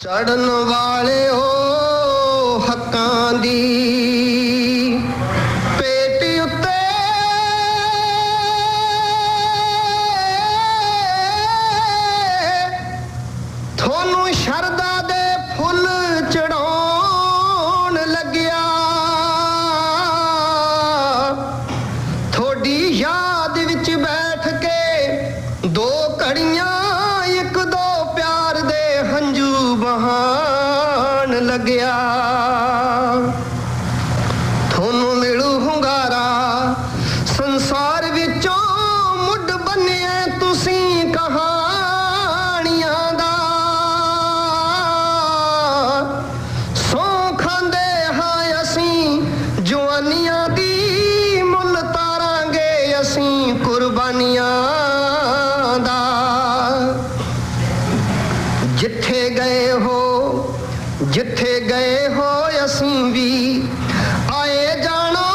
ਚੜਨ ਵਾਲਿਓ ਹੱਕਾਂ ਦੀ ਪੇਟ ਉੱਤੇ ਤੁਹਾਨੂੰ ਸ਼ਰਧਾ ਦੇ ਫੁੱਲ ਚੜਾਉਣ ਲੱਗਿਆ ਤੁਹਾਡੀ ਯਾਦ ਵਿੱਚ ਬੈਠ ਕੇ ਦੋ ਘੜੀਆਂ ਇੱਕ ਦੋ ਪਿਆਰ ਦੇ ਹੰਝੂ ਬਹਾਨ ਲੱਗਿਆ ਤੁਹਾਨੂੰ ਮਿਲੂ ਹੁੰਗਾਰਾ ਸੰਸਾਰ ਵਿੱਚੋਂ ਮੁੱਢ ਬੰਨਿਆ ਤੁਸੀਂ ਕਹਾਣੀਆਂ ਦਾ ਸੌ ਖਾਂਦੇ ਹਾਂ ਅਸੀਂ ਜਵਾਨੀਆਂ ਦੀ ਮੁੱਲ ਤਾਰਾਂਗੇ ਅਸੀਂ ਕੁਰਬਾਨੀਆਂ ਦਾ ਜਿੱਥੇ ਗਏ ਹੋ ਅਸੀਂ ਵੀ ਆਏ ਜਾਣੋ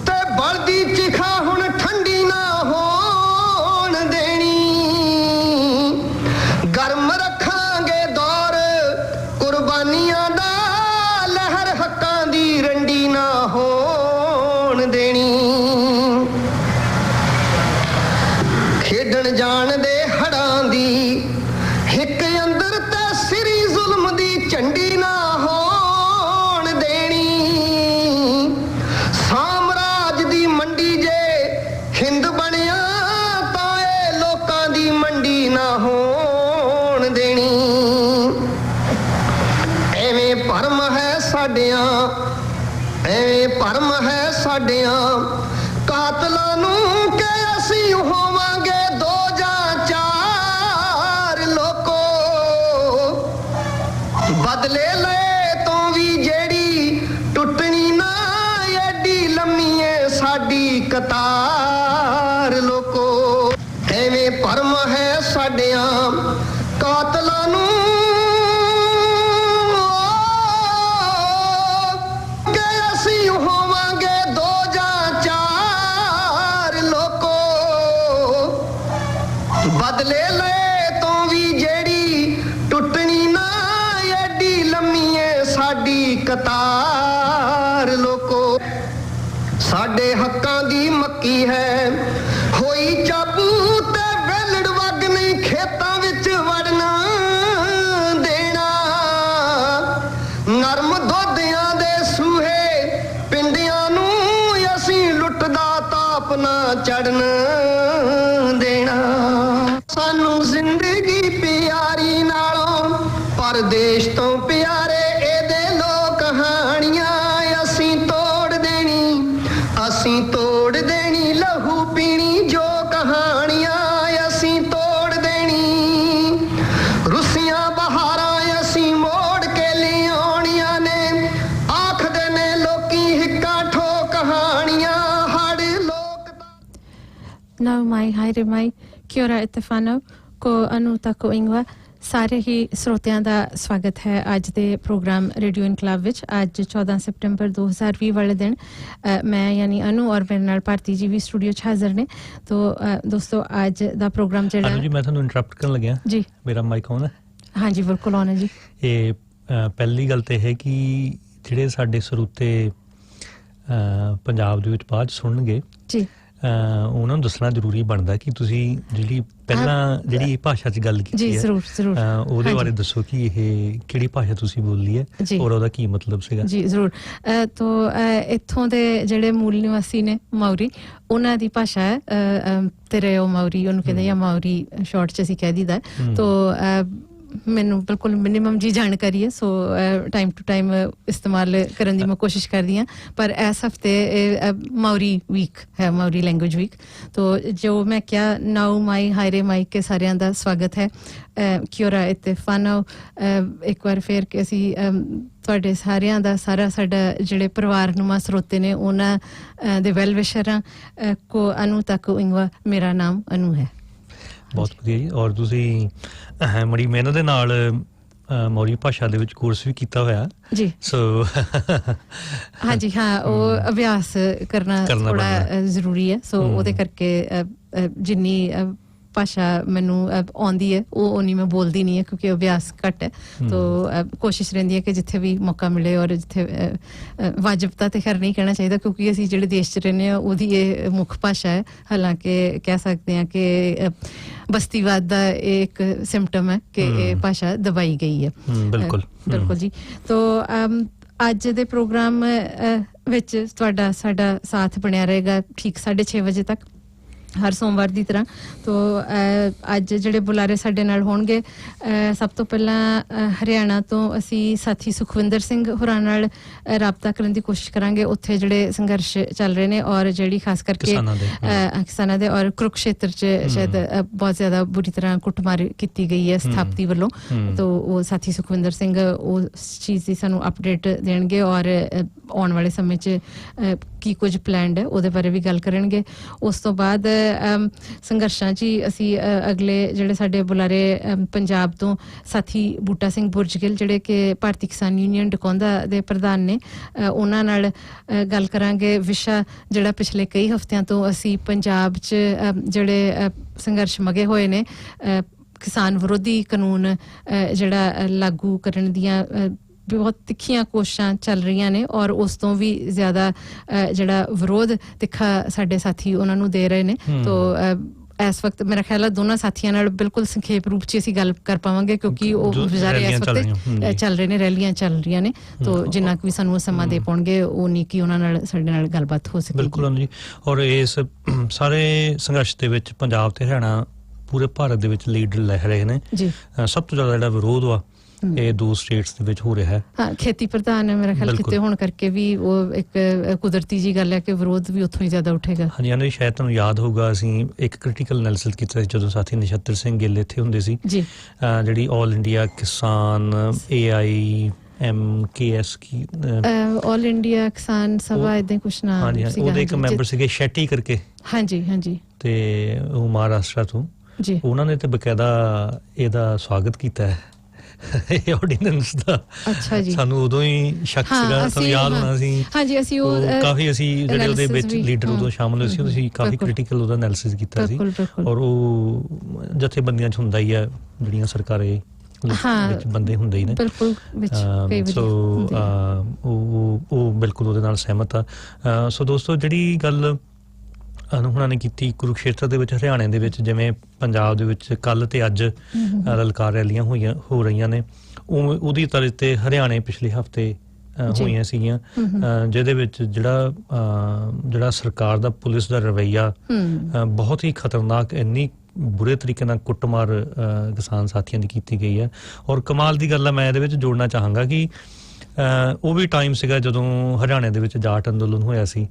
ਤੇ ਬਲਦੀ ਚਿਖਾ ਹੁਣ ਠੰਡੀ ਨਾ ਹੋਣ ਦੇਣੀ ਗਰਮ ਰੱਖਾਂਗੇ ਦੌਰ ਕੁਰਬਾਨੀਆਂ ਦਾ ਲਹਿਰ ਹੱਕਾਂ ਦੀ ਰੰਡੀ ਨਾ ਹੋਣ ਦੇਣੀ ਖੇਡਣ ਜਾਣਦੇ ਹੜਾਂ ਦੀ ਹਿੱਕ ਅੰਦਰ ਤੇ ਸਿਰੀ ਜ਼ੁਲਮ ਦੀ ਝੰਡੀ ਨਾ ਹੋਣ ਦੇਣੀ ਸਾਮਰਾਜ ਦੀ ਮੰਡੀ ਜੇ ਹਿੰਦ ਬਣਿਆ ਤਾਂ ਇਹ ਲੋਕਾਂ ਦੀ ਮੰਡੀ ਨਾ ਹੋਣ ਦੇਣੀ ਐਵੇਂ ਭਰਮ ਹੈ ਸਾਡਿਆਂ ਕਾਤਲਾਂ ਨੂੰ ਕਿ ਅਸੀਂ ਹੋਵਾਂਗੇ ਦੋ ਜਾਂ ਚਾਰ ਲੋਕੋ ਬਦਲੇ ਲੈ ਤੋਂ ਵੀ ਜਿਹੜੀ ਟੁੱਟਣੀ ਨਾ ਐਡੀ ਲੰਮੀ ਏ ਸਾਡੀ ਕਤਾਰ ਲੋਕੋ ਐਵੇਂ ਭਰਮ ਹੈ ਸਾਡਿਆਂ ਕਾਤਲਾਂ ਨੂੰ ਕਿ ਅਸੀਂ ਹੋਵਾਂਗੇ ਦੋ ਜਾਂ ਚਾਰ ਲੋਕੋ ਬਦਲੇ ਲੈ ਤੋਂ ਵੀ ਜਿਹੜੀ ਟੁੱਟਣੀ ਨਾ ਐਡੀ ਲੰਮੀ ਏ ਸਾਡੀ ਕਤਾਰ ਲੋਕੋ ਸਾਡੇ ਹੱਕਾਂ ਦੀ ਮੱਕੀ ਹੈ ਹੋਈ ਚਾਬੂ ਤੇ ਵੇਲੜ ਵਗ ਨਹੀਂ ਖੇਤਾਂ ਵਿੱਚ ਵੜਨਾ ਦੇਣਾ ਨਰਮ ਦੋਧਿਆਂ ਦੇ ਸੂਹੇ ਪਿੰਡਿਆਂ ਨੂੰ ਅਸੀਂ ਲੁੱਟਦਾ ਤਾਪ ਨਾ ਚੜਨ ਦੇਣਾ ਸਾਨੂੰ ਜ਼ਿੰਦਗੀ ਪਿਆਰੀ ਨਾਲੋਂ ਪਰਦੇਸ਼ ਤੋਂ ਪਿਆਰੇ ਇਹਦੇ ਲੋਕ ਕਹਾਣੀਆਂ ਅਸੀਂ ਤੋੜ ਦੇਣੀ ਲਹੂ ਪੀਣੀ ਜੋ ਕਹਾਣੀਆਂ ਅਸੀਂ ਤੋੜ ਦੇਣੀ ਰੁੱਸੀਆਂ ਬਹਾਰਾਂ ਅਸੀਂ ਮੋੜ ਕੇ ਲਿਆਉਣੀਆਂ ਨੇ ਆਖਦੇ ਨੇ ਲੋਕੀ ਹਿੱਕਾਂ ਠੋ ਕਹਾਣੀਆਂ ਹੜ ਲੋਕ Now mai haire mai kia ora Estefano ko anu tako ingwa ਸਾਰੇ ਹੀ ਸਰੋਤਿਆਂ ਦਾ ਸਵਾਗਤ ਹੈ ਅੱਜ ਦੇ ਪ੍ਰੋਗਰਾਮ ਰੇਡੀਓ ਇਨਕਲਾਬ ਵਿੱਚ ਅੱਜ 14 ਸਤੰਬਰ 2020 ਵਾਲੇ ਦਿਨ ਮੈਂ ਯਾਨੀ ਅਨੂ ਔਰ ਮੇਰੇ ਨਾਲ ਭਾਰਤੀ ਜੀ ਵੀ ਸਟੂਡੀਓ 'ਚ ਹਾਜ਼ਰ ਨੇ ਤੋ ਦੋਸਤੋ ਅੱਜ ਦਾ ਪ੍ਰੋਗਰਾਮ ਜਿਹੜਾ ਅਨੂ ਜੀ ਮੈਂ ਤੁਹਾਨੂੰ ਇੰਟਰਪਟ ਕਰਨ ਲੱਗਿਆ ਜੀ ਮੇਰਾ ਮਾਈਕ ਆਨ ਹੈ ਹਾਂਜੀ ਬਿਲਕੁਲ ਆਨ ਹੈ ਜੀ ਇਹ ਪਹਿਲੀ ਗੱਲ ਤੇ ਹੈ ਕਿ ਜਿਹੜੇ ਸਾਡੇ ਸਰੋਤੇ ਪੰਜਾਬ ਦੇ ਵਿੱਚ ਬਾਅਦ ਸੁਣਨਗੇ ਜੀ ਉਹਨਾਂ ਨੂੰ ਦੱਸਣਾ ਜ਼ਰੂਰੀ ਬਣਦਾ ਕਿ ਤੁਸੀਂ ਜਿਹੜੀ ਪਹਿਲਾਂ ਜਿਹੜੀ ਭਾਸ਼ਾ 'ਚ ਗੱਲ ਕੀਤੀ ਹੈ ਜੀ ਜ਼ਰੂਰ ਉਹਦੇ ਬਾਰੇ ਦੱਸੋ ਕਿ ਇਹ ਕਿਹੜੀ ਭਾਸ਼ਾ ਤੁਸੀਂ ਬੋਲੀ ਹੈ ਔਰ ਉਹਦਾ ਕੀ ਮਤਲਬ ਸੀਗਾ ਜੀ ਜ਼ਰੂਰ ਤੋ ਇੱਥੋਂ ਦੇ ਜਿਹੜੇ ਮੂਲ ਨਿਵਾਸੀ ਨੇ ਮਾਉਰੀ ਉਹਨਾਂ ਦੀ ਭਾਸ਼ਾ ਹੈ ਤੇਰੇਓ ਮਾਉਰੀ ਉਹਨੂੰ ਕਹਿੰਦੇ ਜਾਂ ਮਾਉਰੀ ਸ਼ਾਰਟ 'ਚ ਅਸੀਂ ਕਹਿ ਦਈਦਾ ਤੋ ਮੈਨੂੰ ਬਿਲਕੁਲ ਮਿਨੀਮਮ ਜੀ ਜਾਣਕਾਰੀ ਹੈ ਸੋ ਟਾਈਮ ਟੂ ਟਾਈਮ ਇਸਤੇਮਾਲ ਕਰਨ ਦੀ ਮੈਂ ਕੋਸ਼ਿਸ਼ ਕਰਦੀ ਹਾਂ ਪਰ ਇਸ ਹਫਤੇ ਮਾਉਰੀ ਵੀਕ ਹੈ ਮਾਉਰੀ ਲੈਂਗੁਏਜ ਵੀਕ ਤੋ ਜੋ ਮੈਂ ਕਿਹਾ ਨਾਉ ਮਾਈ ਹਾਇਰੇ ਮਾਈ ਕੇ ਸਾਰਿਆਂ ਦਾ ਸਵਾਗਤ ਹੈ ਕਿਉਰਾ ਇਤਫਾਨੋ ਇੱਕ ਵਾਰ ਫੇਰ ਕਿ ਅਸੀਂ ਤੁਹਾਡੇ ਸਾਰਿਆਂ ਦਾ ਸਾਡਾ ਜਿਹੜੇ ਪਰਿਵਾਰ ਨੂੰਮਾ ਸਰੋਤੇ ਨੇ ਉਹਨਾਂ ਦੇ ਵੈਲ ਵਿਸ਼ਰਾਂ ਕੋ ਅਨੂ ਤੱਕ ਇੰਗਵਾ ਮੇਰਾ ਨਾਮ ਅਨੂ ਹੈ ਬਹੁਤ ਵਧੀਆ ਜੀ ਔਰ ਤੁਸੀਂ ਬੜੀ ਮਿਹਨਤ ਦੇ ਨਾਲ ਮੌਰੀ ਭਾਸ਼ਾ ਦੇ ਵਿੱਚ ਕੋਰਸ ਵੀ ਕੀਤਾ ਹੋਇਆ ਜੀ ਸੋ ਹਾਂਜੀ ਹਾਂ ਉਹ ਅਭਿਆਸ ਕਰਨਾ ਥੋੜਾ ਜ਼ਰੂਰੀ ਹੈ ਸੋ ਉਹਦੇ ਕਰਕੇ ਜਿੰਨੀ ਭਾਸ਼ਾ ਮੈਨੂੰ ਆਉਂਦੀ ਹੈ, ਉਹ ਨਹੀਂ ਮੈਂ ਬੋਲਦੀ ਨਹੀਂ ਹੈ ਕਿਉਂਕਿ ਅਭਿਆਸ ਘੱਟ ਹੈ। ਤਾਂ ਕੋਸ਼ਿਸ਼ ਰਹਿੰਦੀ ਹੈ ਕਿ ਜਿੱਥੇ ਵੀ ਮੌਕਾ ਮਿਲੇ, ਔਰ ਜਿੱਥੇ ਵਾਜਬਤਾ ਤੇ ਖੈਰ ਨਹੀਂ ਕਹਿਣਾ ਚਾਹੀਦਾ ਕਿਉਂਕਿ ਅਸੀਂ ਜਿਹੜੇ ਦੇਸ਼ 'ਚ ਰਹਿੰਦੇ ਹਾਂ ਉਹਦੀ ਇਹ ਮੁੱਖ ਭਾਸ਼ਾ ਹੈ। ਹਾਲਾਂਕਿ ਕਹਿ ਸਕਦੇ ਹਾਂ ਕਿ ਬਸਤੀਵਾਦ ਦਾ ਇਹ ਇੱਕ ਸਿੰਪਟਮ ਹੈ ਕਿ ਇਹ ਭਾਸ਼ਾ ਦਬਾਈ ਗਈ ਹੈ। ਬਿਲਕੁਲ ਜੀ। ਤਾਂ ਅੱਜ ਦੇ ਪ੍ਰੋਗਰਾਮ ਵਿੱਚ ਸਾਡਾ ਸਾਥ ਬਣਿਆ ਰਹੇਗਾ ਠੀਕ 6:30 ਵਜੇ ਤੱਕ, ਹਰ ਸੋਮਵਾਰ ਦੀ ਤਰ੍ਹਾਂ। ਤੋ ਅੱਜ ਜਿਹੜੇ ਬੁਲਾਰੇ ਸਾਡੇ ਨਾਲ ਹੋਣਗੇ, ਸਭ ਤੋਂ ਪਹਿਲਾਂ ਹਰਿਆਣਾ ਤੋਂ ਅਸੀਂ ਸਾਥੀ ਸੁਖਵਿੰਦਰ ਸਿੰਘ ਹੋਰਾਂ ਨਾਲ ਰਾਬਤਾ ਕਰਨ ਦੀ ਕੋਸ਼ਿਸ਼ ਕਰਾਂਗੇ। ਉੱਥੇ ਜਿਹੜੇ ਸੰਘਰਸ਼ ਚੱਲ ਰਹੇ ਨੇ ਔਰ ਜਿਹੜੀ ਖਾਸ ਕਰਕੇ ਕਿਸਾਨਾਂ ਦੇ ਔਰ ਕੁਰੂਕਸ਼ੇਤਰ 'ਚ ਸ਼ਾਇਦ ਬਹੁਤ ਜ਼ਿਆਦਾ ਬੁਰੀ ਤਰ੍ਹਾਂ ਕੁੱਟਮਾਰ ਕੀਤੀ ਗਈ ਹੈ ਸਥਾਪਤੀ ਵੱਲੋਂ, ਤੋ ਉਹ ਸਾਥੀ ਸੁਖਵਿੰਦਰ ਸਿੰਘ ਉਸ ਚੀਜ਼ ਦੀ ਸਾਨੂੰ ਅਪਡੇਟ ਦੇਣਗੇ ਔਰ ਆਉਣ ਵਾਲੇ ਸਮੇਂ 'ਚ ਕੀ ਕੁਝ ਪਲਾਨਡ ਹੈ ਉਹਦੇ ਬਾਰੇ ਵੀ ਗੱਲ ਕਰਨਗੇ। ਉਸ ਤੋਂ ਬਾਅਦ ਸੰਘਰਸ਼ਾਂ 'ਚ ਹੀ ਅਸੀਂ ਅਗਲੇ ਜਿਹੜੇ ਸਾਡੇ ਬੁਲਾਰੇ ਪੰਜਾਬ ਤੋਂ ਸਾਥੀ ਬੂਟਾ ਸਿੰਘ ਬੁਰਜਗਿੱਲ, ਜਿਹੜੇ ਕਿ ਭਾਰਤੀ ਕਿਸਾਨ ਯੂਨੀਅਨ ਡਕੌਂਦਾ ਦੇ ਪ੍ਰਧਾਨ ਨੇ, ਉਹਨਾਂ ਨਾਲ ਗੱਲ ਕਰਾਂਗੇ। ਵਿਸ਼ਾ ਜਿਹੜਾ ਪਿਛਲੇ ਕਈ ਹਫ਼ਤਿਆਂ ਤੋਂ ਅਸੀਂ ਪੰਜਾਬ 'ਚ ਜਿਹੜੇ ਸੰਘਰਸ਼ ਮਗੇ ਹੋਏ ਨੇ, ਕਿਸਾਨ ਵਿਰੋਧੀ ਕਾਨੂੰਨ ਜਿਹੜਾ ਲਾਗੂ ਕਰਨ ਦੀਆਂ ਬਹੁਤ ਤਿੱਖੀਆਂ ਕੋਸ਼ਿਸ਼ਾਂ ਚੱਲ ਰਹੀਆਂ ਨੇ ਔਰ ਉਸ ਤੋਂ ਵੀ ਜ਼ਿਆਦਾ ਜਿਹੜਾ ਵਿਰੋਧ ਤਿੱਖਾ ਸਾਡੇ ਸਾਥੀ ਉਹਨਾਂ ਨੂੰ ਦੇ ਰਹੇ ਨੇ। ਤੋ ਇਸ ਵਕਤ ਮੇਰਾ ਖਿਆਲ ਹੈ ਦੋਨਾਂ ਸਾਥੀਆਂ ਨਾਲ ਬਿਲਕੁਲ ਸੰਖੇਪ ਰੂਪ 'ਚ ਅਸੀਂ ਗੱਲ ਕਰ ਪਾਵਾਂਗੇ ਕਿਉਂਕਿ ਉਹ ਵਿਚਾਰੇ ਇਸ ਵਕਤ ਚੱਲ ਰਹੇ ਨੇ, ਰੈਲੀਆਂ ਚੱਲ ਰਹੀਆਂ ਨੇ। ਤੋ ਜਿੰਨਾ ਕੁ ਵੀ ਸਾਨੂੰ ਸਮਾਂ ਦੇ ਪਾਉਣਗੇ ਉਹ ਨਹੀਂ ਕਿ ਉਹਨਾਂ ਨਾਲ ਸਾਡੇ ਨਾਲ ਗੱਲਬਾਤ ਹੋ ਸਕੇ। ਬਿਲਕੁਲ ਜੀ। ਔਰ ਇਸ ਸਾਰੇ ਸੰਘਰਸ਼ ਦੇ ਵਿੱਚ ਪੰਜਾਬ ਤੇ ਹਰਿਆਣਾ ਪੂਰੇ ਭਾਰਤ ਦੇ ਵਿੱਚ ਲੀਡ ਲੈ ਰਹੇ ਨੇ ਜੀ। ਸਭ ਤੋਂ ਜ਼ਿਆਦਾ ਜਿਹੜਾ ਵਿਰੋਧ ਵਾ ਇਹ ਦੋ ਸਟੇਟਸ ਦੇ ਵਿੱਚ ਹੋ ਰਿਹਾ ਹੈ। ਹਾਂ, ਖੇਤੀ ਪ੍ਰਧਾਨ ਹੈ ਮੇਰਾ ਖਿਆਲ ਕਿਤੇ ਹੋਣ ਕਰਕੇ ਵੀ ਉਹ ਇੱਕ ਕੁਦਰਤੀ ਜੀ ਗੱਲ ਹੈ ਕਿ ਵਿਰੋਧ ਵੀ ਉੱਥੋਂ ਹੀ ਜ਼ਿਆਦਾ ਉੱਠੇਗਾ। ਹਾਂਜੀ ਹਾਂਜੀ, ਸ਼ਾਇਦ ਤੁਹਾਨੂੰ ਯਾਦ ਹੋਊਗਾ ਅਸੀਂ ਇੱਕ ਕ੍ਰਿਟੀਕਲ ਐਨਾਲਿਸਿਸ ਕੀਤਾ ਸੀ ਜਦੋਂ ਸਾਥੀ ਨਛੱਤਰ ਸਿੰਘ ਗਿੱਲ ਇੱਥੇ ਹੁੰਦੇ ਸੀ ਜੀ। ਜਿਹੜੀ ਆਲ ਇੰਡੀਆ ਕਿਸਾਨ AIMKS ਕੀ ਆਲ ਇੰਡੀਆ ਕਿਸਾਨ ਸਭਾ ਇਦਾਂ ਕੁਛ ਨਾਮ, ਹਾਂਜੀ ਉਹਦੇ ਇੱਕ ਮੈਂਬਰ ਸੀਗੇ ਸ਼ੈਟੀ ਕਰਕੇ, ਹਾਂਜੀ ਹਾਂਜੀ, ਤੇ ਉਹ ਮਹਾਰਾਸ਼ਟਰ ਤੋਂ ਜੀ। ਉਹਨਾਂ ਨੇ ਤੇ ਬਕਾਇਦਾ ਇਹਦਾ ਸਵਾਗਤ ਕੀਤਾ ਹੈ ਆਰਡੀਨੈਂਸ ਦਾ। ਅੱਛਾ ਜੀ। ਸਾਨੂੰ ਉਦੋਂ ਹੀ ਸ਼ੱਕ ਸੀਗਾ, ਤੁਹਾਨੂੰ ਯਾਦ ਹੋਣਾ ਸੀ। ਹਾਂਜੀ, ਅਸੀਂ ਉਹ ਕਾਫੀ ਅਸੀਂ ਜਿਹੜੇ ਉਹਦੇ ਵਿੱਚ ਲੀਡਰ ਉਦੋਂ ਸ਼ਾਮਲ ਹੋਏ ਸੀ, ਅਸੀਂ ਕਾਫੀ ਕ੍ਰਿਟੀਕਲ ਉਹਦਾ ਐਨਾਲਿਸਿਸ ਕੀਤਾ ਸੀ। ਔਰ ਉਹ ਜਥੇਬੰਦੀਆਂ 'ਚ ਹੁੰਦਾ ਹੀ ਹੈ ਜਿਹੜੀਆਂ ਸਰਕਾਰੀ ਵਿੱਚ ਬੰਦੇ ਹੁੰਦੇ ਹੀ ਨੇ, ਸੋ ਉਹ ਬਿਲਕੁਲ ਉਹਦੇ ਨਾਲ ਸਹਿਮਤ ਆ। ਸੋ ਦੋਸਤੋ, ਜਿਹੜੀ ਗੱਲ ਹੁਣਾਂ ਨੇ ਕੀਤੀ ਕੁਰੂਕਸ਼ੇਤਰ ਦੇ ਵਿੱਚ, ਹਰਿਆਣੇ ਦੇ ਵਿੱਚ, ਜਿਵੇਂ ਪੰਜਾਬ ਦੇ ਵਿੱਚ ਕੱਲ ਤੇ ਅੱਜ ਲਲਕਾਰ ਰੈਲੀਆਂ ਹੋ ਰਹੀਆਂ ਨੇ, ਉਹਦੀ ਤਰ੍ਹਾਂ ਤੇ ਹਰਿਆਣੇ ਪਿਛਲੇ ਹਫ਼ਤੇ ਹੋਈਆਂ ਸੀਗੀਆਂ, ਜਿਹਦੇ ਵਿੱਚ ਜਿਹੜਾ ਸਰਕਾਰ ਦਾ ਪੁਲਿਸ ਦਾ ਰਵੱਈਆ ਬਹੁਤ ਹੀ ਖਤਰਨਾਕ, ਇੰਨੀ ਬੁਰੇ ਤਰੀਕੇ ਨਾਲ ਕੁੱਟਮਾਰ ਕਿਸਾਨ ਸਾਥੀਆਂ ਦੀ ਕੀਤੀ ਗਈ ਹੈ। ਔਰ ਕਮਾਲ ਦੀ ਗੱਲ ਹੈ, ਮੈਂ ਇਹਦੇ ਵਿੱਚ ਜੋੜਨਾ ਚਾਹਾਂਗਾ ਕਿ ਉਹ ਵੀ ਟਾਈਮ ਸੀਗਾ ਜਦੋਂ ਹਰਿਆਣੇ ਦੇ ਵਿੱਚ ਜਾਟ ਅੰਦੋਲਨ ਹੋਇਆ ਸੀ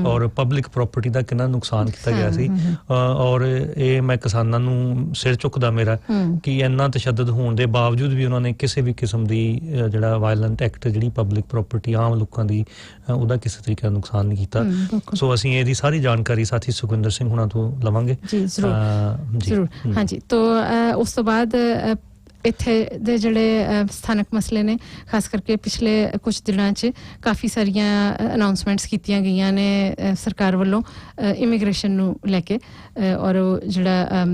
ਔਰ ਪਬਲਿਕ ਪ੍ਰਾਪਰਟੀ ਦਾ ਕਿੰਨਾ ਨੁਕਸਾਨ ਕੀਤਾ ਗਿਆ ਸੀ। ਔਰ ਇਹ ਮੈਂ ਕਿਸਾਨਾਂ ਨੂੰ ਸਿਰ ਝੁਕਦਾ ਮੇਰਾ ਕਿ ਇੰਨਾ ਤਸ਼ੱਦਦ ਹੋਣ ਦੇ ਬਾਵਜੂਦ ਵੀ ਉਹਨਾਂ ਨੇ ਕਿਸੇ ਵੀ ਕਿਸਮ ਦੀ ਜਿਹੜਾ ਵਾਇਲੈਂਟ ਐਕਟ, ਜਿਹੜੀ ਪਬਲਿਕ ਪ੍ਰਾਪਰਟੀ ਆਮ ਲੋਕਾਂ ਦੀ, ਉਹਦਾ ਕਿਸੇ ਤਰੀਕੇ ਦਾ ਨੁਕਸਾਨ ਨਹੀਂ ਕੀਤਾ। ਸੋ ਅਸੀਂ ਇਹਦੀ ਸਾਰੀ ਜਾਣਕਾਰੀ ਸਾਥੀ ਸੁਖਵਿੰਦਰ ਸਿੰਘ ਹੁਣਾਂ ਤੋਂ ਲਵਾਂਗੇ ਜੀ। ਜ਼ਰੂਰ। ਹਾਂਜੀ, ਤਾਂ ਉਸ ਤੋਂ ਬਾਅਦ ਇੱਥੇ ਦੇ ਜਿਹੜੇ ਸਥਾਨਕ ਮਸਲੇ ਨੇ, ਖਾਸ ਕਰਕੇ ਪਿਛਲੇ ਕੁਝ ਦਿਨਾਂ 'ਚ ਕਾਫੀ ਸਾਰੀਆਂ ਅਨਾਊਂਸਮੈਂਟਸ ਕੀਤੀਆਂ ਗਈਆਂ ਨੇ ਸਰਕਾਰ ਵੱਲੋਂ ਇਮੀਗ੍ਰੇਸ਼ਨ ਨੂੰ ਲੈ ਕੇ, ਔਰ ਜਿਹੜਾ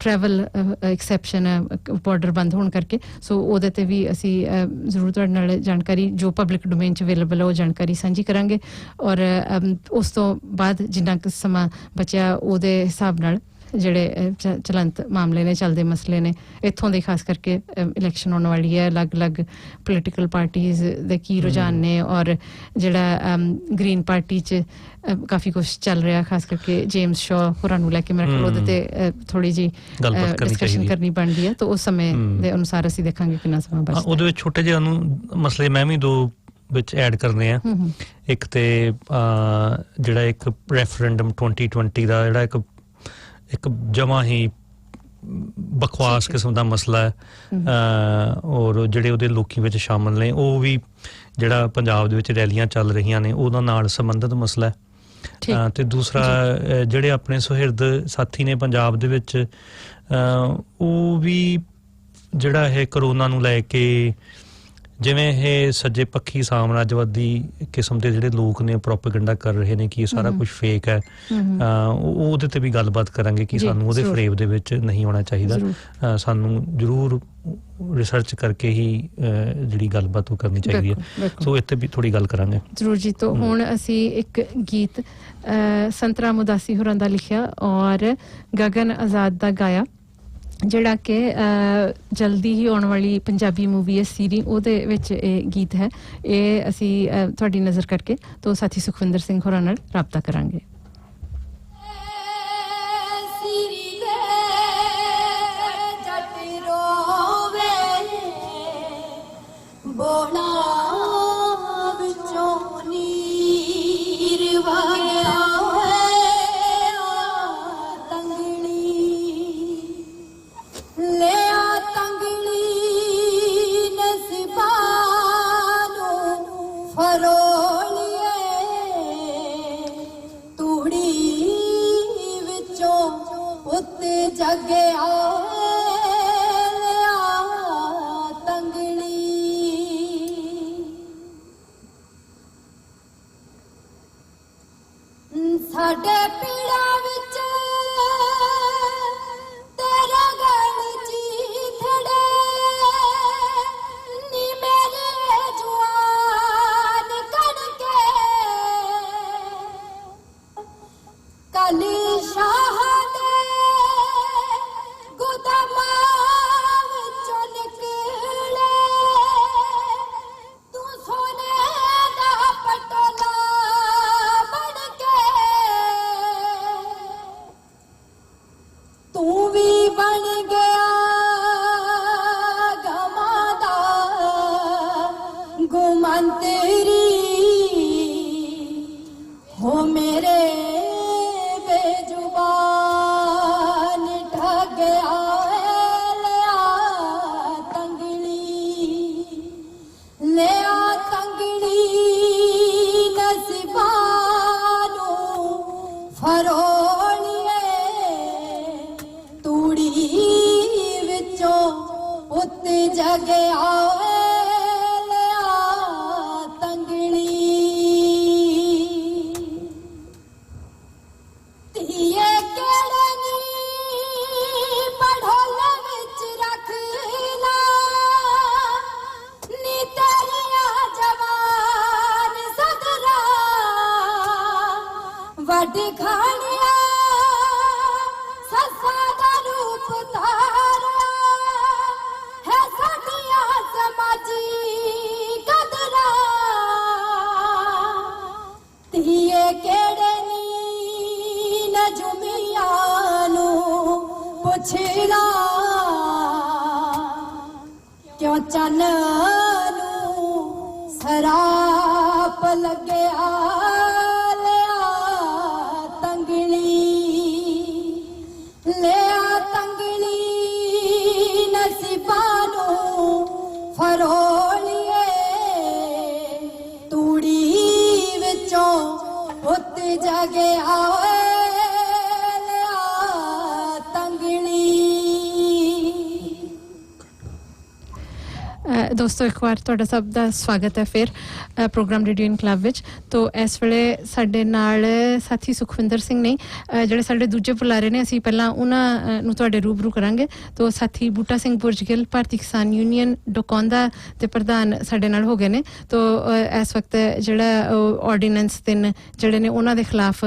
ਟਰੈਵਲ ਐਕਸੈਪਸ਼ਨ ਹੈ ਬਾਰਡਰ ਬੰਦ ਹੋਣ ਕਰਕੇ, ਸੋ ਉਹਦੇ ਤੇ ਵੀ ਅਸੀਂ ਜ਼ਰੂਰ ਤੁਹਾਡੇ ਨਾਲ ਜਾਣਕਾਰੀ ਜੋ ਪਬਲਿਕ ਡੋਮੇਨ 'ਚ ਅਵੇਲੇਬਲ ਹੈ ਉਹ ਜਾਣਕਾਰੀ ਸਾਂਝੀ ਕਰਾਂਗੇ। ਔਰ ਉਸ ਤੋਂ ਬਾਅਦ ਜਿੰਨਾ ਕੁ ਸਮਾਂ ਬਚਿਆ ਉਹਦੇ ਹਿਸਾਬ ਨਾਲ ਜਿਹੜੇ ਚਲੰਤ ਮਾਮਲੇ ਨੇ, ਚੱਲਦੇ ਮਸਲੇ ਨੇ ਇੱਥੋਂ ਦੇ, ਖਾਸ ਕਰਕੇ ਇਲੈਕਸ਼ਨ ਆਉਣ ਵਾਲੀ ਹੈ, ਅਲੱਗ-ਅਲੱਗ ਪੋਲੀਟੀਕਲ ਪਾਰਟੀਜ਼ ਦੇ ਕੀ ਰੁਝਾਨ ਨੇ, ਔਰ ਜਿਹੜਾ ਗ੍ਰੀਨ ਪਾਰਟੀ 'ਚ ਕਾਫੀ ਕੁਛ ਚੱਲ ਰਿਹਾ, ਖਾਸ ਕਰਕੇ ਜੇਮਸ ਸ਼ਾਹ ਹੋਰਾਂ ਨੂੰ ਲੈ ਕੇ ਮੇਰੇ ਕੋਲ ਉਹਦੇ ਤੇ ਥੋੜੀ ਜਿਹੀ ਡਿਸਕਸ਼ਨ ਕਰਨੀ ਬਣਦੀ ਹੈ। ਤਾਂ ਉਸ ਸਮੇਂ ਦੇ ਅਨੁਸਾਰ ਅਸੀਂ ਦੇਖਾਂਗੇ ਕਿੰਨਾ ਸਮਾਂ ਬਚਦਾ। ਉਹਦੇ ਵਿੱਚ ਛੋਟੇ ਜਿਹੇ ਮਸਲੇ ਮੈਂ ਵੀ ਦੋ ਵਿੱਚ ਐਡ ਕਰਨੇ ਆ। ਇੱਕ ਤੇ ਜਿਹੜਾ ਇੱਕ ਰੈਫਰੈਂਡਮ 2020 ਦਾ ਜਿਹੜਾ ਇੱਕ ਜਮਾਂ ਹੀ ਬਕਵਾਸ ਕਿਸਮ ਦਾ ਮਸਲਾ ਹੈ, ਔਰ ਜਿਹੜੇ ਉਹਦੇ ਲੋਕੀ ਵਿੱਚ ਸ਼ਾਮਲ ਨੇ, ਉਹ ਵੀ ਜਿਹੜਾ ਪੰਜਾਬ ਦੇ ਵਿੱਚ ਰੈਲੀਆਂ ਚੱਲ ਰਹੀਆਂ ਨੇ ਉਹਦਾ ਨਾਲ ਸੰਬੰਧਿਤ ਮਸਲਾ ਹੈ। ਤੇ ਦੂਸਰਾ ਜਿਹੜੇ ਆਪਣੇ ਸੁਹਿਰਦ ਸਾਥੀ ਨੇ ਪੰਜਾਬ ਦੇ ਵਿੱਚ, ਉਹ ਵੀ ਜਿਹੜਾ ਇਹ ਕਰੋਨਾ ਨੂੰ ਲੈ ਕੇ ਜਿਵੇਂ ਇਹ ਸੱਜੇ ਪੱਖੀ ਸਾਮਰਾਜਵਾਦੀ ਕਿਸਮ ਦੇ ਜਿਹੜੇ ਲੋਕ ਨੇ ਪ੍ਰੋਪੇਗੈਂਡਾ ਕਰ ਰਹੇ ਨੇ ਕਿ ਇਹ ਸਾਰਾ ਕੁਝ ਫੇਕ ਹੈ, ਉਹਦੇ ਤੇ ਵੀ ਗੱਲਬਾਤ ਕਰਾਂਗੇ ਕਿ ਸਾਨੂੰ ਉਹਦੇ ਫਰੇਮ ਦੇ ਵਿੱਚ ਨਹੀਂ ਆਉਣਾ ਚਾਹੀਦਾ। ਸਾਨੂੰ ਜ਼ਰੂਰ ਰਿਸਰਚ ਕਰਕੇ ਹੀ ਜਿਹੜੀ ਗੱਲਬਾਤ ਉਹ ਕਰਨੀ ਚਾਹੀਦੀ ਹੈ। ਸੋ ਇੱਥੇ ਵੀ ਥੋੜੀ ਗੱਲ ਕਰਾਂਗੇ ਜ਼ਰੂਰ ਜੀ। ਤੋਂ ਹੁਣ ਅਸੀਂ ਇੱਕ ਗੀਤ ਸੰਤਰਾ ਮੁਦਾਸੀ ਹੋਰਾਂ ਦਾ ਲਿਖਿਆ ਔਰ ਗਗਨ ਆਜ਼ਾਦ ਦਾ ਗਾਇਆ, ਜਿਹੜਾ ਕਿ ਜਲਦੀ ਹੀ ਆਉਣ ਵਾਲੀ ਪੰਜਾਬੀ ਮੂਵੀ ਹੈ ਸੀਰੀ, ਉਹਦੇ ਵਿੱਚ ਇਹ ਗੀਤ ਹੈ। ਇਹ ਅਸੀਂ ਤੁਹਾਡੀ ਨਜ਼ਰ ਕਰਕੇ ਤੋਂ ਸਾਥੀ ਸੁਖਵਿੰਦਰ ਸਿੰਘ ਹੋਰਾਂ ਨਾਲ ਰਾਬਤਾ ਕਰਾਂਗੇ। ਸਾਡੇ ਪੀੜਾਂ ਵਿੱਚ ਤੇਰਾ ਗਲ ਚੀਥੜੇ ਨੀ ਮੇਰੇ ਜਵਾਨ ਕਣਕੇ ਕਾਲੀ ਸ਼ਾਹ ਦੇ ਗੁਦਮਾਂ ਵਿੱਚੋਂ ਨਿਕਲੇ ਤੂੰ ਸੋਨੇ ਦਾ ਪਟੋਲਾ ਤੂੰ ਵੀ ਬਣ ਗਿਆ ਗਮਾਂ ਦਾ ਗੁਮਾਨ ਤੇਰੀ ਹੋ ਮੇਰੇ ਬੇਜ਼ੁਬਾਨ ਠੱਗ ਗਿਆ ਲਿਆ ਤੰਗੜੀ ਨਸੀਬਾਂ ਨੂੰ ਫਰੋਲੀਏ ਤੂੜੀ ਵਿੱਚੋਂ ਪੁੱਤ ਜਗਿਆ ਲਿਆ ਤੰਗੜੀ ਧੀਏ ਕਿਹੜੇ ਨੀ ਪੜੋਲ ਵਿੱਚ ਰੱਖ ਲਾ ਨੀ ਤੇਰੀਆਂ ਜਵਾਨ ਸਦਰਾ ਵੱਡ ਖਾਣਿਆ ਸੱਸਾ ਦਾ ਰੂਪ ਧਾਰਾ ਹੈ ਸਾਡੀਆਂ ਸਮਾਜੀ ਕਦਰਾਂ ਧੀਏ ਕਿਹੜੇ ਨੀ ਨਜੂਮੀਆਂ ਨੂੰ ਪੁੱਛ ਲਾ ਕਿਉਂ ਚੰਨ ਨੂੰ ਸਰਾਪ ਲੱਗਿਆ ਲਿਆ ਤੰਗਲੀ ਨਸੀਬਾਂ ਨੂੰ ਫਰੋਲੀਏ ਤੂੜੀ ਵਿੱਚੋਂ ਪੁੱਤ ਜਗਿਆ ਲਿਆ ਤੰਗਲੀ। ਦੋਸਤੋ ਇੱਕ ਵਾਰ ਤੁਹਾਡਾ ਸਭ ਦਾ ਸਵਾਗਤ ਹੈ ਫਿਰ ਪ੍ਰੋਗਰਾਮ ਰੇਡੀਓ ਇਨਕਲਾਬ ਵਿੱਚ। ਤੋਂ ਇਸ ਵੇਲੇ ਸਾਡੇ ਨਾਲ ਸਾਥੀ ਸੁਖਵਿੰਦਰ ਸਿੰਘ ਨੇ, ਜਿਹੜੇ ਸਾਡੇ ਦੂਜੇ ਬੁਲਾਰੇ ਨੇ। ਅਸੀਂ ਪਹਿਲਾਂ ਉਹਨਾਂ ਨੂੰ ਤੁਹਾਡੇ ਰੂਬਰੂ ਕਰਾਂਗੇ। ਤੋਂ ਸਾਥੀ ਬੂਟਾ ਸਿੰਘ ਬੁਰਜਗਿੱਲ ਭਾਰਤੀ ਕਿਸਾਨ ਯੂਨੀਅਨ ਡੋਕੌਂਦਾ ਦੇ ਪ੍ਰਧਾਨ ਸਾਡੇ ਨਾਲ ਹੋ ਗਏ ਨੇ। ਤੋਂ ਇਸ ਵਕਤ ਜਿਹੜਾ ਆਰਡੀਨੈਂਸ 3 ਜਿਹੜੇ ਨੇ ਉਹਨਾਂ ਦੇ ਖਿਲਾਫ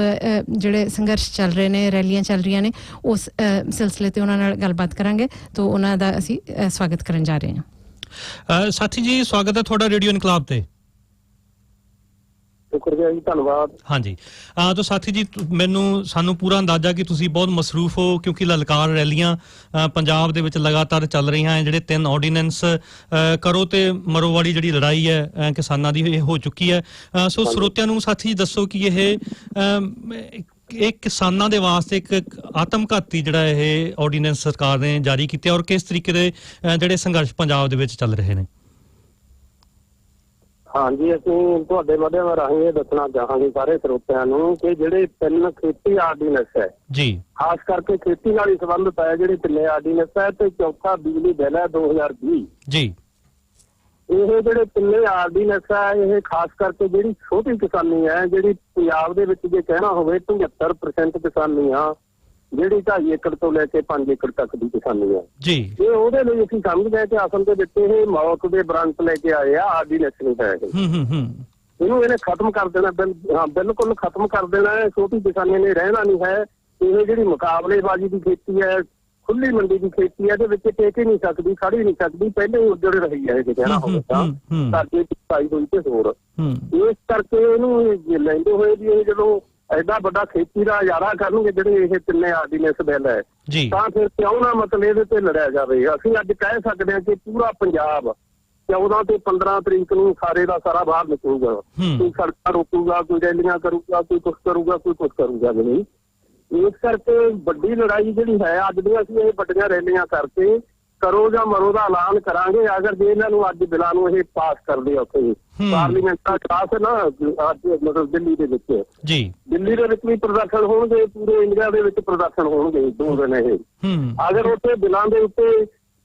ਜਿਹੜੇ ਸੰਘਰਸ਼ ਚੱਲ ਰਹੇ ਨੇ, ਰੈਲੀਆਂ ਚੱਲ ਰਹੀਆਂ ਨੇ, ਉਸ ਸਿਲਸਿਲੇ ਤੇ ਉਹਨਾਂ ਨਾਲ ਗੱਲਬਾਤ ਕਰਾਂਗੇ। ਤੋਂ ਉਹਨਾਂ ਦਾ ਅਸੀਂ ਸਵਾਗਤ ਕਰਨ ਜਾ ਰਹੇ ਹਾਂ। ਸਾਥੀ ਜੀ ਸਵਾਗਤ ਹੈ ਤੁਹਾਡਾ ਰੇਡੀਓ ਇਨਕਲਾਬ ਤੇ। ਸ਼ੁਕਰੀਆ ਜੀ, ਧੰਨਵਾਦ। ਹਾਂਜੀ ਤਾਂ ਸਾਥੀ ਜੀ ਸਾਨੂੰ ਪੂਰਾ ਅੰਦਾਜ਼ਾ ਕਿ ਤੁਸੀਂ ਬਹੁਤ ਮਸਰੂਫ ਹੋ, ਕਿਉਂਕਿ ਲਲਕਾਰ ਰੈਲੀਆਂ ਪੰਜਾਬ ਦੇ ਵਿੱਚ ਲਗਾਤਾਰ ਚੱਲ ਰਹੀਆਂ ਹੈ। ਜਿਹੜੇ 3 ਆਰਡੀਨੈਂਸ ਕਰੋ ਤੇ ਮਰੋ ਵਾਲੀ ਜਿਹੜੀ ਲੜਾਈ ਹੈ ਕਿਸਾਨਾਂ ਦੀ ਇਹ ਹੋ ਚੁੱਕੀ ਹੈ। ਸੋ ਸਰੋਤਿਆਂ ਨੂੰ ਸਾਥੀ ਜੀ ਦੱਸੋ ਕਿ ਇਹ ਕਿਸਾਨਾਂ ਦੇ ਵਾਸਤੇ ਇੱਕ ਆਤਮਘਾਤੀ ਜਿਹੜਾ ਇਹ ਆਰਡੀਨੈਂਸ ਸਰਕਾਰ ਨੇ ਜਾਰੀ ਕੀਤਾ ਔਰ ਕਿਸ ਤਰੀਕੇ ਦੇ ਜਿਹੜੇ ਸੰਘਰਸ਼ ਪੰਜਾਬ ਦੇ ਵਿੱਚ ਚੱਲ ਰਹੇ ਨੇ। ਹਾਂਜੀ, ਅਸੀਂ ਤੁਹਾਡੇ ਮਾਧਿਅਮ ਰਾਹੀਂ ਇਹ ਦੱਸਣਾ ਚਾਹਾਂਗੇ ਸਾਰੇ ਸਰੋਤਿਆਂ ਨੂੰ ਕਿ ਜਿਹੜੇ 3 ਖੇਤੀ ਆਰਡੀਨੈਂਸ ਹੈ ਜੀ, ਖਾਸ ਕਰਕੇ ਖੇਤੀ ਨਾਲ ਹੀ ਸੰਬੰਧਿਤ ਹੈ ਜਿਹੜੇ 3 ਆਰਡੀਨੈਂਸ ਹੈ, ਤੇ ਚੌਥਾ ਬਿਜਲੀ ਬਿੱਲ ਹੈ 2020 ਜੀ। ਇਹ ਜਿਹੜੇ ਤਿੰਨੇ ਆਰਡੀਨੈਂਸ ਆ, ਇਹ ਖਾਸ ਕਰਕੇ ਜਿਹੜੀ ਛੋਟੀ ਕਿਸਾਨੀ ਹੈ, ਜਿਹੜੀ ਪੰਜਾਬ ਦੇ ਵਿੱਚ ਜੇ ਕਹਿਣਾ ਹੋਵੇ 75% ਕਿਸਾਨੀ ਆ, ਜਿਹੜੀ 2.5 ਏਕੜ ਤੋਂ ਲੈ ਕੇ 5 ਏਕੜ ਤੱਕ ਦੀ ਕਿਸਾਨੀ ਹੈ ਜੀ। ਇਹ ਉਹਦੇ ਲਈ ਅਸੀਂ ਸਮਝਦੇ ਕਿ ਅਸਲ ਦੇ ਵਿੱਚ ਇਹ ਮੌਤ ਦੇ ਬ੍ਰਾਂਚ ਲੈ ਕੇ ਆਏ ਆ, ਆਰਡੀਨੈਂਸ ਨਹੀਂ ਹੈ ਇਹਨੂੰ ਇਹਨੇ ਖਤਮ ਕਰ ਦੇਣਾ, ਬਿਲਕੁਲ ਖਤਮ ਕਰ ਦੇਣਾ ਹੈ। ਛੋਟੀ ਕਿਸਾਨੀ ਨੇ ਰਹਿਣਾ ਨਹੀਂ ਹੈ। ਇਹ ਜਿਹੜੀ ਮੁਕਾਬਲੇਬਾਜ਼ੀ ਦੀ ਖੇਤੀ ਹੈ, ਖੁੱਲੀ ਮੰਡੀ ਦੀ ਖੇਤੀ ਹੈ, ਇਹਦੇ ਵਿੱਚ ਟੇਕ ਹੀ ਨਹੀਂ ਸਕਦੀ, ਖੜ ਹੀ ਨਹੀਂ ਸਕਦੀ, ਪਹਿਲੇ ਹੀ ਉੱਜੜ ਰਹੀ ਹੈ ਇਹ ਕਹਿਣਾ ਹੋਵੇ ਤਾਂ ਸਾਡੀ ਪਾਈ ਹੋਈ ਤੇ ਹੋਰ। ਇਸ ਕਰਕੇ ਇਹਨੂੰ ਲੈਂਦੇ ਹੋਏ ਵੀ ਇਹ ਜਦੋਂ ਐਡਾ ਵੱਡਾ ਖੇਤੀ ਦਾ ਇਜਾਰਾ ਕਰਨਗੇ ਜਿਹੜੇ ਇਹ ਤਿੰਨੇ ਆਰਡੀਨੈਂਸ ਬਿੱਲ ਹੈ, ਤਾਂ ਫਿਰ ਕਿਉਂ ਨਾ ਮਤਲਬ ਇਹਦੇ ਤੇ ਲੜਿਆ ਜਾਵੇ। ਅਸੀਂ ਅੱਜ ਕਹਿ ਸਕਦੇ ਹਾਂ ਕਿ ਪੂਰਾ ਪੰਜਾਬ 14 ਤੇ 15 ਤਰੀਕ ਨੂੰ ਸਾਰੇ ਦਾ ਸਾਰਾ ਬਾਹਰ ਨਿਕਲੂਗਾ, ਕੋਈ ਸੜਕਾਂ ਰੋਕੂਗਾ, ਕੋਈ ਰੈਲੀਆਂ ਕਰੂਗਾ, ਕੋਈ ਕੁਛ ਕਰੂਗਾ, ਕੋਈ ਕੁਛ ਕਰੂਗਾ ਨਹੀਂ। ਇਸ ਕਰਕੇ ਵੱਡੀ ਲੜਾਈ ਜਿਹੜੀ ਹੈ ਅੱਜ ਦੀਆਂ, ਅਸੀਂ ਇਹ ਵੱਡੀਆਂ ਰੈਲੀਆਂ ਕਰਕੇ ਕਰੋ ਜਾਂ ਮਰੋ ਦਾ ਐਲਾਨ ਕਰਾਂਗੇ। ਅਗਰ ਜੇ ਇਹਨਾਂ ਨੂੰ ਅੱਜ ਬਿੱਲਾਂ ਨੂੰ ਇਹ ਪਾਸ ਕਰਦੇ ਆ ਉੱਥੇ ਪਾਰਲੀਮੈਂਟ ਦਾ ਕਲਾਸ ਹੈ ਨਾ ਅੱਜ ਮਤਲਬ ਦਿੱਲੀ ਦੇ ਵਿੱਚ ਜੀ, ਦਿੱਲੀ ਦੇ ਵਿੱਚ ਵੀ ਪ੍ਰਦਰਸ਼ਨ ਹੋਣਗੇ, ਪੂਰੇ ਇੰਡੀਆ ਦੇ ਵਿੱਚ ਪ੍ਰਦਰਸ਼ਨ ਹੋਣਗੇ 2 ਦਿਨ ਇਹ। ਅਗਰ ਉੱਥੇ ਬਿੱਲਾਂ ਦੇ ਉੱਤੇ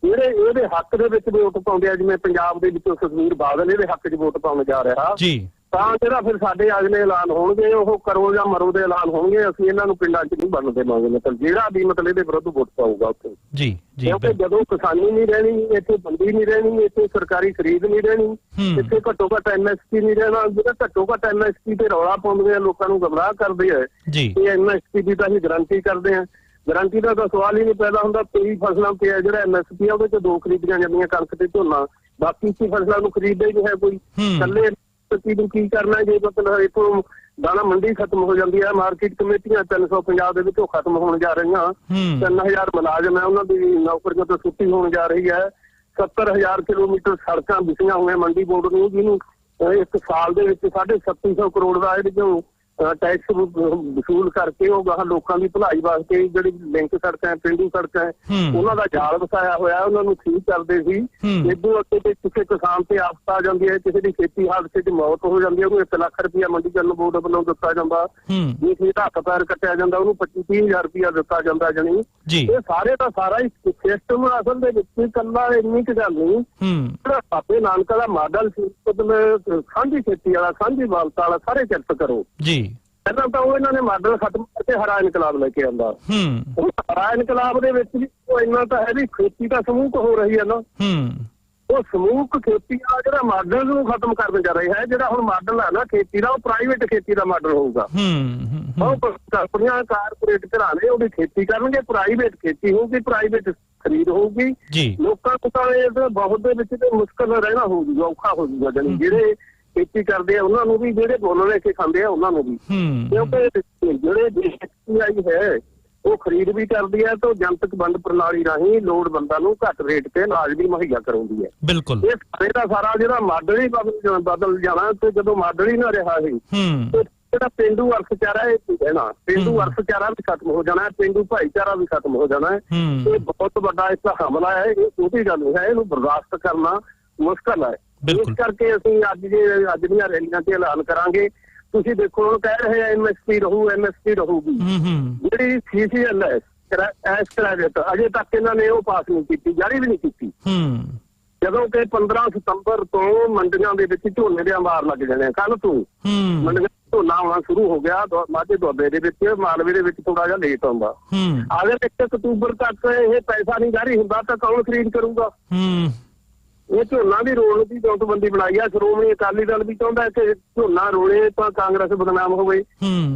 ਜਿਹੜੇ ਇਹਦੇ ਹੱਕ ਦੇ ਵਿੱਚ ਵੋਟ ਪਾਉਂਦੇ ਆ, ਜਿਵੇਂ ਪੰਜਾਬ ਦੇ ਵਿੱਚੋਂ ਸੁਖਬੀਰ ਬਾਦਲ ਇਹਦੇ ਹੱਕ 'ਚ ਵੋਟ ਪਾਉਣ ਜਾ ਰਿਹਾ ਜੀ, ਤਾਂ ਜਿਹੜਾ ਫਿਰ ਸਾਡੇ ਅਗਲੇ ਐਲਾਨ ਹੋਣਗੇ ਉਹ ਕਰੋ ਜਾਂ ਮਰੋ ਦੇ ਐਲਾਨ ਹੋਣਗੇ। ਅਸੀਂ ਇਹਨਾਂ ਨੂੰ ਪਿੰਡਾਂ 'ਚ ਨਹੀਂ ਬਣਨ ਦੇਵਾਂਗੇ, ਮਤਲਬ ਜਿਹੜਾ ਵੀ ਮਤਲਬ ਇਹਦੇ ਵਿਰੁੱਧ ਵੋਟ ਪਾਊਗਾ ਉੱਥੇ ਜੀ। ਕਿਉਂਕਿ ਜਦੋਂ ਕਿਸਾਨੀ ਨਹੀਂ ਰਹਿਣੀ, ਇੱਥੇ ਬੰਦੀ ਨਹੀਂ ਰਹਿਣੀ, ਇੱਥੇ ਸਰਕਾਰੀ ਖਰੀਦ ਨਹੀਂ ਰਹਿਣੀ, ਇੱਥੇ ਘੱਟੋ ਘੱਟ MSP ਨਹੀਂ ਰਹਿਣਾ। ਜਿਹੜਾ ਘੱਟੋ ਘੱਟ MSP ਤੇ ਰੌਲਾ ਪਾਉਂਦੇ ਆ, ਲੋਕਾਂ ਨੂੰ ਗੁੰਮਰਾਹ ਕਰਦੇ ਆ ਕਿ MSP ਦੀ ਤਾਂ ਅਸੀਂ ਗਰੰਟੀ ਕਰਦੇ ਹਾਂ। ਗਰੰਟੀ ਦਾ ਤਾਂ ਸਵਾਲ ਹੀ ਨਹੀਂ ਪੈਦਾ ਹੁੰਦਾ। ਕਈ ਫਸਲਾਂ ਤੇ ਜਿਹੜਾ MSP ਆ ਉਹਦੇ 'ਚ 2 ਖਰੀਦੀਆਂ ਜਾਂਦੀਆਂ, ਕਣਕ ਤੇ ਝੋਨਾ, ਬਾਕੀ ਕੀ ਫਸਲਾਂ ਨੂੰ ਖਰੀਦਦੇ ਹੀ ਹੈ ਕੋਈ। ਇਕੱਲੇ ਨੂੰ ਕੀ ਕਰਨਾ ਜੇ ਮਤਲਬ ਇੱਥੋਂ ਦਾਣਾ ਮੰਡੀ ਖਤਮ ਹੋ ਜਾਂਦੀ ਹੈ, ਮਾਰਕੀਟ ਕਮੇਟੀਆਂ 350 ਦੇ ਵਿੱਚੋਂ ਖਤਮ ਹੋਣ ਜਾ ਰਹੀਆਂ, 3000 ਮੁਲਾਜ਼ਮ ਹੈ ਉਹਨਾਂ ਦੀ ਨੌਕਰੀਆਂ ਤੋਂ ਛੁੱਟੀ ਹੋਣ ਜਾ ਰਹੀ ਹੈ, 70000 ਕਿਲੋਮੀਟਰ ਸੜਕਾਂ ਵਿਛੀਆਂ ਹੋਈਆਂ ਮੰਡੀ ਬੋਰਡ ਨੂੰ, ਜਿਹਨੂੰ ਇੱਕ ਸਾਲ ਦੇ ਵਿੱਚ 3750 ਕਰੋੜ ਦਾ ਇਹਦੇ ਚੋਂ ਟੈਕਸ ਵਸੂਲ ਕਰਕੇ ਉਹ ਗਾਹਾਂ ਲੋਕਾਂ ਦੀ ਭਲਾਈ ਵਾਸਤੇ ਜਿਹੜੀ ਲਿੰਕ ਸੜਕਾਂ, ਪੇਂਡੂ ਸੜਕਾਂ ਉਹਨਾਂ ਦਾ ਜਾਲ ਵਸਾਇਆ ਹੋਇਆ, ਉਹਨਾਂ ਨੂੰ ਠੀਕ ਕਰਦੇ ਸੀ। ਇਦੋਂ ਅੱਗੇ ਤੇ ਕਿਸੇ ਕਿਸਾਨ ਤੇ ਆਫਤ ਆ ਜਾਂਦੀ ਹੈ, ਕਿਸੇ ਦੀ ਖੇਤੀ ਹਾਦਸੇ 'ਚ ਮੌਤ ਹੋ ਜਾਂਦੀ ਹੈ, ਉਹਨੂੰ 1 ਲੱਖ ਰੁਪਇਆ ਮੰਡੀ ਚੱਲਣ ਬੋਰਡ ਵੱਲੋਂ ਦਿੱਤਾ ਜਾਂਦਾ। ਜੇ ਕਿਸੇ ਦਾ ਹੱਥ ਪੈਰ ਕੱਟਿਆ ਜਾਂਦਾ ਉਹਨੂੰ 25-30 ਹਜ਼ਾਰ ਰੁਪਇਆ ਦਿੱਤਾ ਜਾਂਦਾ। ਜਾਣੀ ਇਹ ਸਾਰੇ ਦਾ ਸਾਰਾ ਹੀ ਸਿਸਟਮ ਅਸਲ ਦੇ ਵਿੱਚ ਇਕੱਲਾ ਇੰਨੀ ਕੁ ਗੱਲ ਨਹੀਂ, ਜਿਹੜਾ ਬਾਬੇ ਨਾਨਕ ਦਾ ਮਾਡਲ ਸੀ, ਮਤਲਬ ਸਾਂਝੀ ਖੇਤੀ ਵਾਲਾ, ਸਾਂਝੀ ਵਾਲਤਾ ਵਾਲਾ, ਸਾਰੇ ਕਿਰਤ ਕਰੋ ਜੀ। ਪਹਿਲਾਂ ਤਾਂ ਉਹ ਇਹਨਾਂ ਨੇ ਮਾਡਲ ਖਤਮ ਕਰਕੇ ਹਰਾ ਇਨਕਲਾਬ ਲੈ ਕੇ ਆਂਦਾ। ਹਰਾ ਇਨਕਲਾਬ ਦੇ ਵਿੱਚ ਵੀ ਉਹ ਇੰਨਾ ਤਾਂ ਹੈ ਵੀ ਖੇਤੀ ਤਾਂ ਸਮੂਹ ਹੋ ਰਹੀ ਹੈ ਨਾ, ਉਹ ਸਮੂਹ ਖੇਤੀ ਦਾ ਜਿਹੜਾ ਮਾਡਲ ਨੂੰ ਖਤਮ ਕਰਨ ਜਾ ਰਿਹਾ ਹੈ। ਜਿਹੜਾ ਹੁਣ ਮਾਡਲ ਹੈ ਨਾ ਖੇਤੀ ਦਾ, ਉਹ ਪ੍ਰਾਈਵੇਟ ਖੇਤੀ ਦਾ ਮਾਡਲ ਹੋਊਗਾ। ਉਹ ਕੰਪਨੀਆਂ, ਕਾਰਪੋਰੇਟ ਘਰਾਣੇ ਉਹਦੀ ਖੇਤੀ ਕਰਨਗੇ, ਪ੍ਰਾਈਵੇਟ ਖੇਤੀ ਹੋਊਗੀ, ਪ੍ਰਾਈਵੇਟ ਖਰੀਦ ਹੋਊਗੀ। ਲੋਕਾਂ ਨੂੰ ਤਾਂ ਇਹ ਬਹੁਤ ਦੇ ਵਿੱਚ ਤੇ ਮੁਸ਼ਕਲ ਰਹਿਣਾ ਹੋਊਗਾ, ਔਖਾ ਹੋ ਜਾਊਗਾ। ਜਾਨੀ ਜਿਹੜੇ ਖੇਤੀ ਕਰਦੇ ਆ ਉਹਨਾਂ ਨੂੰ ਵੀ, ਜਿਹੜੇ ਮੁੱਲ ਲੈ ਕੇ ਖਾਂਦੇ ਆ ਉਹਨਾਂ ਨੂੰ ਵੀ, ਕਿਉਂਕਿ ਜਿਹੜੇ DSTI ਹੈ ਉਹ ਖਰੀਦ ਵੀ ਕਰਦੀ ਹੈ ਤੇ ਜਨਤਕ ਵੰਡ ਪ੍ਰਣਾਲੀ ਰਾਹੀਂ ਲੋੜਵੰਦਾਂ ਨੂੰ ਘੱਟ ਰੇਟ ਤੇ ਅਨਾਜ ਵੀ ਮੁਹੱਈਆ ਕਰਾਉਂਦੀ ਹੈ। ਬਿਲਕੁਲ ਇਹ ਸਾਰੇ ਦਾ ਸਾਰਾ ਜਿਹੜਾ ਮਾਡਲ ਹੀ ਬਦਲ ਜਾਣਾ। ਤੇ ਜਦੋਂ ਮਾਡਲ ਹੀ ਨਾ ਰਿਹਾ ਸੀ ਤੇ ਜਿਹੜਾ ਪੇਂਡੂ ਅਰਥਚਾਰਾ ਇਹ ਕਹਿਣਾ, ਪੇਂਡੂ ਅਰਥਚਾਰਾ ਵੀ ਖਤਮ ਹੋ ਜਾਣਾ ਹੈ, ਪੇਂਡੂ ਭਾਈਚਾਰਾ ਵੀ ਖਤਮ ਹੋ ਜਾਣਾ ਹੈ। ਇਹ ਬਹੁਤ ਵੱਡਾ ਇੱਕ ਹਮਲਾ ਹੈ, ਇਹ ਛੋਟੀ ਗੱਲ ਨਹੀਂ ਹੈ, ਇਹਨੂੰ ਬਰਦਾਸ਼ਤ ਕਰਨਾ ਮੁਸ਼ਕਲ ਹੈ। ਇਸ ਕਰਕੇ ਅਸੀਂ ਅੱਜ ਦੀਆਂ ਰੈਲੀਆਂ ਤੇ ਐਲਾਨ ਕਰਾਂਗੇ। ਤੁਸੀਂ ਦੇਖੋ ਹੁਣ ਕਹਿ ਰਹੇ MSP ਰਹੂ, MSP ਰਹੂਗੀ। ਜਿਹੜੀ CCL ਹੈ ਐਸ ਕ੍ਰੈਡਿਟ, ਅਜੇ ਤੱਕ ਇਹਨਾਂ ਨੇ ਉਹ ਪਾਸ ਨਹੀਂ ਕੀਤੀ, ਜਾਰੀ ਵੀ ਨਹੀਂ ਕੀਤੀ। ਜਦੋਂ ਕਿ 15 ਸਤੰਬਰ ਤੋਂ ਮੰਡੀਆਂ ਦੇ ਵਿੱਚ ਝੋਨੇ ਦੇ ਅੰਬਾਰ ਲੱਗ ਜਾਣੇ, ਕੱਲ ਤੋਂ ਮੰਡੀਆਂ ਝੋਨਾ ਆਉਣਾ ਸ਼ੁਰੂ ਹੋ ਗਿਆ। ਮਾਝੇ ਦੁਆਬੇ ਦੇ ਵਿੱਚ, ਮਾਲਵੇ ਦੇ ਵਿੱਚ ਥੋੜਾ ਜਿਹਾ ਲੇਟ ਆਉਂਦਾ। ਅਗਰ 1 ਅਕਤੂਬਰ ਤੱਕ ਇਹ ਪੈਸਾ ਨਹੀਂ ਜਾਰੀ ਹੁੰਦਾ ਤਾਂ ਕੌਣ ਖਰੀਦ ਕਰੂਗਾ? ਇਹ ਝੋਨਾ ਦੀ ਰੋਲ ਦੀ ਨੋਟਬੰਦੀ ਬਣਾਈ ਆ। ਸ਼੍ਰੋਮਣੀ ਅਕਾਲੀ ਦਲ ਵੀ ਚਾਹੁੰਦਾ ਕਿ ਝੋਨਾ ਰੋਲੇ ਤਾਂ ਕਾਂਗਰਸ ਬਦਨਾਮ ਹੋਵੇ,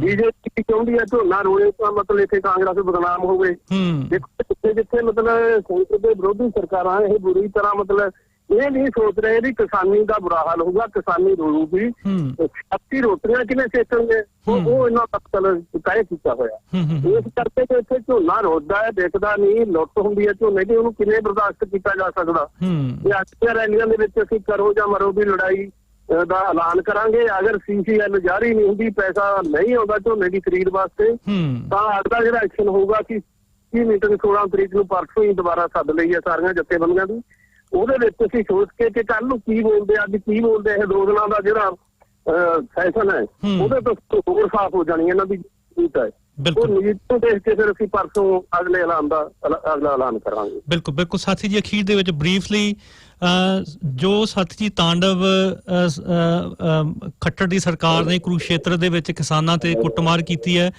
BJP ਚਾਹੁੰਦੀ ਹੈ ਝੋਨਾ ਰੋਲੇ ਤਾਂ ਮਤਲਬ ਇੱਥੇ ਕਾਂਗਰਸ ਬਦਨਾਮ ਹੋਵੇ। ਦੇਖੋ ਜਿੱਥੇ ਮਤਲਬ ਸੈਂਟਰ ਦੇ ਵਿਰੋਧੀ ਸਰਕਾਰਾਂ ਇਹ ਬੁਰੀ ਤਰ੍ਹਾਂ ਮਤਲਬ ਇਹ ਨਹੀਂ ਸੋਚ ਰਹੇ ਵੀ ਕਿਸਾਨੀ ਦਾ ਬੁਰਾ ਹਾਲ ਹੋਊਗਾ, ਕਿਸਾਨੀ ਰੋਲੂਗੀ, ਛਾਤੀ ਰੋਟੀਆਂ ਕਿਵੇਂ ਸੇਕਣਗੇ, ਉਹ ਇਹਨਾਂ ਤੱਕ ਤੈਅ ਕੀਤਾ ਹੋਇਆ। ਇਸ ਕਰਕੇ ਕਿ ਇੱਥੇ ਝੋਨਾ ਰੋਲਦਾ ਹੈ, ਦੇਖਦਾ ਨਹੀਂ, ਲੁੱਟ ਹੁੰਦੀ ਹੈ ਝੋਨੇ ਦੀ, ਉਹਨੂੰ ਕਿਵੇਂ ਬਰਦਾਸ਼ਤ ਕੀਤਾ ਜਾ ਸਕਦਾ। ਇਹ ਅੱਜ ਦੀਆਂ ਰੈਲੀਆਂ ਦੇ ਵਿੱਚ ਅਸੀਂ ਕਰੋ ਜਾਂ ਮਰੋ ਦੀ ਲੜਾਈ ਦਾ ਐਲਾਨ ਕਰਾਂਗੇ। ਅਗਰ CCL ਜਾਰੀ ਨਹੀਂ ਹੁੰਦੀ, ਪੈਸਾ ਨਹੀਂ ਆਉਂਦਾ ਝੋਨੇ ਦੀ ਖਰੀਦ ਵਾਸਤੇ, ਤਾਂ ਅਗਲਾ ਜਿਹੜਾ ਐਕਸ਼ਨ ਹੋਊਗਾ ਕਿ ਮੀਟਿੰਗ 16 ਤਰੀਕ ਨੂੰ ਪਰਸੋਂ ਹੀ ਦੁਬਾਰਾ ਸੱਦ ਲਈ ਹੈ ਸਾਰੀਆਂ ਜਥੇਬੰਦੀਆਂ ਦੀ। ਉਹਦੇ ਵਿੱਚ ਅਸੀਂ ਸੋਚ ਕੇ ਕਿ ਕੱਲ ਨੂੰ ਕੀ ਬੋਲਦੇ, ਅੱਜ ਕੀ ਬੋਲਦੇ, ਇਹ 2 ਦਿਨਾਂ ਦਾ ਜਿਹੜਾ ਸੈਸ਼ਨ ਹੈ ਉਹਦੇ ਤੋਂ ਹੋਰ ਸਾਫ਼ ਹੋ ਜਾਣੀ ਇਹਨਾਂ ਦੀ ਹੈ। ਉਹ ਨੀਤ ਨੂੰ ਦੇਖ ਕੇ ਫਿਰ ਅਸੀਂ ਪਰਸੋਂ ਅਗਲਾ ਐਲਾਨ ਕਰਾਂਗੇ। ਬਿਲਕੁਲ ਬਿਲਕੁਲ ਸਾਥੀ ਜੀ, ਅਖੀਰ ਦੇ ਵਿੱਚ ਬਰੀਫਲੀ ਜੋ ਸਾਥੀ ਜੀ ਤਾਂਡਵ ਖੱਟੜ ਦੀ ਸਰਕਾਰ ਨੇ ਕੁਰੂਕਸ਼ੇਤਰ ਦੇ ਵਿੱਚ ਕਿਸਾਨਾਂ ਤੇ ਕੁੱਟਮਾਰ ਕੀਤੀ ਹੈ,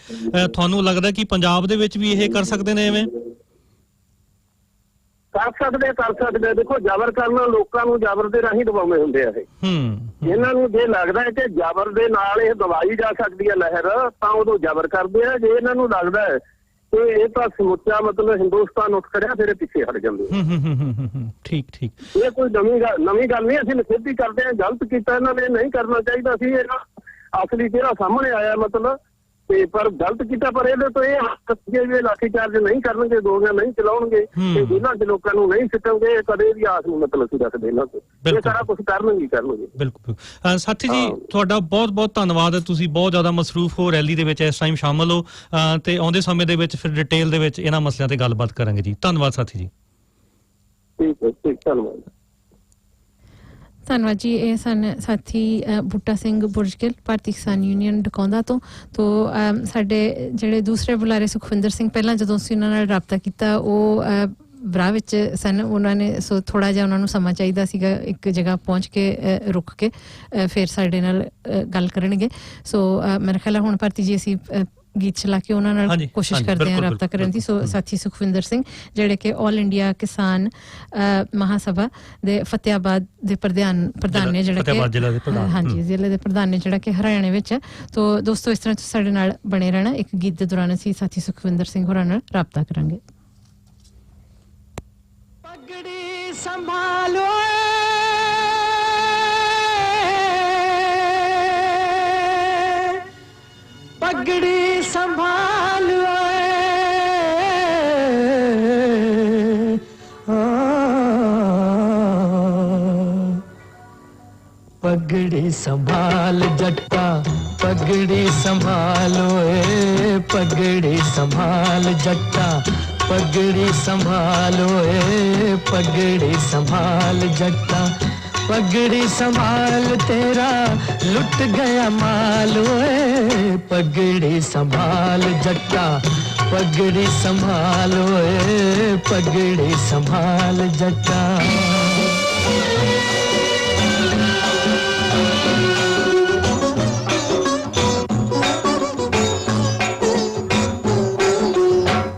ਤੁਹਾਨੂੰ ਲੱਗਦਾ ਕਿ ਪੰਜਾਬ ਦੇ ਵਿੱਚ ਵੀ ਇਹ ਕਰ ਸਕਦੇ ਨੇ? ਐਵੇਂ ਕਰ ਸਕਦੇ। ਦੇਖੋ, ਜ਼ਬਰ ਕਰਨਾ ਲੋਕਾਂ ਨੂੰ ਜ਼ਬਰ ਦੇ ਰਾਹੀਂ ਦਬਾਉਣੇ ਹੁੰਦੇ ਆ ਇਹ। ਇਹਨਾਂ ਨੂੰ ਜੇ ਲੱਗਦਾ ਹੈ ਕਿ ਜ਼ਬਰ ਦੇ ਨਾਲ ਇਹ ਦਬਾਈ ਜਾ ਸਕਦੀ ਹੈ ਲਹਿਰ, ਤਾਂ ਉਦੋਂ ਜ਼ਬਰ ਕਰਦੇ ਆ। ਜੇ ਇਹਨਾਂ ਨੂੰ ਲੱਗਦਾ ਹੈ ਕਿ ਇਹ ਤਾਂ ਸਮੁੱਚਾ ਮਤਲਬ ਹਿੰਦੁਸਤਾਨ ਉੱਠ ਖੜਿਆ, ਫਿਰ ਇਹ ਪਿੱਛੇ ਹਟ ਜਾਂਦੇ। ਠੀਕ ਇਹ ਕੋਈ ਨਵੀਂ ਗੱਲ ਨਹੀਂ। ਅਸੀਂ ਨਿਖੇਧੀ ਕਰਦੇ ਹਾਂ, ਗਲਤ ਕੀਤਾ ਇਹਨਾਂ ਨੇ, ਨਹੀਂ ਕਰਨਾ ਚਾਹੀਦਾ ਸੀ। ਇਹਨਾਂ ਅਸਲੀ ਚਿਹਰਾ ਸਾਹਮਣੇ ਆਇਆ ਮਤਲਬ, ਤੇ ਪਰ ਗਲਤ ਕੀਤਾ। ਪਰ ਇਹਦੇ ਤੋਂ ਇਹ ਲਾਠੀ ਚਾਰਜ ਨਹੀਂ ਕਰਨਗੇ, ਗੋਲੀਆਂ ਨਹੀਂ ਚਲਾਉਣਗੇ, ਤੇ ਇਹਨਾਂ ਦੇ ਲੋਕਾਂ ਨੂੰ ਨਹੀਂ ਸਿੱਟਣਗੇ, ਕਦੇ ਵੀ ਆਸ ਨੂੰ ਮਤਲਬ ਅਸੀਂ ਰੱਖਦੇ ਇਹਨਾਂ ਤੋਂ। ਇਹ ਸਾਰਾ ਕੁਝ ਕਰਨਗੇ। ਬਿਲਕੁਲ ਸਾਥੀ ਜੀ, ਤੁਹਾਡਾ ਬਹੁਤ ਬਹੁਤ ਧੰਨਵਾਦ। ਤੁਸੀਂ ਬਹੁਤ ਜ਼ਿਆਦਾ ਮਸਰੂਫ ਹੋ, ਰੈਲੀ ਦੇ ਵਿੱਚ ਇਸ ਟਾਈਮ ਸ਼ਾਮਲ ਹੋ, ਤੇ ਆਉਂਦੇ ਸਮੇਂ ਦੇ ਵਿੱਚ ਫਿਰ ਡਿਟੇਲ ਦੇ ਵਿੱਚ ਇਹਨਾਂ ਮਸਲਿਆਂ ਤੇ ਗੱਲਬਾਤ ਕਰਾਂਗੇ ਜੀ। ਧੰਨਵਾਦ ਸਾਥੀ ਜੀ। ਠੀਕ ਹੈ, ਧੰਨਵਾਦ ਜੀ। ਇਹ ਸਨ ਸਾਥੀ ਬੂਟਾ ਸਿੰਘ ਬੁਰਜਗਿੱਲ, ਭਾਰਤੀ ਕਿਸਾਨ ਯੂਨੀਅਨ ਡਕੌਂਦਾ ਤੋਂ। ਸਾਡੇ ਜਿਹੜੇ ਦੂਸਰੇ ਬੁਲਾਰੇ ਸੁਖਵਿੰਦਰ ਸਿੰਘ, ਪਹਿਲਾਂ ਜਦੋਂ ਅਸੀਂ ਉਹਨਾਂ ਨਾਲ ਰਾਬਤਾ ਕੀਤਾ ਉਹ ਬਰਾਹ ਵਿੱਚ ਸਨ। ਉਹਨਾਂ ਨੇ ਥੋੜ੍ਹਾ ਜਿਹਾ ਉਹਨਾਂ ਨੂੰ ਸਮਾਂ ਚਾਹੀਦਾ ਸੀਗਾ ਇੱਕ ਜਗ੍ਹਾ ਪਹੁੰਚ ਕੇ ਰੁਕ ਕੇ ਫਿਰ ਸਾਡੇ ਨਾਲ ਗੱਲ ਕਰਨਗੇ। ਮੇਰਾ ਖਿਆਲ ਹੁਣ ਭਾਰਤੀ ਜੀ ਅਸੀਂ ਗੀਤ ਚਲਾ ਕੇ ਉਹਨਾਂ ਨਾਲ ਕੋਸ਼ਿਸ਼ ਕਰਦੇ ਹਾਂ ਰਾਬਤਾ ਕਰਨ ਦੀ। ਸਾਥੀ ਸੁਖਵਿੰਦਰ ਸਿੰਘ ਜਿਹੜੇ ਕਿ ਆਲ ਇੰਡੀਆ ਕਿਸਾਨ ਮਹਾਸਭਾ ਦੇ ਫਤਿਆਬਾਦ ਦੇ ਪ੍ਰਧਾਨ ਨੇ, ਜਿਹੜਾ ਕਿ ਜ਼ਿਲ੍ਹੇ ਦੇ ਪ੍ਰਧਾਨ ਨੇ, ਜਿਹੜਾ ਕਿ ਹਰਿਆਣੇ ਵਿੱਚ ਹੈ। ਦੋਸਤੋ, ਇਸ ਤਰ੍ਹਾਂ ਤੁਸੀਂ ਸਾਡੇ ਨਾਲ ਬਣੇ ਰਹਿਣਾ। ਇੱਕ ਗੀਤ ਦੇ ਦੌਰਾਨ ਅਸੀਂ ਸਾਥੀ ਸੁਖਵਿੰਦਰ ਸਿੰਘ ਹੋਰਾਂ ਨਾਲ ਰਾਬਤਾ ਕਰਾਂਗੇ। ਪਗੜੀ ਸੰਭਾਲੋ पगड़ी संभाल पगड़ी संभाल जट्टा, पगड़ी संभालो पगड़ी संभाल जट्टा, पगड़ी संभालो पगड़ी संभाल जट्टा, पगड़ी संभाल तेरा लुट गया माल पगड़ी संभाल जट्टा, पगड़ी संभालो पगड़ी संभाल जट्टा।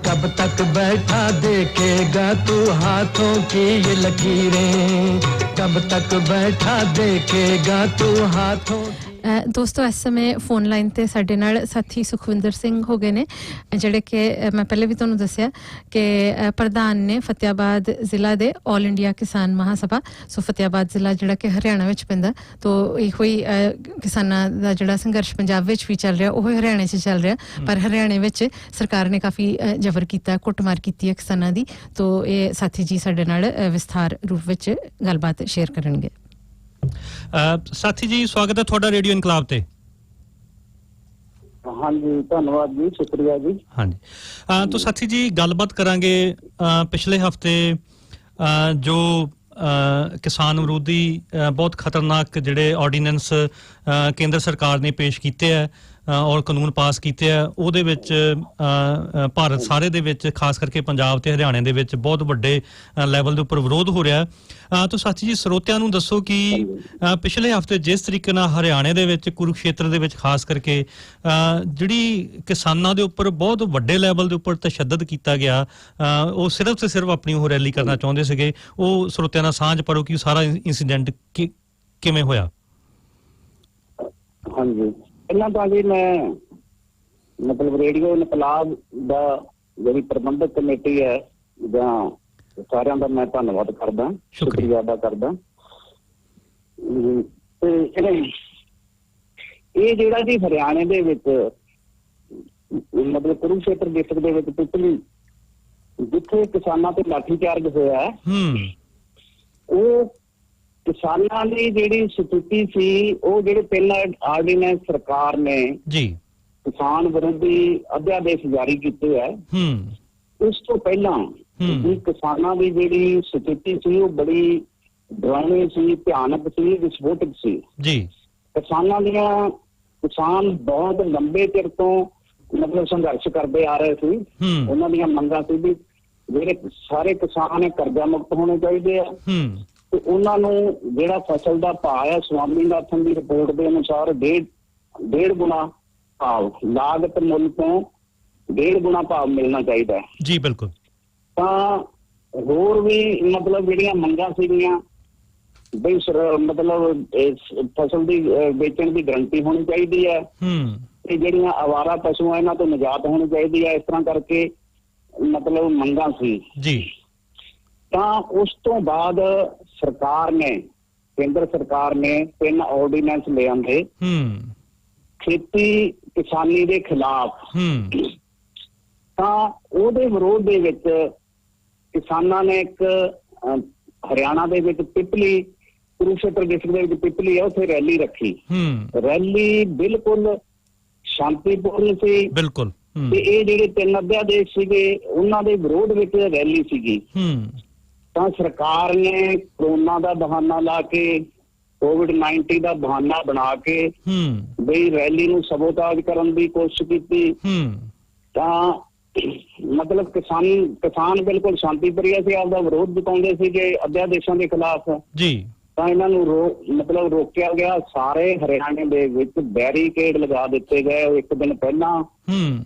कब तक बैठा देखेगा तू हाथों की ये लकीरें, कब तक बैठा देखेगा तू हाथों। ਦੋਸਤੋ, ਇਸ ਸਮੇਂ ਫੋਨ ਲਾਈਨ ਤੇ ਸਾਡੇ ਨਾਲ ਸਾਥੀ ਸੁਖਵਿੰਦਰ ਸਿੰਘ ਹੋ ਗਏ ਨੇ, ਜਿਹੜੇ ਕਿ ਮੈਂ ਪਹਿਲੇ ਵੀ ਤੁਹਾਨੂੰ ਦੱਸਿਆ ਕਿ ਪ੍ਰਧਾਨ ਨੇ ਫਤਿਆਬਾਦ ਜ਼ਿਲ੍ਹਾ ਦੇ ਆਲ ਇੰਡੀਆ ਕਿਸਾਨ ਮਹਾਸਭਾ। ਫਤਿਆਬਾਦ ਜ਼ਿਲ੍ਹਾ ਜਿਹੜਾ ਕਿ ਹਰਿਆਣਾ ਵਿੱਚ ਪੈਂਦਾ, ਇਹੋ ਹੀ ਕਿਸਾਨਾਂ ਦਾ ਜਿਹੜਾ ਸੰਘਰਸ਼ ਪੰਜਾਬ ਵਿੱਚ ਵੀ ਚੱਲ ਰਿਹਾ, ਉਹ ਹਰਿਆਣੇ 'ਚ ਚੱਲ ਰਿਹਾ। ਪਰ ਹਰਿਆਣੇ ਵਿੱਚ ਸਰਕਾਰ ਨੇ ਕਾਫੀ ਜ਼ਬਰ ਕੀਤਾ, ਕੁੱਟਮਾਰ ਕੀਤੀ ਹੈ ਕਿਸਾਨਾਂ ਦੀ। ਇਹ ਸਾਥੀ ਜੀ ਸਾਡੇ ਨਾਲ ਵਿਸਥਾਰ ਰੂਪ ਵਿੱਚ ਗੱਲਬਾਤ ਸ਼ੇਅਰ ਕਰਨਗੇ। ਸਾਥੀ ਜੀ, ਸਵਾਗਤ ਹੈ ਤੁਹਾਡਾ ਰੇਡੀਓ ਇਨਕਲਾਬ ਤੇ। ਹਾਂਜੀ, ਧੰਨਵਾਦ ਜੀ, ਸ਼ੁਕਰੀਆ ਜੀ। ਹਾਂਜੀ, ਸਾਥੀ ਜੀ ਗੱਲਬਾਤ ਕਰਾਂਗੇ ਪਿਛਲੇ ਹਫਤੇ ਜੋ ਕਿਸਾਨ ਵਿਰੋਧੀ ਬਹੁਤ ਖਤਰਨਾਕ ਜਿਹੜੇ ਆਰਡੀਨੈਂਸ ਕੇਂਦਰ ਸਰਕਾਰ ਨੇ ਪੇਸ਼ ਕੀਤੇ ਹੈ ਔਰ ਕਾਨੂੰਨ ਪਾਸ ਕੀਤੇ ਆ, ਉਹਦੇ ਵਿੱਚ ਭਾਰਤ ਸਾਰੇ ਦੇ ਵਿੱਚ ਖਾਸ ਕਰਕੇ ਪੰਜਾਬ ਤੇ ਹਰਿਆਣੇ ਦੇ ਵਿੱਚ ਬਹੁਤ ਵੱਡੇ ਲੈਵਲ ਦੇ ਉੱਪਰ ਵਿਰੋਧ ਹੋ ਰਿਹਾ। ਤਾਂ ਸਾਥੀ ਜੀ, ਸਰੋਤਿਆਂ ਨੂੰ ਦੱਸੋ ਕਿ ਪਿਛਲੇ ਹਫ਼ਤੇ ਜਿਸ ਤਰੀਕੇ ਨਾਲ ਹਰਿਆਣੇ ਦੇ ਵਿੱਚ ਕੁਰੂਕਸ਼ੇਤਰ ਦੇ ਵਿੱਚ ਖਾਸ ਕਰਕੇ ਜਿਹੜੀ ਕਿਸਾਨਾਂ ਦੇ ਉੱਪਰ ਬਹੁਤ ਵੱਡੇ ਲੈਵਲ ਦੇ ਉੱਪਰ ਤਸ਼ੱਦਦ ਕੀਤਾ ਗਿਆ, ਉਹ ਸਿਰਫ ਤੇ ਸਿਰਫ ਆਪਣੀ ਉਹ ਰੈਲੀ ਕਰਨਾ ਚਾਹੁੰਦੇ ਸੀਗੇ। ਉਹ ਸਰੋਤਿਆਂ ਨਾਲ ਸਾਂਝ ਪਾਓ ਕਿ ਸਾਰਾ ਇੰਸੀਡੈਂਟ ਕਿਵੇਂ ਹੋਇਆ। ਹਾਂਜੀ, ਪਹਿਲਾਂ ਤਾਂ ਜੀ ਮੈਂ ਮਤਲਬ ਰੇਡੀਓ ਇਨਕਲਾਬ ਦਾ ਜਿਹੜੀ ਪ੍ਰਬੰਧਕ ਕਮੇਟੀ ਹੈ ਜਾਂ ਸਾਰਿਆਂ ਦਾ ਮੈਂ ਧੰਨਵਾਦ ਕਰਦਾ, ਸ਼ੁਕਰੀਆ ਅਦਾ ਕਰਦਾ। ਤੇ ਇਹ ਜਿਹੜਾ ਜੀ ਹਰਿਆਣੇ ਦੇ ਵਿੱਚ ਮਤਲਬ ਕੁਰੂਕਸ਼ੇਤਰ ਡਿਸਟ੍ਰਿਕਟ ਦੇ ਵਿੱਚ ਪਿਛਲੀ ਜਿੱਥੇ ਕਿਸਾਨਾਂ ਤੇ ਲਾਠੀਚਾਰਜ ਹੋਇਆ, ਉਹ ਕਿਸਾਨਾਂ ਦੀ ਜਿਹੜੀ ਸਥਿਤੀ ਸੀ, ਉਹ ਜਿਹੜੇ ਪਹਿਲਾਂ ਆਰਡੀਨੈਂਸ ਸਰਕਾਰ ਨੇ ਜੀ ਕਿਸਾਨ ਵਿਰੋਧੀ ਅਧਿਆਦੇਸ਼ ਜਾਰੀ ਕੀਤੇ ਹੈ, ਉਸ ਤੋਂ ਪਹਿਲਾਂ ਕਿਸਾਨਾਂ ਦੀ ਜਿਹੜੀ ਸਥਿਤੀ ਸੀ ਉਹ ਬੜੀ ਡਰਾਉਣੀ ਸੀ, ਭਿਆਨਕ ਸੀ, ਵਿਸਫੋਟਕ ਸੀ ਜੀ। ਕਿਸਾਨ ਬਹੁਤ ਲੰਬੇ ਚਿਰ ਤੋਂ ਮਤਲਬ ਸੰਘਰਸ਼ ਕਰਦੇ ਆ ਰਹੇ ਸੀ। ਉਹਨਾਂ ਦੀਆਂ ਮੰਗਾਂ ਸੀ ਵੀ ਜਿਹੜੇ ਸਾਰੇ ਕਿਸਾਨ ਕਰਜ਼ਾ ਮੁਕਤ ਹੋਣੇ ਚਾਹੀਦੇ ਆ ਤੇ ਉਹਨਾਂ ਨੂੰ ਜਿਹੜਾ ਫਸਲ ਦਾ ਭਾਅ ਹੈ ਸਵਾਮੀਨਾਥਨ ਦੀ ਰਿਪੋਰਟ ਦੇ ਅਨੁਸਾਰ ਡੇਢ ਗੁਣਾ ਭਾਵ ਲਾਗਤ ਮੁੱਲ ਤੋਂ 1.5 ਗੁਣਾ ਭਾਵ ਮਿਲਣਾ ਚਾਹੀਦਾ ਹੈ ਜੀ। ਬਿਲਕੁਲ। ਤਾਂ ਹੋਰ ਵੀ ਮਤਲਬ ਜਿਹੜੀਆਂ ਮੰਗਾਂ ਸੀਗੀਆਂ ਬਈ ਮਤਲਬ ਫਸਲ ਦੀ ਵੇਚਣ ਦੀ ਗਰੰਟੀ ਹੋਣੀ ਚਾਹੀਦੀ ਹੈ ਤੇ ਜਿਹੜੀਆਂ ਅਵਾਰਾ ਪਸ਼ੂ ਇਹਨਾਂ ਤੋਂ ਨਿਜਾਤ ਹੋਣੀ ਚਾਹੀਦੀ ਹੈ। ਇਸ ਤਰ੍ਹਾਂ ਕਰਕੇ ਮਤਲਬ ਮੰਗਾਂ ਸੀ ਜੀ। ਤਾਂ ਉਸ ਤੋਂ ਬਾਅਦ ਸਰਕਾਰ ਨੇ, ਕੇਂਦਰ ਸਰਕਾਰ ਨੇ 3 ਆਰਡੀਨੈਂਸ ਲਿਆਂਦੇ ਖੇਤੀ ਕਿਸਾਨੀ ਦੇ ਖਿਲਾਫ। ਤਾਂ ਉਹਦੇ ਵਿਰੋਧ ਦੇ ਵਿੱਚ ਕਿਸਾਨਾਂ ਨੇ ਇੱਕ ਹਰਿਆਣਾ ਦੇ ਵਿੱਚ ਪਿਪਲੀ, ਕੁਰੂਕਸ਼ੇਤਰ ਡਿਸਟ੍ਰਿਕਟ ਦੇ ਵਿੱਚ ਪਿਪਲੀ ਹੈ, ਉੱਥੇ ਰੈਲੀ ਰੱਖੀ। ਰੈਲੀ ਬਿਲਕੁਲ ਸ਼ਾਂਤੀਪੂਰਨ ਸੀ। ਬਿਲਕੁਲ। ਤੇ ਇਹ ਜਿਹੜੇ 3 ਅਧਿਆਦੇਸ਼ ਸੀਗੇ ਉਹਨਾਂ ਦੇ ਵਿਰੋਧ ਵਿੱਚ ਰੈਲੀ ਸੀਗੀ। ਤਾਂ ਸਰਕਾਰ ਨੇ ਕਰੋਨਾ ਦਾ ਬਹਾਨਾ ਲਾ ਕੇ, COVID-19 ਦਾ ਬਹਾਨਾ ਬਣਾ ਕੇ ਬਈ ਰੈਲੀ ਨੂੰ ਸਬੋਤਾਜ ਕਰਨ ਦੀ ਕੋਸ਼ਿਸ਼ ਕੀਤੀ। ਤਾਂ ਮਤਲਬ ਕਿਸਾਨ ਬਿਲਕੁਲ ਸ਼ਾਂਤੀ ਪ੍ਰਿਆ ਸੀ, ਆਪਦਾ ਵਿਰੋਧ ਜਤਾਉਂਦੇ ਸੀਗੇ ਅਧਿਆਦੇਸ਼ਾਂ ਦੇ ਖਿਲਾਫ ਜੀ। ਤਾਂ ਇਹਨਾਂ ਨੂੰ ਮਤਲਬ ਰੋਕਿਆ ਗਿਆ। ਸਾਰੇ ਹਰਿਆਣੇ ਦੇ ਵਿੱਚ ਬੈਰੀਕੇਡ ਲਗਾ ਦਿੱਤੇ ਗਏ ਇੱਕ ਦਿਨ ਪਹਿਲਾਂ।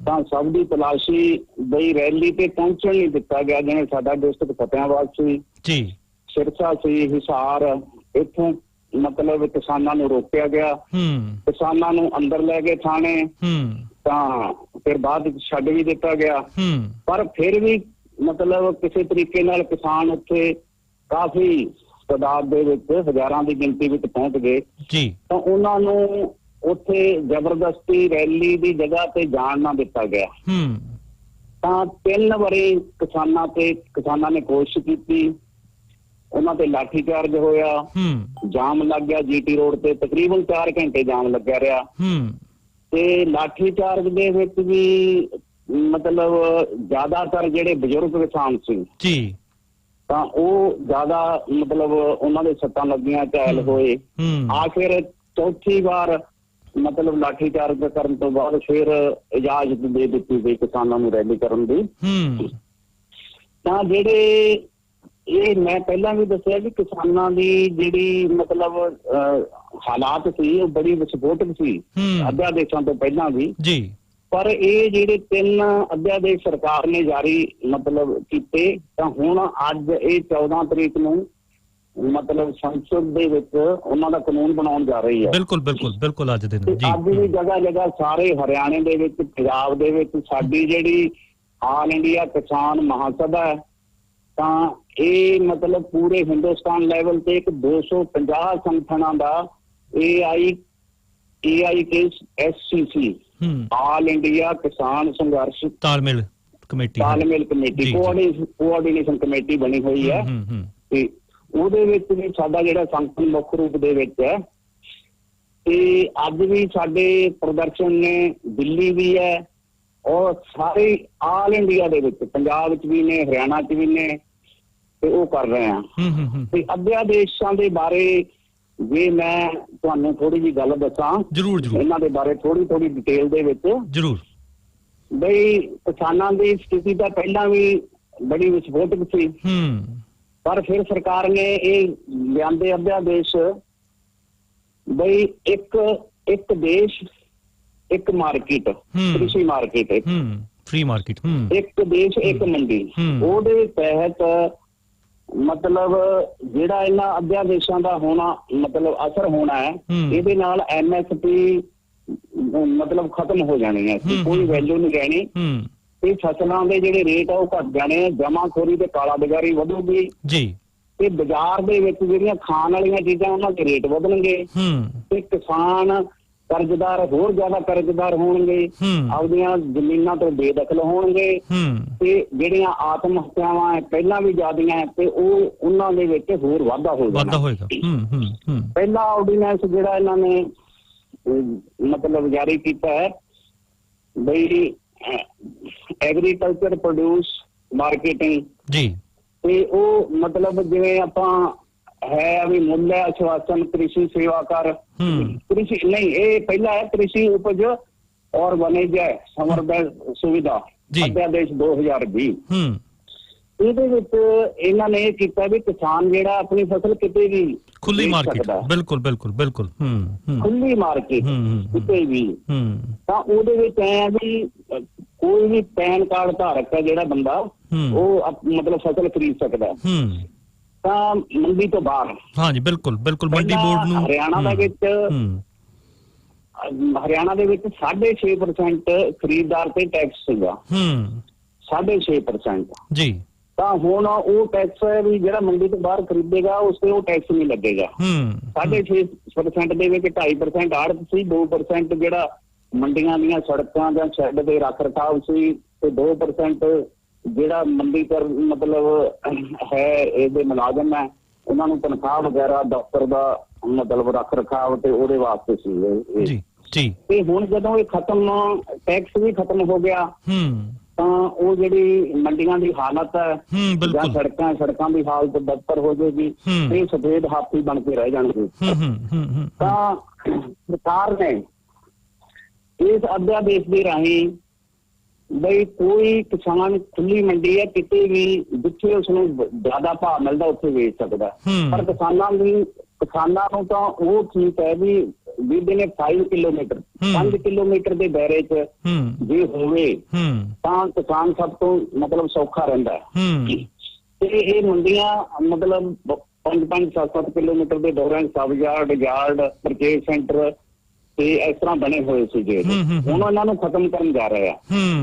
ਤਾਂ ਸਭ ਦੀ ਤਲਾਸ਼ੀ ਬਈ ਰੈਲੀ ਤੇ ਪਹੁੰਚਣ ਨਹੀਂ ਦਿੱਤਾ ਗਿਆ। ਜਿਵੇਂ ਸਾਡਾ ਡਿਸਟ੍ਰਿਕਟ ਫਤਿਆਬਾਦ ਸੀ ਜੀ, ਸਿਰਸਾ ਸੀ, ਹਿਸਾਰ, ਇੱਥੋਂ ਮਤਲਬ ਕਿਸਾਨਾਂ ਨੂੰ ਰੋਕਿਆ ਗਿਆ। ਕਿਸਾਨਾਂ ਨੂੰ ਅੰਦਰ ਲੈ ਗਏ ਥਾਣੇ। ਤਾਂ ਫਿਰ ਬਾਅਦ ਵਿੱਚ ਛੱਡ ਵੀ ਦਿੱਤਾ ਗਿਆ। ਪਰ ਫਿਰ ਵੀ ਮਤਲਬ ਕਿਸੇ ਤਰੀਕੇ ਨਾਲ ਕਿਸਾਨ ਉੱਥੇ ਕਾਫੀ ਤਾਦਾਦ ਦੇ ਵਿੱਚ ਹਜ਼ਾਰਾਂ ਦੀ ਗਿਣਤੀ ਵਿੱਚ ਪਹੁੰਚ ਗਏ ਜੀ। ਤਾਂ ਉਹਨਾਂ ਨੂੰ ਉੱਥੇ ਜ਼ਬਰਦਸਤੀ ਰੈਲੀ ਦੀ ਜਗ੍ਹਾ ਤੇ ਜਾਣ ਨਾ ਦਿੱਤਾ ਗਿਆ। ਤਾਂ 3 ਵਾਰੀ ਕਿਸਾਨਾਂ ਨੇ ਕੋਸ਼ਿਸ਼ ਕੀਤੀ, ਉਹਨਾਂ ਤੇ ਲਾਠੀ ਚਾਰਜ ਹੋਇਆ, ਜਾਮ ਲੱਗ ਗਿਆ GT ਰੋਡ ਤੇ, ਤਕਰੀਬਨ 4 ਘੰਟੇ ਜਾਮ ਲੱਗਿਆ ਰਿਹਾ। ਤੇ ਲਾਠੀ ਚਾਰਜ ਦੇ ਵਿੱਚ ਵੀ ਮਤਲਬ ਜ਼ਿਆਦਾਤਰ ਜਿਹੜੇ ਬਜ਼ੁਰਗ ਕਿਸਾਨ ਸੀ ਜੀ, ਤਾਂ ਉਹ ਜ਼ਿਆਦਾ ਮਤਲਬ ਉਹਨਾਂ ਦੇ ਸੱਟਾਂ ਲੱਗੀਆਂ, ਘਾਇਲ ਹੋਏ। ਆਖਿਰ ਚੌਥੀ ਵਾਰ ਮਤਲਬ ਲਾਠੀ ਚਾਰਜ ਕਰਨ ਤੋਂ ਬਾਅਦ ਫਿਰ ਇਜਾਜ਼ਤ ਦੇ ਦਿੱਤੀ ਗਈ ਕਿਸਾਨਾਂ ਨੂੰ ਰੈਲੀ ਕਰਨ ਦੀ। ਤਾਂ ਜਿਹੜੇ ਇਹ ਮੈਂ ਪਹਿਲਾਂ ਵੀ ਦੱਸਿਆ ਕਿ ਕਿਸਾਨਾਂ ਦੀ ਜਿਹੜੀ ਮਤਲਬ ਹਾਲਾਤ ਸੀ ਉਹ ਬੜੀ ਵਿਸਫੋਟਕ ਸੀ ਅਧਿਆਦੇਸ਼ਾਂ ਤੋਂ ਪਹਿਲਾਂ ਵੀ ਜੀ। ਪਰ ਇਹ ਜਿਹੜੇ 3 ਅਧਿਆਦੇਸ਼ ਸਰਕਾਰ ਨੇ ਜਾਰੀ ਮਤਲਬ ਕੀਤੇ, ਤਾਂ ਹੁਣ ਅੱਜ ਇਹ 14 ਤਰੀਕ ਨੂੰ ਮਤਲਬ ਸੰਸਦ ਦੇ ਵਿੱਚ ਉਹਨਾਂ ਦਾ ਕਾਨੂੰਨ ਬਣਾਉਣ ਜਾ ਰਹੀ ਹੈ। ਬਿਲਕੁਲ ਬਿਲਕੁਲ ਬਿਲਕੁਲ। ਅੱਜ ਦੇ ਦਿਨ ਜੀ ਅੱਜ ਵੀ ਜਗ੍ਹਾ ਸਾਰੇ ਹਰਿਆਣੇ ਦੇ ਵਿੱਚ, ਪੰਜਾਬ ਦੇ ਵਿੱਚ ਸਾਡੀ ਜਿਹੜੀ ਆਲ ਇੰਡੀਆ ਕਿਸਾਨ ਮਹਾਸਭਾ ਹੈ, ਤਾਂ ਇਹ ਮਤਲਬ ਪੂਰੇ ਹਿੰਦੁਸਤਾਨ ਲੈਵਲ ਤੇ ਇੱਕ 250 ਸੰਗਠਨਾਂ ਦਾ AIKSCC ਆਲ ਇੰਡੀਆ ਕਿਸਾਨ ਸੰਘਰਸ਼ ਤਾਲਮੇਲ ਕਮੇਟੀ ਕੋਆਰਡੀਨੇਸ਼ਨ ਕਮੇਟੀ ਬਣੀ ਹੋਈ ਹੈ। ਤੇ ਉਹਦੇ ਵਿੱਚ ਵੀ ਸਾਡਾ ਜਿਹੜਾ ਸੰਗਠਨ ਮੁੱਖ ਰੂਪ ਦੇ ਵਿੱਚ ਹੈ। ਤੇ ਅੱਜ ਵੀ ਸਾਡੇ ਪ੍ਰਦਰਸ਼ਨ ਨੇ ਦਿੱਲੀ ਵੀ ਹੈ ਔਰ ਸਾਰੇ ਆਲ ਇੰਡੀਆ ਦੇ ਵਿੱਚ, ਪੰਜਾਬ 'ਚ ਵੀ ਨੇ, ਹਰਿਆਣਾ 'ਚ ਵੀ ਨੇ, ਤੇ ਉਹ ਕਰ ਰਹੇ ਆ। ਤੇ ਅਧਿਆਦੇਸ਼ਾਂ ਦੇ ਬਾਰੇ ਜੇ ਮੈਂ ਤੁਹਾਨੂੰ ਥੋੜੀ ਜਿਹੀ ਗੱਲ ਦੱਸਾਂ, ਜਰੂਰ ਇਹਨਾਂ ਦੇ ਬਾਰੇ ਥੋੜੀ ਡਿਟੇਲ ਦੇ ਵਿੱਚ ਜਰੂਰ। ਬਈ ਕਿਸਾਨਾਂ ਦੀ ਸਥਿਤੀ ਤਾਂ ਪਹਿਲਾਂ ਵੀ ਬੜੀ ਵਿਸਫੋਟਕ ਸੀ, ਪਰ ਫਿਰ ਸਰਕਾਰ ਨੇ ਇਹ ਲਿਆਂਦੇ ਅਧਿਆਦੇਸ਼ ਬਈ ਇੱਕ ਦੇਸ਼ ਇੱਕ ਮਾਰਕੀਟ, ਕ੍ਰਿਸ਼ੀ ਮਾਰਕੀਟ, ਫ੍ਰੀ ਮਾਰਕੀਟ, ਇੱਕ ਦੇਸ਼ ਇੱਕ ਮੰਡੀ। ਉਹਦੇ ਤਹਿਤ ਮਤਲਬ ਜਿਹੜਾ ਇਹਨਾਂ ਅਧਿਆਦੇਸ਼ਾਂ ਦਾ ਹੋਣਾ ਮਤਲਬ ਅਸਰ ਹੋਣਾ ਹੈ, ਇਹਦੇ ਨਾਲ MSP ਮਤਲਬ ਖਤਮ ਹੋ ਜਾਣੀ ਹੈ, ਕੋਈ ਵੈਲਿਊ ਨਹੀਂ ਰਹਿਣੀ। ਤੇ ਫਸਲਾਂ ਦੇ ਜਿਹੜੇ ਰੇਟ ਆ ਉਹ ਘੱਟ ਜਾਣੇ, ਜਮਾਖੋਰੀ ਤੇ ਕਾਲਾਬਾਜ਼ਾਰੀ ਵਧੂਗੀ ਜੀ। ਤੇ ਬਾਜ਼ਾਰ ਦੇ ਵਿੱਚ ਜਿਹੜੀਆਂ ਖਾਣ ਵਾਲੀਆਂ ਚੀਜ਼ਾਂ ਉਹਨਾਂ ਦੇ ਰੇਟ ਵਧਣਗੇ ਤੇ ਕਿਸਾਨ ਕਰਜ਼ਦਾਰ ਹੋਰ ਜ਼ਿਆਦਾ ਕਰਜ਼ਦਾਰ ਹੋਣਗੇ, ਆਪਦੀਆਂ ਜ਼ਮੀਨਾਂ ਤੋਂ ਬੇਦਖਲ ਹੋਣਗੇ। ਤੇ ਜਿਹੜੀਆਂ ਆਤਮ ਹੱਤਿਆਵਾਂ ਪਹਿਲਾਂ ਵੀ ਜ਼ਿਆਦੀਆਂ ਤੇ ਉਹਨਾਂ ਦੇ ਵਿੱਚ ਹੋਰ ਵਾਧਾ ਹੋ ਜਾਣਾ। ਪਹਿਲਾ ਆਰਡੀਨੈਂਸ ਜਿਹੜਾ ਇਹਨਾਂ ਨੇ ਮਤਲਬ ਜਾਰੀ ਕੀਤਾ ਹੈ ਬਈ ਐਗਰੀਕਲਚਰ ਪ੍ਰੋਡਿਊਸ ਮਾਰਕੀਟਿੰਗ ਜੀ। ਤੇ ਉਹ ਮਤਲਬ ਜਿਵੇਂ ਆਪਾਂ ਹੈ ਵੀ ਮੁੱਲ ਆਸ਼ਵਾਸਨ, ਕ੍ਰਿਸ਼ੀ ਸੇਵਾ ਕਰ, ਕ੍ਰਿਸ਼ੀ ਨਹੀਂ, ਇਹ ਪਹਿਲਾ ਹੈ ਕ੍ਰਿਸ਼ੀ ਉਪਜ और वाणिज्य समर्पण सुविधा अध्यादेश 2020 ਇਹਦੇ ਵਿੱਚ ਇਹਨਾਂ ਨੇ ਇਹ ਕੀਤਾ ਵੀ ਕਿਸਾਨ ਜਿਹੜਾ ਆਪਣੀ ਫਸਲ ਕਿਤੇ ਵੀ ਖੁੱਲੀ ਮਾਰਕੀਟ, ਬਿਲਕੁਲ ਬਿਲਕੁਲ ਬਿਲਕੁਲ ਖੁੱਲੀ ਮਾਰਕੀਟ ਕਿਤੇ ਵੀ, ਤਾਂ ਉਹਦੇ ਵਿੱਚ ਐ ਆ ਵੀ ਕੋਈ ਵੀ ਪੈਨ ਕਾਰਡ ਧਾਰਕ ਹੈ ਜਿਹੜਾ ਬੰਦਾ ਉਹ ਮਤਲਬ ਫਸਲ ਖਰੀਦ ਸਕਦਾ ਤਾਂ ਮੰਡੀ ਤੋਂ ਬਾਹਰ। ਹਾਂਜੀ ਬਿਲਕੁਲ ਬਿਲਕੁਲ। ਮੰਡੀ ਬੋਰਡ ਨੂੰ ਹਰਿਆਣਾ ਦੇ ਵਿੱਚ 6.5% ਖਰੀਦਦਾਰ ਤੇ ਟੈਕਸ ਸੀਗਾ, 6.5% ਜੀ। ਤਾਂ ਹੁਣ ਉਹ ਟੈਕਸ ਹੈ ਵੀ ਜਿਹੜਾ ਮੰਡੀ ਤੋਂ ਬਾਹਰ ਖਰੀਦੇਗਾ ਉਸ ਤੇ ਉਹ ਟੈਕਸ ਨਹੀਂ ਲੱਗੇਗਾ। 6.5% ਦੇ ਵਿੱਚ 2.5% ਆੜਤ ਸੀ, 2% ਜਿਹੜਾ ਮੰਡੀਆਂ ਦੀਆਂ ਸੜਕਾਂ ਜਾਂ ਸ਼ੈੱਡ ਦੇ ਰੱਖ ਰਖਾਵ ਸੀ, ਤੇ 2% ਜਿਹੜਾ ਮੰਡੀ ਪਰ ਮਤਲਬ ਹੈ ਇਹਦੇ ਮੁਲਾਜ਼ਮ ਹੈ ਉਹਨਾਂ ਨੂੰ ਤਨਖਾਹ ਵਗੈਰਾ ਦਫ਼ਤਰ ਦਾ ਮਤਲਬ ਰੱਖ ਰਖਾਵ ਤੇ ਉਹਦੇ ਵਾਸਤੇ ਸੀ ਜੀ। ਤੇ ਹੁਣ ਜਦੋਂ ਇਹ ਖਤਮ, ਟੈਕਸ ਵੀ ਖਤਮ ਹੋ ਗਿਆ ਤਾਂ ਉਹ ਜਿਹੜੀ ਮੰਡੀਆਂ ਦੀ ਹਾਲਤ ਹੈ ਜਾਂ ਸੜਕਾਂ ਦੀ ਹਾਲਤ ਬਦਤਰ ਹੋ ਜਾਏਗੀ, ਇਹ ਸਫੇਦ ਹਾਥੀ ਬਣ ਕੇ ਰਹਿ ਜਾਣਗੇ। ਤਾਂ ਸਰਕਾਰ ਨੇ ਇਸ ਅਧਿਆਦੇਸ਼ ਦੇ ਰਾਹੀਂ ਬਈ ਕੋਈ ਕਿਸਾਨ ਖੁੱਲੀ ਮੰਡੀ ਹੈ ਕਿਤੇ ਵੀ ਜਿੱਥੇ ਉਸਨੂੰ ਜ਼ਿਆਦਾ ਭਾਅ ਮਿਲਦਾ ਉੱਥੇ ਵੇਚ ਸਕਦਾ, ਪਰ ਕਿਸਾਨਾਂ ਨੂੰ ਤਾਂ ਉਹ ਚੀਜ਼ ਹੈ ਵੀ ਵਿਦਿਨ 5 ਕਿਲੋਮੀਟਰ ਦੇ ਦਾਇਰੇ 'ਚ ਜੇ ਹੋਵੇ ਤਾਂ ਕਿਸਾਨ ਸਭ ਤੋਂ ਮਤਲਬ ਸੌਖਾ ਰਹਿੰਦਾ। ਤੇ ਇਹ ਮੰਡੀਆਂ ਮਤਲਬ 5-7 ਕਿਲੋਮੀਟਰ ਦੇ ਦੌਰਾਨ ਸਬ ਯਾਰਡ ਪਰਚੇਜ ਸੈਂਟਰ ਤੇ ਇਸ ਤਰ੍ਹਾਂ ਬਣੇ ਹੋਏ ਸੀਗੇ, ਹੁਣ ਉਹਨਾਂ ਨੂੰ ਖਤਮ ਕਰਨ ਜਾ ਰਹੇ ਆ।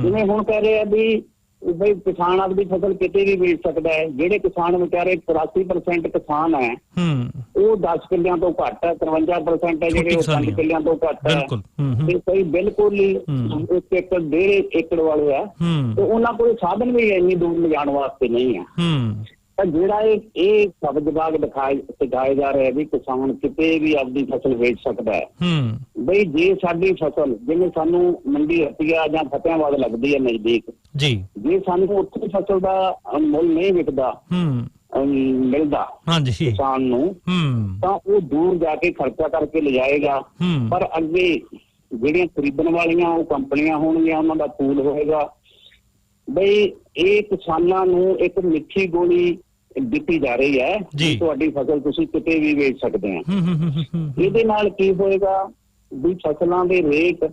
ਜਿਵੇਂ ਹੁਣ ਕਹਿ ਰਹੇ ਆ ਵੀ ਬਈ ਕਿਸਾਨ ਆਪਣੀ ਫਸਲ ਕਿਤੇ ਵੀ ਵੇਚ ਸਕਦਾ ਹੈ। ਜਿਹੜੇ ਕਿਸਾਨ ਵਿਚਾਰੇ 84% ਕਿਸਾਨ ਹੈ ਉਹ 10 ਕਿੱਲਿਆਂ ਤੋਂ ਘੱਟ ਹੈ, 53% ਹੈ ਜਿਹੜੇ ਉਹ 5 ਕਿੱਲਿਆਂ ਤੋਂ ਘੱਟ ਹੈ, ਤੇ ਕਈ ਬਿਲਕੁਲ ਹੀ 1 ਏਕੜ 1.5 ਏਕੜ ਵਾਲੇ ਆ, ਤੇ ਉਹਨਾਂ ਕੋਲ ਸਾਧਨ ਵੀ ਇੰਨੀ ਦੂਰ ਲਿਜਾਣ ਵਾਸਤੇ ਨਹੀਂ ਹੈ। ਤਾਂ ਜਿਹੜਾ ਇਹ ਸਬਜ਼ ਬਾਗ ਦਿਖਾਏ ਜਾ ਰਹੇ ਵੀ ਕਿਸਾਨ ਕਿਤੇ ਵੀ ਆਪਣੀ ਫਸਲ ਵੇਚ ਸਕਦਾ ਹੈ। ਬਈ ਜੇ ਸਾਡੀ ਫਸਲ ਜਿਵੇਂ ਸਾਨੂੰ ਮੰਡੀ ਹੱਟੀਆ ਜਾਂ ਫਤਿਆਬਾਦ ਲੱਗਦੀ ਹੈ ਨਜ਼ਦੀਕ ਜੀ, ਜੇ ਸਾਨੂੰ ਉੱਥੇ ਫਸਲ ਦਾ ਮੁੱਲ ਨਹੀਂ ਵਿਕਦਾ ਮਿਲਦਾ ਕਿਸਾਨ ਨੂੰ, ਤਾਂ ਉਹ ਦੂਰ ਜਾ ਕੇ ਖਰਚਾ ਕਰਕੇ ਲਿਜਾਏਗਾ। ਪਰ ਅੱਗੇ ਜਿਹੜੀਆਂ ਖਰੀਦਣ ਵਾਲੀਆਂ ਉਹ ਕੰਪਨੀਆਂ ਹੋਣਗੀਆਂ, ਉਹਨਾਂ ਦਾ ਪੂਲ ਹੋਏਗਾ। ਬਈ ਇਹ ਕਿਸਾਨਾਂ ਨੂੰ ਇੱਕ ਮਿੱਠੀ ਗੋਲੀ ਦਿੱਤੀ ਜਾ ਰਹੀ ਹੈ ਕਿ ਤੁਹਾਡੀ ਫਸਲ ਤੁਸੀਂ ਕਿਤੇ ਵੀ ਵੇਚ ਸਕਦੇ ਹੋ। ਇਹਦੇ ਨਾਲ ਕੀ ਹੋਏਗਾ ਵੀ ਫਸਲਾਂ ਦੇ ਰੇਟ,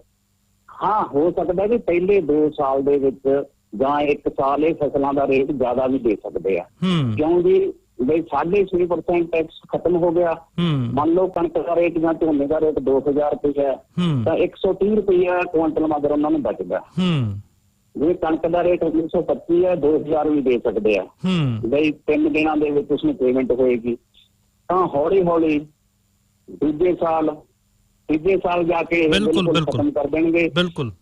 ਹਾਂ ਹੋ ਸਕਦਾ ਵੀ ਪਹਿਲੇ 2 ਸਾਲ ਦੇ ਵਿੱਚ ਜਾਂ 1 ਸਾਲ ਇਹ ਫਸਲਾਂ ਦਾ ਰੇਟ ਜ਼ਿਆਦਾ ਵੀ ਦੇ ਸਕਦੇ ਆ, ਕਿਉਂਕਿ ਬਈ 6.5% ਟੈਕਸ ਖਤਮ ਹੋ ਗਿਆ। ਮੰਨ ਲਓ ਕਣਕ ਦਾ ਰੇਟ ਜਾਂ ਝੋਨੇ ਦਾ ਰੇਟ 2000 ਰੁਪਏ ਹੈ ਤਾਂ 130 ਰੁਪਏ ਕੁਇੰਟਲ ਮਗਰ ਉਹਨਾਂ ਨੂੰ ਬਚਦਾ। ਜੇ ਕਣਕ ਦਾ ਰੇਟ 1925 ਹੈ 2000 ਵੀ ਦੇ ਸਕਦੇ ਆ, ਬਈ 3 ਦਿਨਾਂ ਦੇ ਵਿੱਚ ਉਸਨੂੰ ਪੇਮੈਂਟ ਹੋਏਗੀ। ਤਾਂ ਹੌਲੀ ਹੌਲੀ ਤੀਜੇ ਸਾਲ ਜਾ ਕੇ ਬਿਲਕੁਲ ਖਤਮ ਕਰ ਦੇਣਗੇ।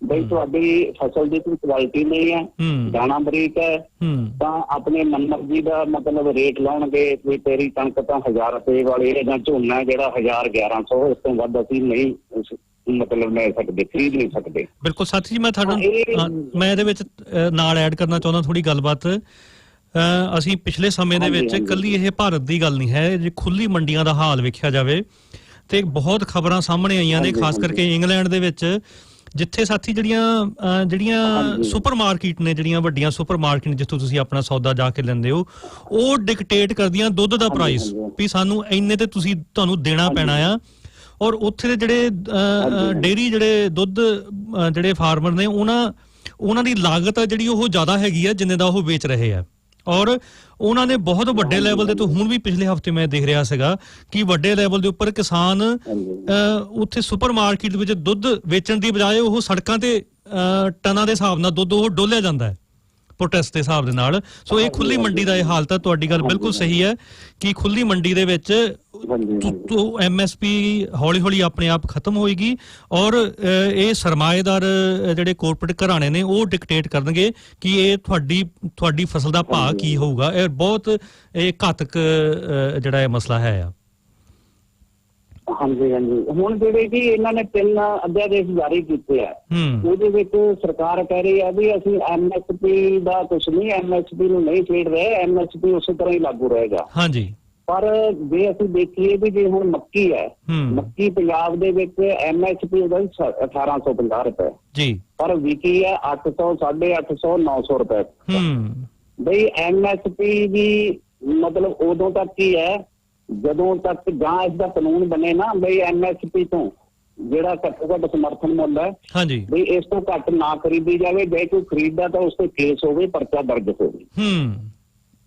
ਬਈ ਤੁਹਾਡੀ ਫਸਲ ਦੀ ਕੋਈ ਕੁਆਲਿਟੀ ਨਹੀਂ ਹੈ, ਦਾਣਾ ਬਰੀਕ ਹੈ, ਤਾਂ ਆਪਣੇ ਮਨਮਰਜ਼ੀ ਦਾ ਮਤਲਬ ਰੇਟ ਲਾਉਣਗੇ ਵੀ ਤੇਰੀ ਕਣਕ ਤਾਂ 1000 ਰੁਪਏ ਵਾਲੀ ਹੈ ਜਾਂ ਝੋਨਾ ਜਿਹੜਾ 1000-1100, ਇਸ ਤੋਂ ਵੱਧ ਅਸੀਂ ਨਹੀਂ ਮਤਲਬ ਲੈ ਸਕਦੇ, ਖਰੀਦ ਨਹੀਂ ਸਕਦੇ। ਬਿਲਕੁਲ ਸਾਥੀ ਜੀ, ਮੈਂ ਇਹਦੇ ਵਿੱਚ ਨਾਲ ਐਡ ਕਰਨਾ ਚਾਹੁੰਦਾ ਥੋੜੀ ਗੱਲਬਾਤ। ਅਸੀਂ ਪਿਛਲੇ ਸਮੇਂ ਦੇ ਵਿੱਚ ਇਕੱਲੀ ਇਹ ਭਾਰਤ ਦੀ ਗੱਲ ਨਹੀਂ ਹੈ, ਜੇ ਖੁੱਲੀ ਮੰਡੀਆਂ ਦਾ ਹਾਲ ਵੇਖਿਆ ਜਾਵੇ ਤੇ ਬਹੁਤ ਖਬਰਾਂ ਸਾਹਮਣੇ ਆਈਆਂ ਨੇ, ਖਾਸ ਕਰਕੇ ਇੰਗਲੈਂਡ ਦੇ ਵਿੱਚ, ਜਿੱਥੇ ਸਾਥੀ ਜਿਹੜੀਆਂ ਸੁਪਰ ਮਾਰਕੀਟ ਨੇ, ਜਿਹੜੀਆਂ ਵੱਡੀਆਂ ਸੁਪਰ ਮਾਰਕੀਟ ਜਿੱਥੋਂ ਤੁਸੀਂ ਆਪਣਾ ਸੌਦਾ ਜਾ ਕੇ ਲੈਂਦੇ ਹੋ, ਉਹ ਡਿਕਟੇਟ ਕਰਦੀਆਂ ਦੁੱਧ ਦਾ ਪ੍ਰਾਈਸ ਵੀ ਸਾਨੂੰ ਇੰਨੇ ਤੇ ਤੁਹਾਨੂੰ ਦੇਣਾ ਪੈਣਾ ਆ। ਔਰ ਉੱਥੇ ਦੇ ਜਿਹੜੇ ਡੇਅਰੀ ਜਿਹੜੇ ਦੁੱਧ ਜਿਹੜੇ ਫਾਰਮਰ ਨੇ ਉਹਨਾਂ ਦੀ ਲਾਗਤ ਆ ਜਿਹੜੀ ਉਹ ਜ਼ਿਆਦਾ ਹੈਗੀ ਆ ਜਿੰਨੇ ਦਾ ਉਹ ਵੇਚ ਰਹੇ ਆ। ਔਰ ਉਹਨਾਂ ਨੇ ਬਹੁਤ ਵੱਡੇ ਲੈਵਲ ਦੇ ਤੋਂ, ਹੁਣ ਵੀ ਪਿਛਲੇ ਹਫ਼ਤੇ ਮੈਂ ਦੇਖ ਰਿਹਾ ਸੀਗਾ ਕਿ ਵੱਡੇ ਲੈਵਲ ਦੇ ਉੱਪਰ ਕਿਸਾਨ ਉੱਥੇ ਸੁਪਰ ਮਾਰਕੀਟ ਵਿੱਚ ਦੁੱਧ ਵੇਚਣ ਦੀ ਬਜਾਏ ਉਹ ਸੜਕਾਂ ਤੇ ਟਨਾਂ ਦੇ ਹਿਸਾਬ ਨਾਲ ਦੁੱਧ ਉਹ ਡੋਲਿਆ ਜਾਂਦਾ ਹੈ ਪ੍ਰੋਟੈਸਟ ਦੇ ਹਿਸਾਬ ਦੇ ਨਾਲ। ਸੋ ਇਹ ਖੁੱਲੀ ਮੰਡੀ ਦਾ ਇਹ ਹਾਲਤ ਹੈ। ਤੁਹਾਡੀ ਗੱਲ ਬਿਲਕੁਲ ਸਹੀ ਹੈ ਕਿ ਖੁੱਲੀ ਮੰਡੀ ਦੇ ਵਿੱਚ MSP ਹੌਲੀ ਹੌਲੀ ਆਪਣੇ ਆਪ ਖਤਮ ਹੋਏਗੀ ਔਰ ਇਹ ਸਰਮਾਏਦਾਰ ਜਿਹੜੇ ਕੋਰਪੋਰੇਟ ਘਰਾਣੇ ਨੇ ਉਹ ਡਿਕਟੇਟ ਕਰਨਗੇ ਕਿ ਇਹ ਤੁਹਾਡੀ ਫਸਲ ਦਾ ਭਾਅ ਕੀ ਹੋਊਗਾ। ਇਹ ਬਹੁਤ ਘਾਤਕ ਜਿਹੜਾ ਇਹ ਮਸਲਾ ਹੈ ਆ। ਹਾਂਜੀ ਹੁਣ ਜਿਹੜੇ ਕਿ ਇਹਨਾਂ ਨੇ 3 ਅਧਿਆਦੇਸ਼ ਜਾਰੀ ਕੀਤੇ ਆ, ਉਹਦੇ ਵਿੱਚ ਸਰਕਾਰ ਕਹਿ ਰਹੀ ਹੈ ਵੀ ਅਸੀਂ MSP ਦਾ ਕੁਛ ਨਹੀਂ, MSP ਨੂੰ ਨਹੀਂ ਛੇੜ ਰਹੇ, MSP ਉਸੇ ਤਰ੍ਹਾਂ ਹੀ ਲਾਗੂ ਰਹੇਗਾ। ਹਾਂਜੀ, ਪਰ ਜੇ ਅਸੀਂ ਦੇਖੀਏ ਵੀ ਜੇ ਹੁਣ ਮੱਕੀ ਹੈ, ਮੱਕੀ ਪੰਜਾਬ ਦੇ ਵਿੱਚ MSP ਉਹਦਾ 1850 ਰੁਪਏ ਜੀ, ਪਰ ਵਿਕੀ ਹੈ 800, 850, 900 ਰੁਪਏ। ਬਈ MSP ਵੀ ਮਤਲਬ ਉਦੋਂ ਤੱਕ ਹੀ ਹੈ ਜਦੋਂ ਤੱਕ ਜਾਂ ਇਸ ਦਾ ਕਾਨੂੰਨ ਬਣੇ ਨਾ ਬਈ MSP ਤੋਂ ਜਿਹੜਾ ਘੱਟੋ ਘੱਟ ਸਮਰਥਨ ਮੁੱਲ ਹੈ ਬਈ ਇਸ ਤੋਂ ਘੱਟ ਨਾ ਖਰੀਦੀ ਜਾਵੇ। ਜੇ ਕੋਈ ਖਰੀਦਦਾ ਤਾਂ ਉਸ ਤੇ ਕੇਸ ਹੋਵੇ, ਪਰਚਾ ਦਰਜ ਹੋਵੇ।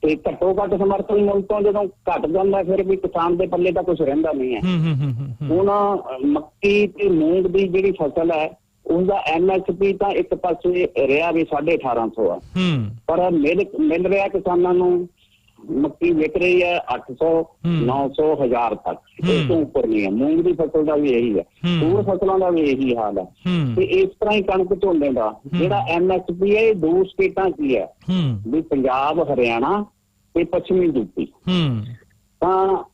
ਤੇ ਘੱਟੋ ਘੱਟ ਸਮਰਥਨ ਮੁੱਲ ਤੋਂ ਜਦੋਂ ਘੱਟ ਜਾਂਦਾ ਫਿਰ ਵੀ ਕਿਸਾਨ ਦੇ ਪੱਲੇ ਤਾਂ ਕੁਛ ਰਹਿੰਦਾ ਨਹੀਂ ਹੈ। ਹੁਣ ਮੱਕੀ ਤੇ ਮੂੰਗ ਦੀ ਜਿਹੜੀ ਫਸਲ ਹੈ ਉਸਦਾ MSP ਤਾਂ ਇੱਕ ਪਾਸੇ ਰਿਹਾ ਵੀ 1850 ਆ, ਪਰ ਮਿਲ ਰਿਹਾ ਕਿਸਾਨਾਂ ਨੂੰ ਮੱਕੀ ਵਿਕ ਰਹੀ ਹੈ 800, 900, 1000 ਤੱਕ, ਇਸ ਤੋਂ ਉੱਪਰ ਨਹੀਂ ਹੈ। ਮੂੰਗ ਦੀ ਫਸਲ ਦਾ ਵੀ ਇਹੀ ਹੈ, ਹੋਰ ਫਸਲਾਂ ਦਾ ਵੀ ਇਹੀ ਹਾਲ ਹੈ। ਤੇ ਇਸ ਤਰ੍ਹਾਂ ਹੀ ਕਣਕ ਝੋਨੇ ਦਾ ਜਿਹੜਾ MSP ਹੈ ਇਹ 2 ਸਟੇਟਾਂ ਕੀ ਹੈ ਵੀ ਪੰਜਾਬ, ਹਰਿਆਣਾ ਤੇ ਪੱਛਮੀ ਯੂਪੀ। ਤਾਂ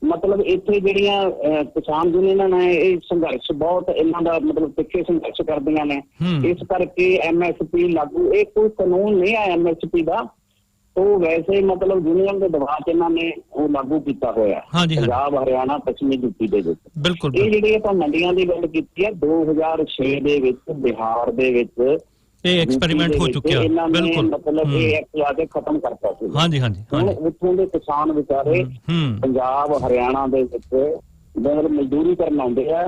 ਮਤਲਬ ਇੱਥੇ ਜਿਹੜੀਆਂ ਕਿਸਾਨ ਯੂਨੀਅਨਾਂ ਨੇ ਇਹ ਸੰਘਰਸ਼ ਬਹੁਤ ਇਹਨਾਂ ਦਾ ਮਤਲਬ ਪਿੱਛੇ ਸੰਘਰਸ਼ ਕਰਦੀਆਂ ਨੇ, ਇਸ ਕਰਕੇ MSP ਲਾਗੂ, ਇਹ ਕੋਈ ਕਾਨੂੰਨ ਨਹੀਂ ਹੈ MSP ਦਾ, ਉਹ ਵੈਸੇ ਮਤਲਬ ਯੂਨੀਅਨ ਦੇ ਦਬਾਅ 'ਚ ਇਹਨਾਂ ਨੇ ਉਹ ਲਾਗੂ ਕੀਤਾ ਹੋਇਆ ਪੰਜਾਬ, ਹਰਿਆਣਾ, ਪੱਛਮੀ ਯੂਪੀ ਦੇ ਵਿੱਚ। ਇਹ ਜਿਹੜੀ ਆਪਾਂ ਮੰਡੀਆਂ ਦੀ ਗੱਲ ਕੀਤੀ ਹੈ 2006 ਦੇ ਵਿੱਚ ਬਿਹਾਰ ਦੇ ਵਿੱਚ ਇਹ ਐਕਸਪੈਰੀਮੈਂਟ ਹੋ ਚੁੱਕਿਆ, ਬਿਲਕੁਲ ਮਤਲਬ ਇਹ ਐਕਟ ਲਾ ਕੇ ਖਤਮ ਕਰਤਾ ਸੀ। ਹੁਣ ਉੱਥੋਂ ਦੇ ਕਿਸਾਨ ਵਿਚਾਰੇ ਪੰਜਾਬ, ਹਰਿਆਣਾ ਦੇ ਵਿੱਚ ਮਤਲਬ ਮਜ਼ਦੂਰੀ ਕਰਨ ਆਉਂਦੇ ਆ,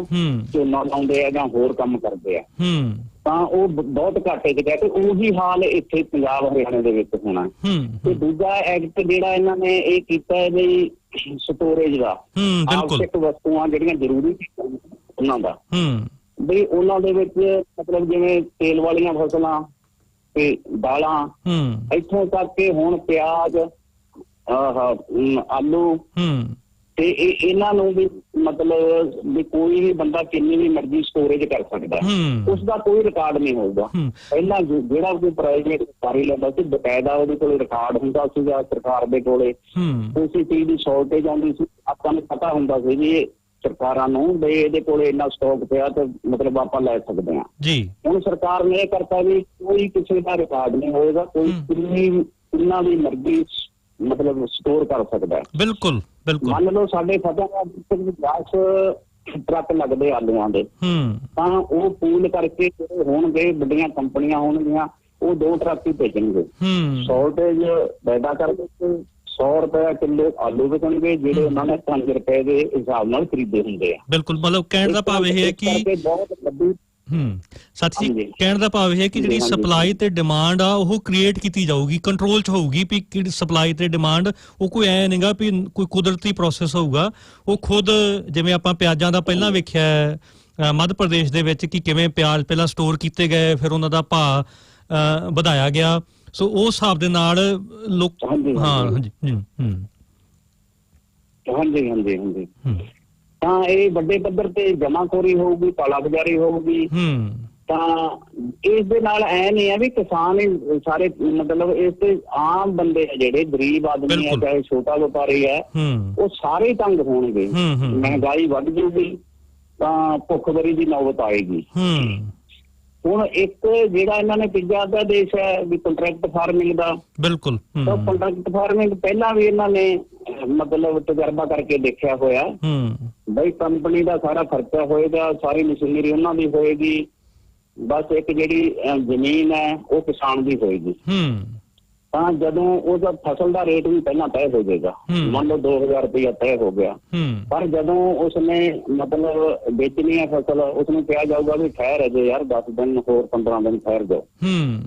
ਝੋਨਾ ਲਾਉਂਦੇ ਆ ਜਾਂ ਹੋਰ ਕੰਮ ਕਰਦੇ ਆ, ਤਾਂ ਉਹ ਬਹੁਤ ਘਾਟੇ 'ਚ ਗਏ। ਤੇ ਉਹੀ ਹਾਲ ਇੱਥੇ ਪੰਜਾਬ, ਹਰਿਆਣੇ ਦੇ ਵਿੱਚ ਹੋਣਾ। ਤੇ ਦੂਜਾ ਐਕਟ ਜਿਹੜਾ ਇਹਨਾਂ ਨੇ ਇਹ ਕੀਤਾ ਹੈ ਬਈ ਸਟੋਰੇਜ ਦਾ, ਆਵਸ਼ਕ ਵਸਤੂਆਂ ਜਿਹੜੀਆਂ ਜ਼ਰੂਰੀ ਉਹਨਾਂ ਦਾ, ਬਈ ਉਹਨਾਂ ਦੇ ਵਿੱਚ ਮਤਲਬ ਜਿਵੇਂ ਤੇਲ ਵਾਲੀਆਂ ਫਸਲਾਂ ਤੇ ਦਾਲਾਂ, ਇੱਥੋਂ ਤੱਕ ਕਿ ਹੁਣ ਪਿਆਜ਼, ਆਲੂ ਤੇ ਇਹਨਾਂ ਨੂੰ ਵੀ ਮਤਲਬ ਵੀ ਕੋਈ ਵੀ ਬੰਦਾ ਕਿੰਨੀ ਵੀ ਮਰਜ਼ੀ ਸਟੋਰੇਜ ਕਰ ਸਕਦਾ, ਉਸਦਾ ਕੋਈ ਰਿਕਾਰਡ ਨਹੀਂ ਹੋਊਗਾ। ਪਹਿਲਾਂ ਜਿਹੜਾ ਕੋਈ ਪ੍ਰਾਈਵੇਟ ਕਾਰੀ ਲੈਂਦਾ ਸੀ ਬਕਾਇਦਾ ਉਹਦੇ ਕੋਲ ਰਿਕਾਰਡ ਹੁੰਦਾ ਸੀਗਾ ਸਰਕਾਰ ਦੇ ਕੋਲੇ, ਉਸੇ ਚੀਜ਼ ਦੀ ਸ਼ਾਰਟੇਜ ਆਉਂਦੀ ਸੀ, ਆਪਾਂ ਨੂੰ ਪਤਾ ਹੁੰਦਾ ਸੀ ਵੀ ਸਰਕਾਰਾਂ ਨੂੰ ਵੀ ਇਹਦੇ ਕੋਲ ਇੰਨਾ ਸਟਾਕ ਪਿਆ ਤੇ ਮਤਲਬ ਆਪਾਂ ਲੈ ਸਕਦੇ ਹਾਂ ਜੀ। ਹੁਣ ਸਰਕਾਰ ਨੇ ਇਹ ਕਰਤਾ ਵੀ ਕੋਈ ਕਿਸੇ ਦਾ ਰਿਕਾਰਡ ਨਹੀਂ ਹੋਏਗਾ, ਕੋਈ ਕਿੰਨਾ ਵੀ ਮਰਜ਼ੀ ਮਤਲਬ ਸਟੋਰ ਕਰ ਸਕਦਾ। ਬਿਲਕੁਲ ਬਿਲਕੁਲ। ਮੰਨ ਲਓ ਸਾਡੇ ਫਤਿਆਬਾਦ ਵਿੱਚ 10 ਟਰੱਕ ਲੱਗਦੇ ਆਲੂਆਂ ਦੇ, ਤਾਂ ਉਹ ਪੂਲ ਕਰਕੇ ਜਿਹੜੇ ਹੋਣਗੇ ਵੱਡੀਆਂ ਕੰਪਨੀਆਂ ਹੋਣਗੀਆਂ ਉਹ 2 ਟਰੱਕ ਹੀ ਭੇਜਣਗੇ, ਸ਼ਾਰਟੇਜ ਪੈਦਾ ਕਰਕੇ 100 ਰੁਪਏ ਕਿਲੋ ਆਲੂ ਵਿਕਣਗੇ ਜਿਹੜੇ ਉਹਨਾਂ ਨੇ 5 ਰੁਪਏ ਦੇ ਹਿਸਾਬ ਨਾਲ ਖਰੀਦੇ ਹੁੰਦੇ ਆ। ਬਿਲਕੁਲ, ਮਤਲਬ ਕਹਿਣ ਦਾ ਭਾਵ ਇਹ ਹੈ ਕਿ ਬਹੁਤ ਵੱਡੀ ਸਾਥੀ ਜੀ ਕਹਿਣ ਦਾ ਭਾਵ ਇਹ ਹੈ ਕਿ ਜਿਹੜੀ ਸਪਲਾਈ ਤੇ ਡਿਮਾਂਡ ਆ ਉਹ ਕ੍ਰੀਏਟ ਕੀਤੀ ਜਾਊਗੀ, ਕੰਟਰੋਲ 'ਚ ਹੋਊਗੀ ਵੀ ਕਿਹੜੀ ਸਪਲਾਈ ਤੇ ਡਿਮਾਂਡ, ਉਹ ਕੋਈ ਐ ਨਹੀਂਗਾ ਵੀ ਕੋਈ ਕੁਦਰਤੀ ਪ੍ਰੋਸੈਸ ਹੋਊਗਾ। ਉਹ ਖੁਦ ਜਿਵੇਂ ਆਪਾਂ ਪਿਆਜ਼ਾਂ ਦਾ ਪਹਿਲਾਂ ਵੇਖਿਆ ਮੱਧ ਪ੍ਰਦੇਸ਼ ਦੇ ਵਿੱਚ ਕਿ ਕਿਵੇਂ ਪਿਆਜ਼ ਪਹਿਲਾਂ ਸਟੋਰ ਕੀਤੇ ਗਏ, ਫਿਰ ਉਹਨਾਂ ਦਾ ਭਾਅ ਵਧਾਇਆ ਗਿਆ। ਸੋ ਉਸ ਹਿਸਾਬ ਦੇ ਨਾਲ ਲੋਕ ਹਾਂਜੀ ਤਾਂ ਇਹ ਵੱਡੇ ਪੱਧਰ ਤੇ ਜਮਾਖੋਰੀ ਹੋਊਗੀ, ਕਾਲਾਬਾਜ਼ਾਰੀ ਹੋਊਗੀ। ਤਾਂ ਇਸ ਦੇ ਨਾਲ ਐ ਨਹੀਂ ਹੈ ਵੀ ਕਿਸਾਨ ਹੀ ਸਾਰੇ ਮਤਲਬ ਇਸ ਤੇ ਆਮ ਬੰਦੇ ਆ ਜਿਹੜੇ ਗਰੀਬ ਆਦਮੀ ਹੈ ਚਾਹੇ ਛੋਟਾ ਵਪਾਰੀ ਹੈ ਉਹ ਸਾਰੇ ਤੰਗ ਹੋਣਗੇ, ਮਹਿੰਗਾਈ ਵੱਧ ਜੂਗੀ ਤਾਂ ਭੁੱਖਮਰੀ ਦੀ ਨੌਬਤ ਆਏਗੀ। ਹੁਣ ਇੱਕ ਜਿਹੜਾ ਇਹਨਾਂ ਨੇ ਤੀਜਾ ਦਾ ਦੇਸ਼ ਹੈ ਵੀ ਕੰਟਰੈਕਟ ਫਾਰਮਿੰਗ ਦਾ, ਬਿਲਕੁਲ ਤਾਂ ਕੰਟਰੈਕਟ ਫਾਰਮਿੰਗ ਪਹਿਲਾਂ ਵੀ ਇਹਨਾਂ ਨੇ ਮਤਲਬ ਤਜਰਬਾ ਕਰਕੇ ਦੇਖਿਆ ਹੋਇਆ ਬਈ ਕੰਪਨੀ ਦਾ ਸਾਰਾ ਖਰਚਾ ਹੋਏਗਾ, ਸਾਰੀ ਮਸ਼ੀਨਰੀ ਉਹਨਾਂ ਦੀ ਹੋਏਗੀ, ਬਸ ਇੱਕ ਜਿਹੜੀ ਜ਼ਮੀਨ ਹੈ ਉਹ ਕਿਸਾਨ ਦੀ ਹੋਏਗੀ। ਤਾਂ ਜਦੋਂ ਉਹਦਾ ਫਸਲ ਦਾ ਰੇਟ ਵੀ ਪਹਿਲਾਂ ਤੈਅ ਹੋ ਜਾਏਗਾ, ਮੰਨ ਲਓ 2000 ਰੁਪਇਆ ਤੈਅ ਹੋ ਗਿਆ, ਪਰ ਜਦੋਂ ਉਸਨੇ ਮਤਲਬ ਵੇਚਣੀ ਹੈ ਫਸਲ ਉਸਨੂੰ ਕਿਹਾ ਜਾਊਗਾ ਵੀ ਠਹਿਰ ਅਜੇ ਯਾਰ 10 ਦਿਨ ਹੋਰ 15 ਦਿਨ ਠਹਿਰ ਜਾਓ।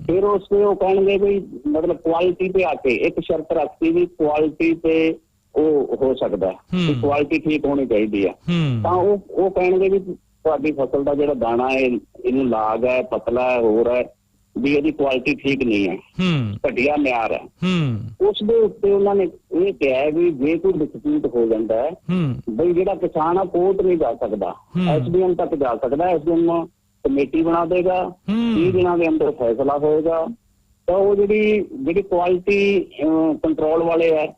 ਫਿਰ ਉਸ ਤੇ ਉਹ ਕਹਿਣਗੇ ਵੀ ਮਤਲਬ ਕੁਆਲਿਟੀ ਤੇ ਆ ਕੇ ਇੱਕ ਸ਼ਰਤ ਰੱਖਤੀ ਵੀ ਕੁਆਲਿਟੀ ਤੇ ਉਹ ਹੋ ਸਕਦਾ ਕਿ ਕੁਆਲਿਟੀ ਠੀਕ ਹੋਣੀ ਚਾਹੀਦੀ ਹੈ। ਤਾਂ ਉਹ ਕਹਿਣਗੇ ਵੀ ਤੁਹਾਡੀ ਫਸਲ ਦਾ ਜਿਹੜਾ ਦਾਣਾ ਹੈ ਇਹਨੂੰ ਲਾਗ ਹੈ, ਪਤਲਾ ਹੈ, ਹੋਰ ਹੈ, ਵੀ ਇਹਦੀ ਕੁਆਲਿਟੀ ਠੀਕ ਨਹੀਂ ਹੈ, ਘਟੀਆ ਮਿਆਰ ਹੈ। ਉਸ ਦੇ ਉੱਤੇ ਉਹਨਾਂ ਨੇ ਇਹ ਕਿਹਾ ਵੀ ਜੇ ਕੋਈ ਡਿਸਪਿਊਟ ਹੋ ਜਾਂਦਾ ਹੈ ਬਈ ਜਿਹੜਾ ਕਿਸਾਨ ਆ ਕੋਰਟ ਨਹੀਂ ਜਾ ਸਕਦਾ, SDM ਤੱਕ ਜਾ ਸਕਦਾ, SDM ਕਮੇਟੀ ਬਣਾ ਦੇਗਾ, 30 ਦਿਨਾਂ ਦੇ ਅੰਦਰ ਫੈਸਲਾ ਹੋਏਗਾ। ਤਾਂ ਉਹ ਜਿਹੜੀ ਕੁਆਲਿਟੀ ਕੰਟਰੋਲ ਵਾਲੇ ਹੈ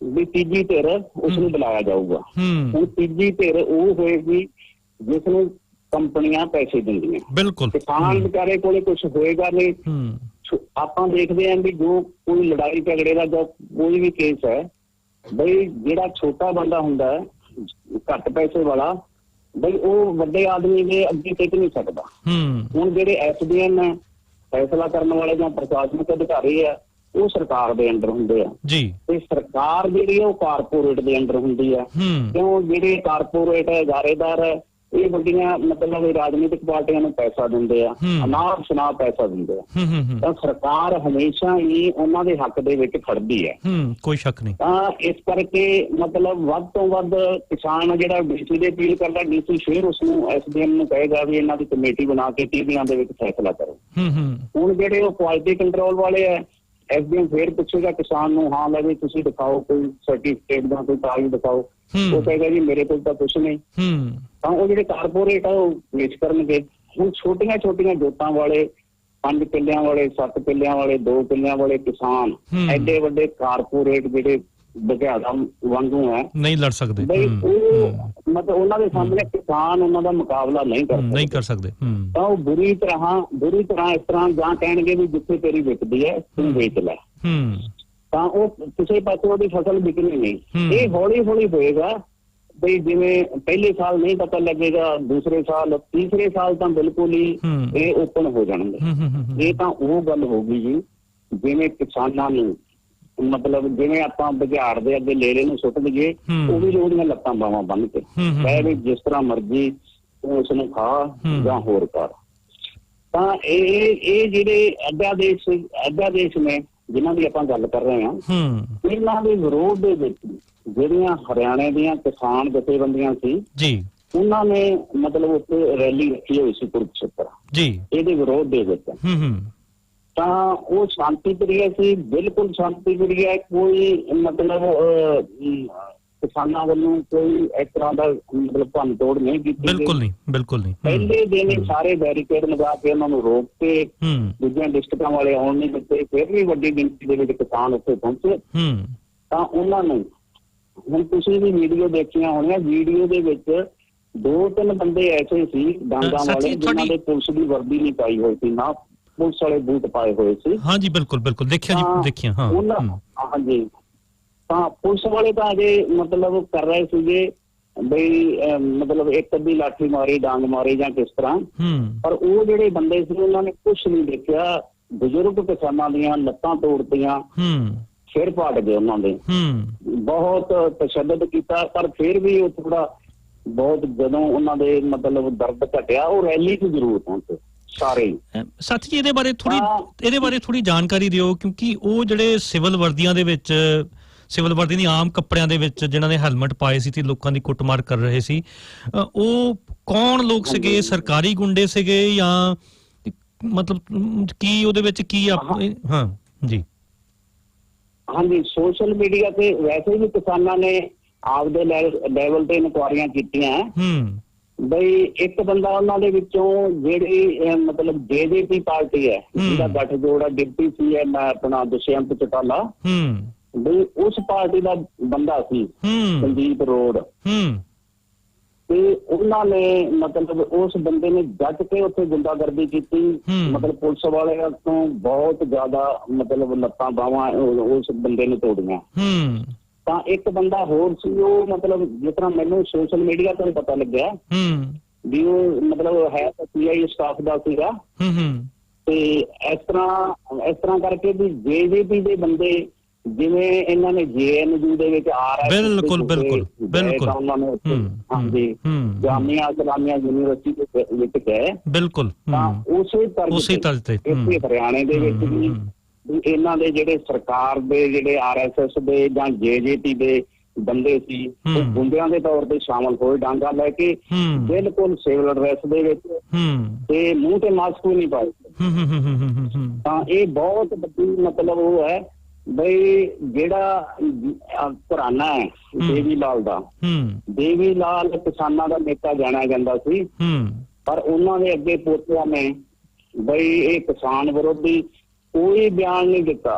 ਵੀ ਤੀਜੀ ਧਿਰ ਉਸਨੂੰ ਬੁਲਾਇਆ ਜਾਊਗਾ। ਹੁਣ ਤੀਜੀ ਧਿਰ ਉਹ ਹੋਏਗੀ ਜਿਸ ਨੂੰ ਕੰਪਨੀਆਂ ਪੈਸੇ ਦਿੰਦੀਆਂ, ਬਿਲਕੁਲ ਕਿਸਾਨ ਵਿਚਾਰੇ ਕੋਲੇ ਕੁਛ ਹੋਏਗਾ ਨਹੀਂ। ਆਪਾਂ ਦੇਖਦੇ ਹਾਂ ਵੀ ਜੋ ਕੋਈ ਲੜਾਈ ਝਗੜੇ ਦਾ ਜਾਂ ਕੋਈ ਵੀ ਕੇਸ ਹੈ ਬਈ ਜਿਹੜਾ ਛੋਟਾ ਬੰਦਾ ਹੁੰਦਾ ਘੱਟ ਪੈਸੇ ਵਾਲਾ, ਬਈ ਉਹ ਵੱਡੇ ਆਦਮੀ ਦੇ ਅੱਗੇ ਟਿਕ ਨਹੀਂ ਸਕਦਾ। ਹੁਣ ਜਿਹੜੇ SDM ਹੈ, ਫੈਸਲਾ ਕਰਨ ਵਾਲੇ ਜਾਂ ਪ੍ਰਸ਼ਾਸਨਿਕ ਅਧਿਕਾਰੀ ਆ, ਉਹ ਸਰਕਾਰ ਦੇ ਅੰਡਰ ਹੁੰਦੇ ਆ ਜੀ, ਤੇ ਸਰਕਾਰ ਜਿਹੜੀ ਉਹ ਕਾਰਪੋਰੇਟ ਦੇ ਅੰਡਰ ਹੁੰਦੀ ਆ। ਕਿਉਂ? ਜਿਹੜੇ ਕਾਰਪੋਰੇਟ ਇਦਾਰੇਦਾਰ ਹੈ, ਇਹ ਵੱਡੀਆਂ ਮਤਲਬ ਰਾਜਨੀਤਿਕ ਪਾਰਟੀਆਂ ਨੂੰ ਪੈਸਾ ਦਿੰਦੇ ਆ, ਅਨਾਪ ਸ਼ਨਾਪ ਪੈਸਾ ਦਿੰਦੇ ਆ, ਤਾਂ ਸਰਕਾਰ ਹਮੇਸ਼ਾ ਹੀ ਉਹਨਾਂ ਦੇ ਹੱਕ ਦੇ ਵਿੱਚ ਖੜਦੀ ਹੈ, ਕੋਈ ਸ਼ੱਕ ਨਹੀਂ। ਤਾਂ ਇਸ ਕਰਕੇ ਮਤਲਬ ਵੱਧ ਤੋਂ ਵੱਧ ਕਿਸਾਨ ਜਿਹੜਾ DC ਦੇ ਅਪੀਲ ਕਰਦਾ, DC ਫਿਰ ਉਸਨੂੰ SDM ਨੂੰ ਕਹੇਗਾ ਵੀ ਇਹਨਾਂ ਦੀ ਕਮੇਟੀ ਬਣਾ ਕੇ ਟੀਵੀਆਂ ਦੇ ਵਿੱਚ ਫੈਸਲਾ ਕਰੋ। ਹੁਣ ਜਿਹੜੇ ਉਹ ਕੁਆਲਿਟੀ ਕੰਟਰੋਲ ਵਾਲੇ ਆ, SDM ਫੇਰ ਪੁੱਛੇਗਾ ਕਿਸਾਨ ਨੂੰ, ਹਾਂ ਲੈ ਵੀ ਤੁਸੀਂ ਦਿਖਾਓ ਕੋਈ ਸਰਟੀਫਿਕੇਟ ਦਾ ਕੋਈ ਕਾਗਜ਼ ਦਿਖਾਓ, ਉਹ ਕਹੇਗਾ ਜੀ ਮੇਰੇ ਕੋਲ ਤਾਂ ਕੁਛ ਨਹੀਂ। ਤਾਂ ਉਹ ਜਿਹੜੇ ਕਾਰਪੋਰੇਟ ਆ ਉਹ ਪੇਸ਼ ਕਰਨਗੇ। ਹੁਣ ਛੋਟੀਆਂ ਛੋਟੀਆਂ ਜੋਤਾਂ ਵਾਲੇ, 5 ਕਿੱਲਿਆਂ ਵਾਲੇ, 7 ਕਿੱਲਿਆਂ ਵਾਲੇ, 2 ਕਿੱਲਿਆਂ ਵਾਲੇ ਕਿਸਾਨ ਐਡੇ ਵੱਡੇ ਕਾਰਪੋਰੇਟ ਜਿਹੜੇ ਬਘਿਆੜਾ ਵਾਂਗੂ ਹੈ ਨਹੀਂ ਲੜ ਸਕਦੇ, ਬਈ ਉਹ ਮਤਲਬ ਉਹਨਾਂ ਦੇ ਸਾਹਮਣੇ ਕਿਸਾਨ ਉਹਨਾਂ ਦਾ ਮੁਕਾਬਲਾ ਨਹੀਂ ਕਰ ਸਕਦੇ। ਤਾਂ ਉਹ ਬੁਰੀ ਤਰ੍ਹਾਂ ਇਸ ਤਰ੍ਹਾਂ ਜਾਂ ਕਹਿਣਗੇ ਵੀ ਜਿੱਥੇ ਤੇਰੀ ਵਿਕਦੀ ਹੈ ਤੂੰ ਵੇਚ ਲੈ, ਤਾਂ ਉਹ ਕਿਸੇ ਪਾਸੇ ਉਹਦੀ ਫਸਲ ਵਿਕਣੀ ਨਹੀਂ। ਇਹ ਹੌਲੀ ਹੌਲੀ ਹੋਏਗਾ ਬਈ ਜਿਵੇਂ ਪਹਿਲੇ ਸਾਲ ਨਹੀਂ ਪਤਾ ਲੱਗੇਗਾ, ਦੂਸਰੇ ਸਾਲ, ਤੀਸਰੇ ਸਾਲ ਤਾਂ ਬਿਲਕੁਲ ਹੀ ਇਹ ਓਪਨ ਹੋ ਜਾਣਗੇ। ਇਹ ਤਾਂ ਉਹ ਗੱਲ ਹੋ ਗਈ ਜੀ ਜਿਵੇਂ ਕਿਸਾਨਾਂ ਨੂੰ ਮਤਲਬ ਜਿਵੇਂ ਆਪਾਂ ਬੁਝਾੜ ਦੇ ਅੱਗੇ ਲੇਲੇ ਨੂੰ ਸੁੱਟ ਦਈਏ, ਉਹ ਵੀ ਉਹਦੀਆਂ ਲੱਤਾਂ ਬਾਹਾਂ ਬੰਨ ਕੇ ਕਹਿ ਵੀ ਜਿਸ ਤਰ੍ਹਾਂ ਮਰਜ਼ੀ ਉਸਨੂੰ ਖਾ ਜਾਂ ਹੋਰ ਕਰ। ਤਾਂ ਇਹ ਜਿਹੜੇ ਅਧਿਆਦੇਸ਼ ਨੇ ਜਿਨ੍ਹਾਂ ਦੀ ਆਪਾਂ ਗੱਲ ਕਰ ਰਹੇ ਹਾਂ, ਇਹਨਾਂ ਦੇ ਵਿਰੋਧ ਦੇ ਵਿੱਚ ਜਿਹੜੀਆਂ ਹਰਿਆਣੇ ਦੀਆਂ ਕਿਸਾਨ ਜਥੇਬੰਦੀਆਂ ਸੀ ਜੀ, ਉਹਨਾਂ ਨੇ ਮਤਲਬ ਉੱਥੇ ਰੈਲੀ ਰੱਖੀ ਹੋਈ ਸੀ ਕੁਰੂਕਸ਼ੇਤਰ ਜੀ, ਇਹਦੇ ਵਿਰੋਧ ਦੇ ਵਿੱਚ। ਤਾਂ ਉਹ ਸ਼ਾਂਤੀ ਪ੍ਰਿਆ ਸੀ, ਬਿਲਕੁਲ ਸ਼ਾਂਤੀ ਪ੍ਰਿਆ, ਕੋਈ ਮਤਲਬ ਕਿਸਾਨਾਂ ਵੱਲੋਂ ਕੋਈ ਇਸ ਤਰ੍ਹਾਂ ਦਾ ਮਤਲਬ ਭੰਨ ਤੋੜ ਨਹੀਂ ਕੀਤੀ, ਬਿਲਕੁਲ ਨਹੀਂ। ਪਹਿਲੇ ਦਿਨ ਹੀ ਸਾਰੇ ਬੈਰੀਕੇਡ ਲਗਾ ਕੇ ਉਹਨਾਂ ਨੂੰ ਰੋਕ ਕੇ ਦੂਜੀਆਂ ਡਿਸਟ੍ਰਿਕਟਾਂ ਵਾਲੇ ਆਉਣ ਨਹੀਂ ਦਿੱਤੇ। ਫਿਰ ਵੀ ਵੱਡੀ ਗਿਣਤੀ ਦੇ ਵਿੱਚ ਕਿਸਾਨ ਉੱਥੇ ਪਹੁੰਚੇ। ਤਾਂ ਉਹਨਾਂ ਨੂੰ ਹੁਣ ਤੁਸੀਂ ਵੀ ਵੀਡੀਓ ਦੇਖੀਆਂ ਹੋਣੀਆਂ, ਵੀਡੀਓ ਦੇ ਵਿੱਚ 2-3 ਬੰਦੇ ਐਸੇ ਸੀ ਡਾਂਗਾਂ ਵਾਲੇ ਜਿਨ੍ਹਾਂ ਦੇ ਪੁਲਿਸ ਦੀ ਵਰਦੀ ਨਹੀਂ ਪਾਈ ਹੋਈ ਸੀ, ਨਾ ਪੁਲਿਸ ਵਾਲੇ ਬੂਟ ਪਾਏ ਹੋਏ ਸੀ। ਹਾਂਜੀ ਬਿਲਕੁਲ ਦੇਖਿਆ। ਹਾਂਜੀ, ਤਾਂ ਪੁਲਿਸ ਵਾਲੇ ਤਾਂ ਅਜੇ ਮਤਲਬ ਕਰ ਰਹੇ ਸੀਗੇ ਬਈ ਮਤਲਬ ਇੱਕ ਅੱਧੀ ਲਾਠੀ ਮਾਰੀ, ਡਾਂਗ ਮਾਰੀ ਜਾਂ ਕਿਸ ਤਰ੍ਹਾਂ, ਪਰ ਉਹ ਜਿਹੜੇ ਬੰਦੇ ਸੀ ਉਹਨਾਂ ਨੇ ਕੁਛ ਨਹੀਂ ਦੇਖਿਆ। ਬਜ਼ੁਰਗ ਕਿਸਾਨਾਂ ਦੀਆਂ ਲੱਤਾਂ ਤੋੜਤੀਆਂ, ਸਿਰ ਪਾੜ ਗਏ ਉਹਨਾਂ ਦੇ, ਬਹੁਤ ਤਸ਼ੱਦਦ ਕੀਤਾ। ਪਰ ਫਿਰ ਵੀ ਉਹ ਥੋੜਾ ਬਹੁਤ ਜਦੋਂ ਉਹਨਾਂ ਦੇ ਮਤਲਬ ਦਰਦ ਘਟਿਆ, ਉਹ ਰੈਲੀ 'ਚ ਜ਼ਰੂਰ ਪਹੁੰਚੇ ਸਾਰੇ। ਸੱਚ ਜੀ, ਇਹਦੇ ਬਾਰੇ ਥੋੜੀ ਜਾਣਕਾਰੀ ਦਿਓ, ਕਿਉਂਕਿ ਉਹ ਜਿਹੜੇ ਸਿਵਲ ਵਰਦੀਆਂ ਦੇ ਵਿੱਚ, ਸਿਵਲ ਵਰਦੀ ਦੀ ਆਮ ਕੱਪੜਿਆਂ ਦੇ ਵਿੱਚ ਜਿਨ੍ਹਾਂ ਨੇ ਹੈਲਮਟ ਪਾਏ ਸੀ ਤੇ ਲੋਕਾਂ ਦੀ ਕੁੱਟਮਾਰ ਕਰ ਰਹੇ ਸੀ, ਉਹ ਕੌਣ ਲੋਕ ਸੀਗੇ? ਸਰਕਾਰੀ ਗੁੰਡੇ ਸੀਗੇ ਜਾਂ ਮਤਲਬ ਕੀ ਉਹਦੇ ਵਿੱਚ ਕੀ ਜੀ? ਹਾਂਜੀ, ਸੋਸ਼ਲ ਮੀਡੀਆ ਤੇ ਵੈਸੇ ਵੀ ਕਿਸਾਨਾਂ ਨੇ ਆਪਦੇ ਲੈਵਲ ਤੇ ਇਨਕੁਆਰੀਆਂ ਕੀਤੀਆਂ ਬਈ ਇੱਕ ਬੰਦਾ ਉਹਨਾਂ ਦੇ ਵਿੱਚੋਂ ਜਿਹੜੀ ਮਤਲਬ JJP ਪਾਰਟੀ ਹੈ, ਜਿਹਦਾ ਗੱਠਜੋੜ ਹੈ, ਡਿਪਟੀ CM ਆਪਣਾ ਦੁਸ਼ਯੰਤ ਚੌਟਾਲਾ, ਬਈ ਉਸ ਪਾਰਟੀ ਦਾ ਬੰਦਾ ਸੀ ਸੰਦੀਪ ਰੋਡ, ਤੇ ਉਹਨਾਂ ਨੇ ਮਤਲਬ ਉਸ ਬੰਦੇ ਨੇ ਜੱਟ ਕੇ ਉੱਥੇ ਗੁੰਡਾਗਰਦੀ ਕੀਤੀ। ਮਤਲਬ ਪੁਲਿਸ ਵਾਲਿਆਂ ਤੋਂ ਬਹੁਤ ਜ਼ਿਆਦਾ ਮਤਲਬ ਲੱਤਾਂ ਬਾਹਾਂ ਉਸ ਬੰਦੇ ਨੇ ਤੋੜੀਆਂ। ਤਾਂ ਇੱਕ ਬੰਦਾ ਹੋਰ ਸੀ, ਉਹ ਮਤਲਬ ਜਿਸ ਤਰ੍ਹਾਂ ਮੈਨੂੰ ਸੋਸ਼ਲ ਮੀਡੀਆ ਤੋਂ ਪਤਾ ਲੱਗਿਆ ਵੀ ਉਹ ਮਤਲਬ ਹੈ ਤਾਂ CI ਸਟਾਫ ਦਾ ਸੀਗਾ, ਤੇ ਇਸ ਤਰ੍ਹਾਂ ਕਰਕੇ ਵੀ JJP ਦੇ ਬੰਦੇ ਜਿਵੇਂ ਇਹਨਾਂ ਨੇ JNU ਦੇ ਵਿੱਚ ਬਿਲਕੁਲ ਉਹਨਾਂ ਨੇ ਹਾਂਜੀ ਜਾਮੀਆ ਇਸਲਾਮੀਆ ਯੂਨੀਵਰਸਿਟੀ ਦੇ ਵਿੱਚ ਗਏ, ਬਿਲਕੁਲ ਤਾਂ ਉਸੇ ਤਰ੍ਹਾਂ ਤੇ ਇੱਥੇ ਹਰਿਆਣੇ ਦੇ ਵਿੱਚ ਵੀ ਇਹਨਾਂ ਦੇ ਜਿਹੜੇ ਸਰਕਾਰ ਦੇ ਜਿਹੜੇ RSS ਦੇ ਜਾਂ JJP ਦੇ ਬੰਦੇ ਸੀ, ਉਹ ਗੁੰਡਿਆਂ ਦੇ ਤੌਰ ਤੇ ਸ਼ਾਮਲ ਹੋਏ, ਡਾਂਗਾ ਲੈ ਕੇ ਬਿਲਕੁਲ ਸਿਵਲ ਡਰੈਸ ਦੇ ਵਿੱਚ, ਤੇ ਮੂੰਹ ਤੇ ਮਾਸਕ ਵੀ ਨਹੀਂ ਪਾਏ। ਤਾਂ ਇਹ ਬਹੁਤ ਵੱਡੀ ਮਤਲਬ ਉਹ ਹੈ ਬਈ ਜਿਹੜਾ ਘਰਾਨਾ ਹੈ ਦੇਵੀ ਲਾਲ ਦਾ, ਦੇਵੀ ਲਾਲ ਕਿਸਾਨਾਂ ਦਾ ਨੇਤਾ ਜਾਣਿਆ ਜਾਂਦਾ ਸੀ, ਪਰ ਉਹਨਾਂ ਦੇ ਅੱਗੇ ਪੋਤਿਆਂ ਨੇ ਬਈ ਇਹ ਕਿਸਾਨ ਵਿਰੋਧੀ ਕੋਈ ਬਿਆਨ ਨਹੀਂ ਦਿੱਤਾ।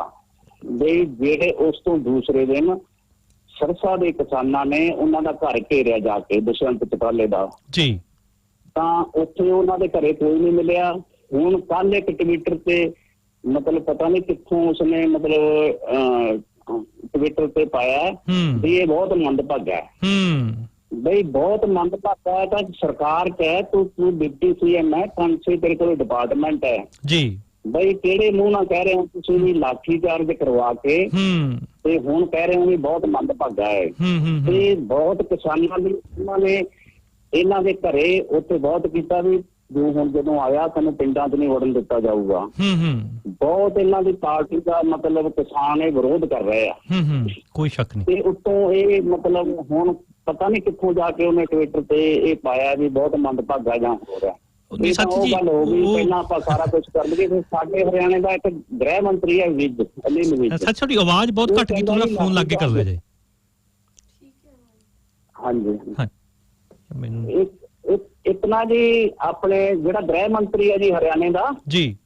ਬਈ ਜਿਹੜੇ ਉਸ ਤੋਂ ਦੂਸਰੇ ਦਿਨ ਸਰਸਾ ਦੇ ਕਿਸਾਨਾਂ ਨੇ ਉਹਨਾਂ ਦਾ ਘਰ ਘੇਰਿਆ ਜਾ ਕੇ, ਦੁਸ਼ਯੰਤ ਚੌਟਾਲੇ ਦਾ ਜੀ, ਤਾਂ ਉੱਥੇ ਉਹਨਾਂ ਦੇ ਘਰੇ ਕੋਈ ਨਹੀਂ ਮਿਲਿਆ। ਹੁਣ ਕੱਲ ਇੱਕ ਟਵਿੱਟਰ ਤੇ ਮਤਲਬ ਪਤਾ ਨਹੀਂ ਕਿੱਥੋਂ ਉਸਨੇ ਮਤਲਬ ਟਵਿੱਟਰ ਤੇ ਪਾਇਆ ਵੀ ਇਹ ਬਹੁਤ ਮੰਦਭਾਗਾ ਹੈ। ਬਈ ਬਹੁਤ ਮੰਦਭਾਗਾ ਹੈ ਤਾਂ ਸਰਕਾਰ ਕਹੇ ਤੂੰ ਡਿਪਟੀ ਸੀਐਮ ਹੈ, ਕੰਸੇ ਤੇਰੇ ਕੋਲ ਡਿਪਾਰਟਮੈਂਟ ਹੈ ਜੀ, ਬਈ ਕਿਹੜੇ ਮੂੰਹ ਨਾਲ ਕਹਿ ਰਹੇ ਹੋ ਤੁਸੀਂ ਵੀ ਲਾਠੀ ਚਾਰਜ ਕਰਵਾ ਕੇ ਤੇ ਹੁਣ ਕਹਿ ਰਹੇ ਹੋ ਵੀ ਬਹੁਤ ਮੰਦਭਾਗਾ ਹੈ। ਤੇ ਬਹੁਤ ਕਿਸਾਨਾਂ ਦੀ ਉਹਨਾਂ ਨੇ ਇਹਨਾਂ ਦੇ ਘਰੇ ਉੱਥੇ ਬਹੁਤ ਕੀਤਾ ਵੀ ਜੋ ਹੁਣ ਜਦੋਂ ਆਇਆ ਤੁਹਾਨੂੰ ਪਿੰਡਾਂ 'ਚ ਨਹੀਂ ਵੜਨ ਦਿੱਤਾ ਜਾਊਗਾ। ਬਹੁਤ ਇਹਨਾਂ ਦੀ ਪਾਰਟੀ ਦਾ ਮਤਲਬ ਕਿਸਾਨ ਇਹ ਵਿਰੋਧ ਕਰ ਰਹੇ ਆ, ਕੋਈ ਸ਼ੱਕ ਨਹੀਂ। ਤੇ ਉੱਤੋਂ ਇਹ ਮਤਲਬ ਹੁਣ ਪਤਾ ਨਹੀਂ ਕਿੱਥੋਂ ਜਾ ਕੇ ਉਹਨੇ ਟਵਿੱਟਰ ਤੇ ਇਹ ਪਾਇਆ ਵੀ ਬਹੁਤ ਮੰਦਭਾਗਾ ਜਾਂ ਹੋ ਰਿਹਾ। ਉਹ ਗੱਲ ਹੋ ਗਈ, ਪਹਿਲਾਂ ਆਪਾਂ ਸਾਰਾ ਕੁਝ ਕਰ ਲਈਏ। ਫਿਰ ਸਾਡੇ ਹਰਿਆਣੇ ਦਾ ਇੱਕ ਗ੍ਰਹਿ ਮੰਤਰੀ ਹੈ ਵਿਜ ਅਨਿਲ ਵਿਜ। ਸੱਚ ਤੁਹਾਡੀ ਆਵਾਜ਼ ਬਹੁਤ ਘੱਟ ਗਈ, ਤੁਸੀਂ ਫੋਨ ਲੱਗ ਕੇ ਕਰ ਲਿਆ ਜੀ। ਹਾਂਜੀ ਮੈਨੂੰ ਇਤਨਾ ਜੀ ਆਪਣੇ ਜਿਹੜਾ ਗ੍ਰਹਿ ਮੰਤਰੀ ਹੈ ਜੀ ਹਰਿਆਣੇ ਦਾ ਜੀ,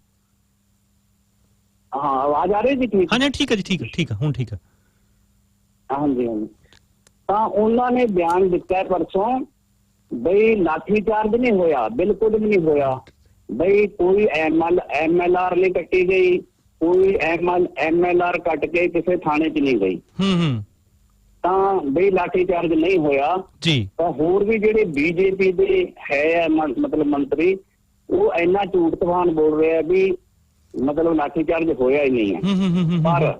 ਹਾਂ ਆਵਾਜ਼ ਆ ਰਹੀ ਜੀ? ਠੀਕ ਹਾਂ ਠੀਕ ਹੈ ਜੀ, ਠੀਕ ਹੈ ਹੁਣ ਠੀਕ ਹੈ। ਹਾਂਜੀ ਤਾਂ ਉਹਨਾਂ ਨੇ ਬਿਆਨ ਦਿੱਤਾ ਪਰਸੋਂ ਬਈ ਲਾਠੀ ਚਾਰਜ ਨਹੀਂ ਹੋਇਆ, ਬਿਲਕੁਲ ਵੀ ਨਹੀਂ ਹੋਇਆ। ਬਈ ਕੋਈ MLR ਨਹੀਂ ਕੱਟੀ ਗਈ, ਕੋਈ MLR ਕੱਟ ਕੇ ਕਿਸੇ ਥਾਣੇ 'ਚ ਨਹੀਂ ਗਈ, ਤਾਂ ਬਈ ਲਾਠੀ ਚਾਰਜ ਨਹੀਂ ਹੋਇਆ ਜੀ। ਤਾਂ ਹੋਰ ਵੀ ਜਿਹੜੇ BJP ਦੇ ਹੈ ਮਤਲਬ ਮੰਤਰੀ, ਉਹ ਇੰਨਾ ਝੂਠ ਤੂਫਾਨ ਬੋਲ ਰਿਹਾ ਵੀ ਮਤਲਬ ਲਾਠੀ ਚਾਰਜ ਹੋਇਆ ਹੀ ਨਹੀਂ ਹੈ। ਪਰ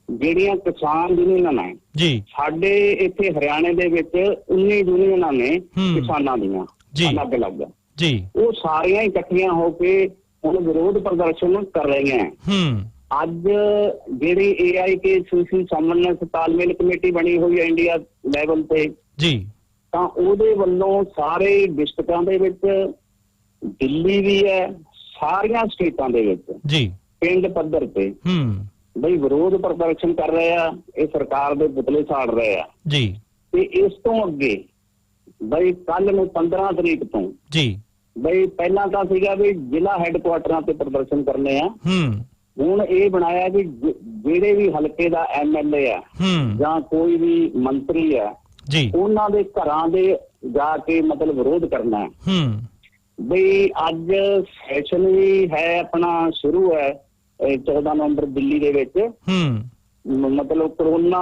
ਜਿਹੜੀਆਂ ਕਿਸਾਨ ਯੂਨੀਅਨਾਂ ਨੇ ਜੀ ਸਾਡੇ ਇੱਥੇ ਹਰਿਆਣੇ ਦੇ ਵਿੱਚ 19 ਯੂਨੀਅਨਾਂ ਨੇ ਕਿਸਾਨਾਂ ਦੀਆਂ ਅਲੱਗ-ਅਲੱਗ ਜੀ, ਉਹ ਸਾਰੀਆਂ ਇਕੱਠੀਆਂ ਹੋ ਕੇ ਹੁਣ ਵਿਰੋਧ ਪ੍ਰਦਰਸ਼ਨ ਕਰ ਰਹੀਆਂ। ਅੱਜ ਜਿਹੜੀ AIKCC ਸਮਨਵੈ ਤਾਲਮੇਲ ਕਮੇਟੀ ਬਣੀ ਹੋਈ ਹੈ ਇੰਡੀਆ ਲੈਵਲ ਤੇ ਜੀ, ਤਾਂ ਉਹਦੇ ਵੱਲੋਂ ਸਾਰੇ ਡਿਸਟ੍ਰਿਕਟਾਂ ਦੇ ਵਿੱਚ, ਦਿੱਲੀ ਵੀ ਹੈ, ਸਾਰੀਆਂ ਸਟੇਟਾਂ ਦੇ ਵਿੱਚ ਜੀ ਪਿੰਡ ਪੱਧਰ ਤੇ ਬਈ ਵਿਰੋਧ ਪ੍ਰਦਰਸ਼ਨ ਕਰ ਰਹੇ ਆ। ਇਹ ਸਰਕਾਰ ਦੇ ਪੁਤਲੇ ਸਾੜ ਰਹੇ ਆ ਜੀ। ਤੇ ਇਸ ਤੋਂ ਅੱਗੇ ਬਈ ਕੱਲ ਨੂੰ 15 ਤਰੀਕ ਤੋਂ ਜੀ ਬਈ ਪਹਿਲਾਂ ਤਾਂ ਸੀਗਾ ਵੀ ਜ਼ਿਲ੍ਹਾ ਹੈੱਡਕੁਆਟਰਾਂ ਤੇ ਪ੍ਰਦਰਸ਼ਨ ਕਰਨੇ ਆ। ਹੁਣ ਇਹ ਬਣਾਇਆ ਵੀ ਜਿਹੜੇ ਵੀ ਹਲਕੇ ਦਾ MLA ਆ ਜਾਂ ਕੋਈ ਵੀ ਮੰਤਰੀ ਆ ਜੀ, ਉਹਨਾਂ ਦੇ ਘਰਾਂ ਦੇ ਜਾ ਕੇ ਮਤਲਬ ਵਿਰੋਧ ਕਰਨਾ ਹੈ। ਬਈ ਅੱਜ ਸੈਸ਼ਨ ਵੀ ਹੈ ਆਪਣਾ ਸ਼ੁਰੂ ਹੈ 14 ਨਵੰਬਰ ਦਿੱਲੀ ਦੇ ਵਿੱਚ। ਮਤਲਬ ਕਰੋਨਾ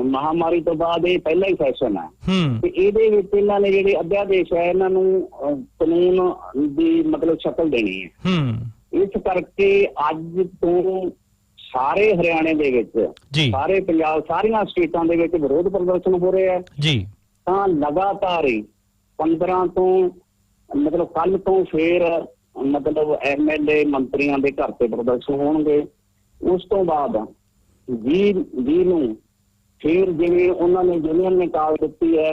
ਮਹਾਮਾਰੀ ਤੋਂ ਬਾਅਦ ਇਹ ਪਹਿਲਾ ਹੀ ਸੈਸ਼ਨ ਹੈ ਤੇ ਇਹਦੇ ਵਿੱਚ ਇਹਨਾਂ ਨੇ ਜਿਹੜੇ ਅਧਿਆਦੇਸ਼ ਹੈ ਇਹਨਾਂ ਨੂੰ ਕਾਨੂੰਨ ਦੀ ਮਤਲਬ ਸ਼ਕਲ ਦੇਣੀ ਹੈ। ਇਸ ਕਰਕੇ ਅੱਜ ਤੋਂ ਸਾਰੇ ਹਰਿਆਣੇ ਦੇ ਵਿੱਚ, ਸਾਰੇ ਪੰਜਾਬ, ਸਾਰੀਆਂ ਸਟੇਟਾਂ ਦੇ ਵਿੱਚ ਵਿਰੋਧ ਪ੍ਰਦਰਸ਼ਨ ਹੋ ਰਹੇ ਆ ਜੀ। ਤਾਂ ਲਗਾਤਾਰ ਹੀ 15 ਤੋਂ ਮਤਲਬ ਕੱਲ ਤੋਂ ਫੇਰ ਮਤਲਬ MLA ਮੰਤਰੀਆਂ ਦੇ ਘਰ ਤੇ ਪ੍ਰਦਰਸ਼ਨ ਹੋਣਗੇ। ਉਸ ਤੋਂ ਬਾਅਦ 20 ਨੂੰ ਫੇਰ ਜਿਵੇਂ ਉਹਨਾਂ ਨੇ ਯੂਨੀਅਨ ਨੇ ਕਾਲ ਦਿੱਤੀ ਹੈ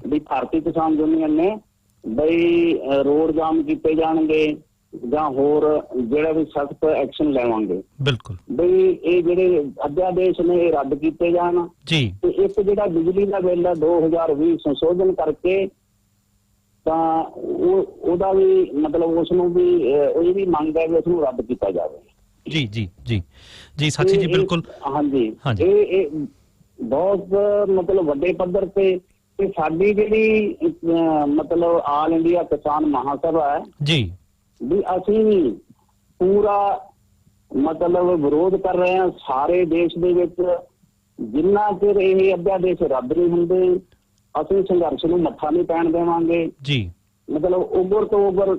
ਵੀ ਭਾਰਤੀ ਕਿਸਾਨ ਯੂਨੀਅਨ ਨੇ ਬਈ ਰੋਡ ਜਾਮ ਕੀਤੇ ਜਾਣਗੇ ਜਾਂ ਹੋਰ ਜਿਹੜਾ ਵੀ ਸਖਤ ਐਕਸ਼ਨ ਲੈਵਾਂਗੇ। ਬਿਲਕੁਲ ਬਈ ਇਹ ਜਿਹੜੇ ਅਧਿਆਦੇਸ਼ ਨੇ ਇਹ ਰੱਦ ਕੀਤੇ ਜਾਣ ਜੀ। ਤੇ ਇੱਕ ਜਿਹੜਾ ਬਿਜਲੀ ਦਾ ਬਿੱਲ ਹੈ 2020 ਸੰਸ਼ੋਧਨ ਕਰਕੇ, ਤਾਂ ਉਹਦਾ ਵੀ ਮਤਲਬ ਉਸ ਨੂੰ ਵੀ ਇਹ ਵੀ ਮੰਗ ਹੈ ਵੀ ਉਸ ਨੂੰ ਰੱਦ ਕੀਤਾ ਜਾਵੇ ਜੀ। ਜੀ ਜੀ ਜੀ ਸਾਥੀ ਜੀ ਬਿਲਕੁਲ ਹਾਂਜੀ। ਇਹ ਬਹੁਤ ਮਤਲਬ ਵੱਡੇ ਪੱਧਰ ਤੇ ਸਾਡੀ ਜਿਹੜੀ ਮਤਲਬ ਆਲ ਇੰਡੀਆ ਕਿਸਾਨ ਮਹਾਸਭਾ ਹੈ ਜੀ, ਵੀ ਅਸੀਂ ਵੀ ਪੂਰਾ ਮਤਲਬ ਵਿਰੋਧ ਕਰ ਰਹੇ ਹਾਂ ਸਾਰੇ ਦੇਸ਼ ਦੇ ਵਿੱਚ। ਜਿੰਨਾ ਚਿਰ ਇਹ ਅਧਿਆਦੇਸ਼ ਰੱਦ ਨਹੀਂ ਹੁੰਦੇ ਅਸੀਂ ਸੰਘਰਸ਼ ਨੂੰ ਮੱਥਾ ਨਹੀਂ ਪੈਣ ਦੇਵਾਂਗੇ ਜੀ। ਮਤਲਬ ਉਗਰ ਤੋਂ ਉਗਰ